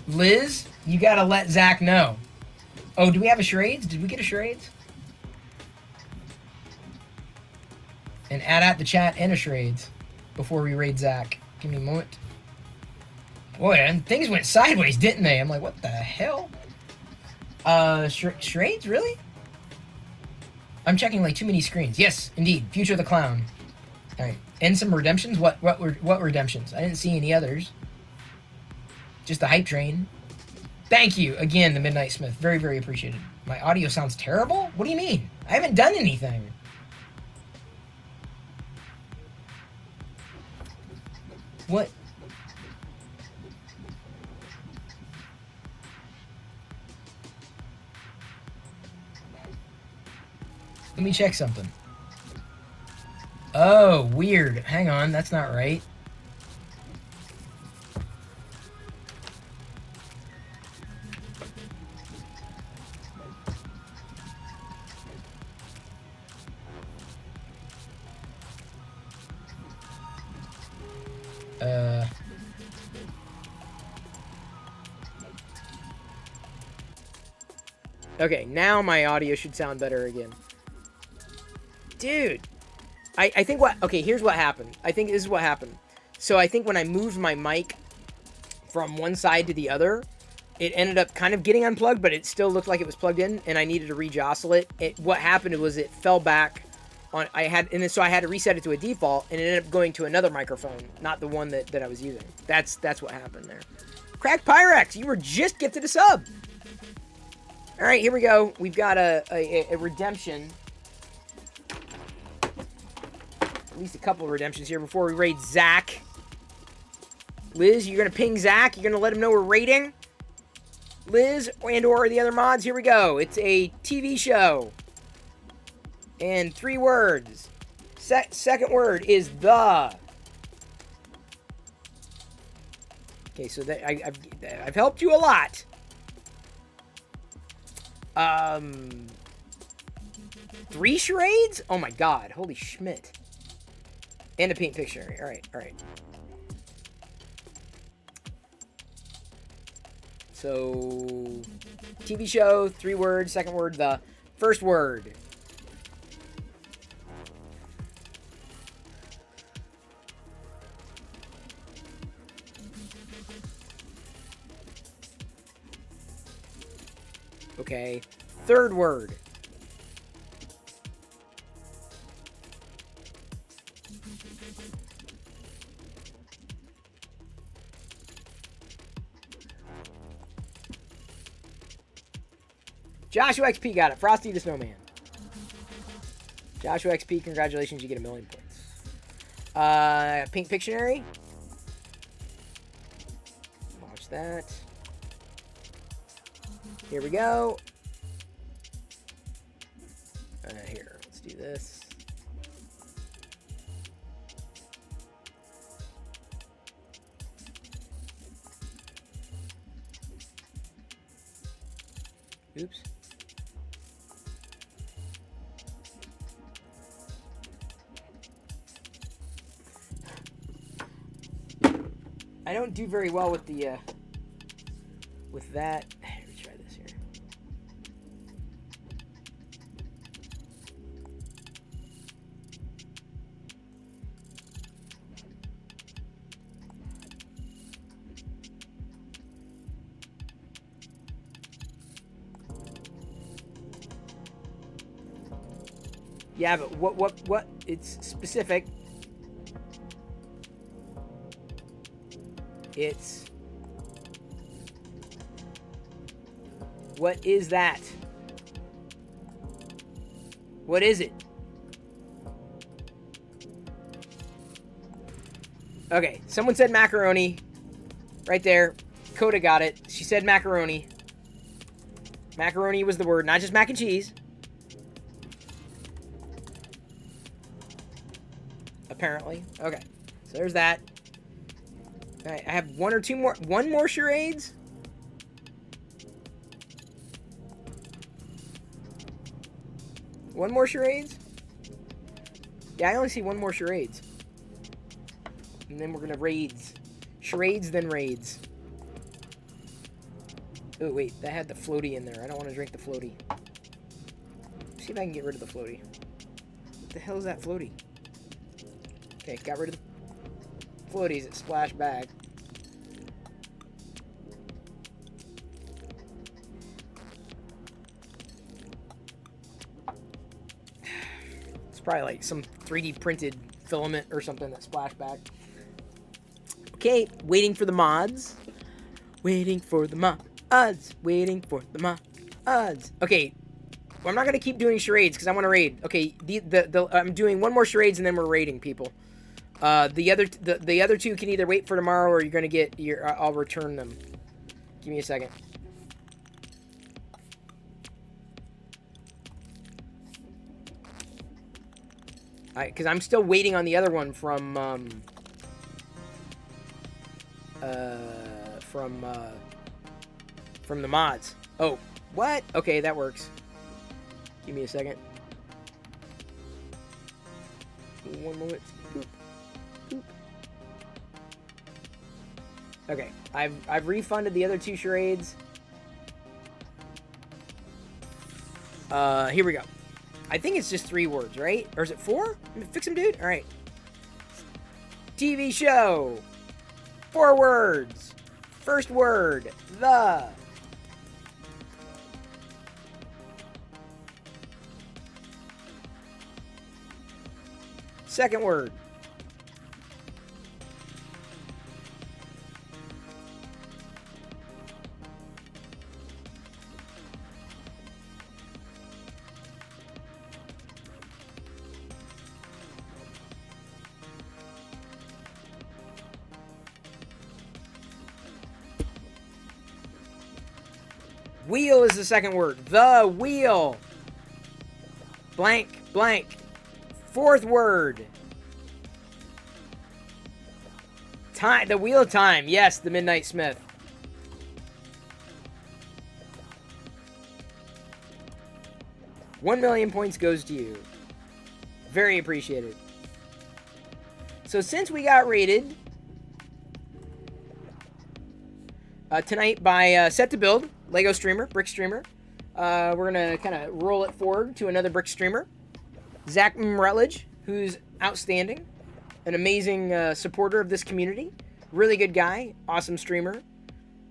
Liz, you gotta let Zach know. Oh, do we have a charades? Did we get a charades? And add out the chat and a charades before we raid Zach. Give me a moment. Boy, and things went sideways, didn't they? I'm like, what the hell? Charades, really? I'm checking like too many screens. Yes, indeed. Future of the Clown. All right, and some redemptions. What redemptions? I didn't see any others. Just the hype train. Thank you again, the Midnight Smith. Very, very appreciated. My audio sounds terrible. What do you mean? I haven't done anything. What? Let me check something. Oh, weird. Hang on, that's not right. Okay, now my audio should sound better again. Dude, I think what... Okay, here's what happened. I think this is what happened. So I think when I moved my mic from one side to the other, it ended up kind of getting unplugged, but it still looked like it was plugged in, and I needed to re-jostle it. What happened was it fell back on... so I had to reset it to a default, and it ended up going to another microphone, not the one that I was using. That's what happened there. Crack Pyrex, you were just gifted a sub. All right, here we go. We've got a redemption. At least a couple of redemptions here before we raid Zach. Liz, you're going to ping Zach? You're going to let him know we're raiding? Liz and or the other mods, here we go. It's a TV show. And 3 words. Second word is the. Okay, so I've helped you a lot. 3 charades? Oh my god, holy Schmidt. And a paint picture. Alright. So, TV show, 3 words, second word, the first word. Okay, third word. Joshua XP got it. Frosty the Snowman. Joshua XP, congratulations, you get 1,000,000 points. Pink Pictionary. Watch that. Here we go. Here, let's do this. Oops. I don't do very well with the, with that. Let me try this here. Yeah, but what? It's specific. It's What is that? What is it? Okay, someone said macaroni. Right there. Coda got it. She said macaroni. Macaroni was the word, not just mac and cheese. Apparently. Okay, so there's that. Alright, I have one or two more. One more charades? One more charades? Yeah, I only see one more charades. And then we're gonna raids. Charades, then raids. Oh, wait, that had the floaty in there. I don't want to drink the floaty. Let's see if I can get rid of the floaty. What the hell is that floaty? Okay, got rid of the floaties at Splash Bag. It's probably like some 3D printed filament or something that Splash Bag. Okay, waiting for the mods. Waiting for the mods. Waiting for the mods. Okay, well, I'm not gonna keep doing charades because I want to raid. Okay, I'm doing one more charades and then we're raiding people. The other two can either wait for tomorrow or you're gonna get your. I'll return them. Give me a second. Because I'm still waiting on the other one from the mods. Oh, what? Okay, that works. Give me a second. One moment. Boop. Boop. Okay, I've refunded the other two charades. Here we go. I think it's just 3 words, right? Or is it 4? Fix him, dude. All right. TV show. 4 words. First word, the. Second word. Wheel is the second word. The wheel. Blank, blank. Fourth word. Time. The wheel of time. Yes, the Midnight Smith. $1,000,000 points goes to you. Very appreciated. So since we got rated tonight by Set to Build, Lego streamer, brick streamer, we're gonna kind of roll it forward to another brick streamer, Zach Rutledge, who's outstanding, an amazing supporter of this community, really good guy, awesome streamer,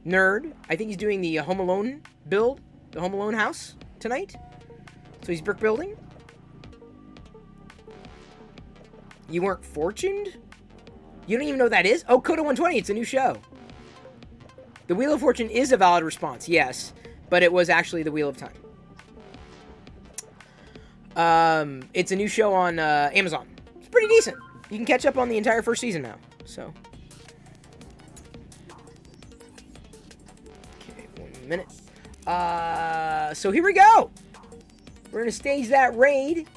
nerd. I think he's doing the Home Alone build, the Home Alone house tonight. So he's brick building. You weren't fortuned? You don't even know what that is? Oh, Coda 120, it's a new show. The Wheel of Fortune is a valid response, yes, but it was actually the Wheel of Time. It's a new show on Amazon. It's pretty decent. You can catch up on the entire first season now. So, okay, 1 minute. So here we go. We're gonna stage that raid.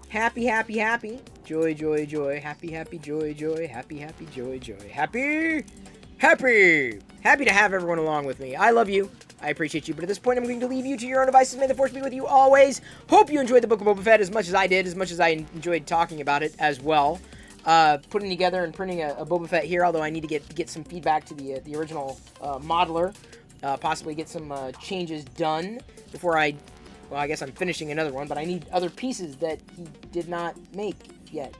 Happy, happy, happy. Joy, joy, joy. Happy, happy, joy, joy. Happy, happy, joy, joy. Happy. Happy to have everyone along with me. I love you. I appreciate you. But at this point, I'm going to leave you to your own devices. May the Force be with you always. Hope you enjoyed the Book of Boba Fett as much as I did, as much as I enjoyed talking about it as well. Putting together and printing a Boba Fett here, although I need to get some feedback to the original modeler. Possibly get some changes done before I guess I'm finishing another one, but I need other pieces that he did not make yet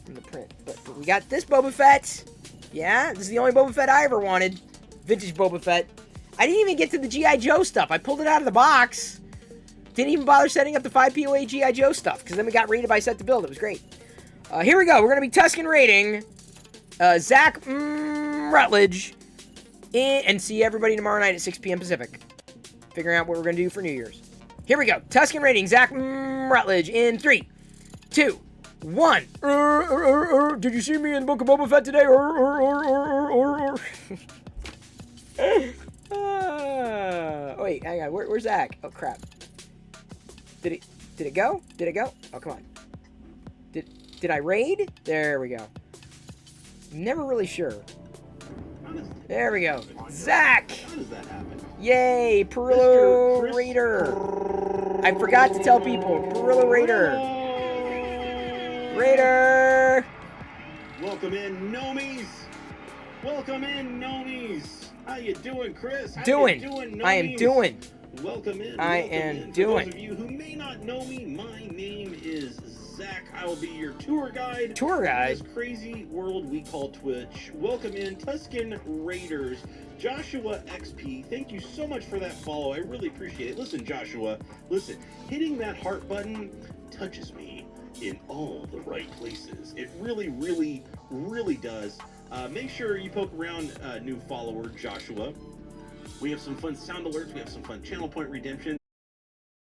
from the print. But we got this Boba Fett. Yeah, this is the only Boba Fett I ever wanted. Vintage Boba Fett. I didn't even get to the G.I. Joe stuff. I pulled it out of the box. Didn't even bother setting up the 5 POA G.I. Joe stuff, because then we got rated by Set to Build. It was great. Here we go. We're going to be Tuscan rating Zach Rutledge. And see everybody tomorrow night at 6 p.m. Pacific. figuring out what we're going to do for New Year's. Here we go. Tuscan rating, Zach Rutledge in 3, 2, 1. Did you see me in the Book of Boba Fett today? Oh, wait, hang on. Where's Zach? Oh, crap. Did it go? Did it go? Oh, come on. Did I raid? There we go. Never really sure. There we go. Zach! How does that happen? Yay, Mr. Perillo Chris Raider. I forgot to tell people. Perillo Raider. Raider! Welcome in, Nomies. Welcome in, Nomies. How you doing, Chris? How Doing. You doing, I am Nomies? doing. Welcome in. I welcome am in. doing. For those of you who may not know me, my name is Zach. I will be your tour guide. Tour guide? In this crazy world we call Twitch. Welcome in, Tuscan Raiders. Joshua XP, thank you so much for that follow. I really appreciate it. Listen, Joshua, listen, hitting that heart button touches me in all the right places. It really, really, really does. Make sure you poke around new follower Joshua. We have some fun sound alerts. We have some fun channel point redemption.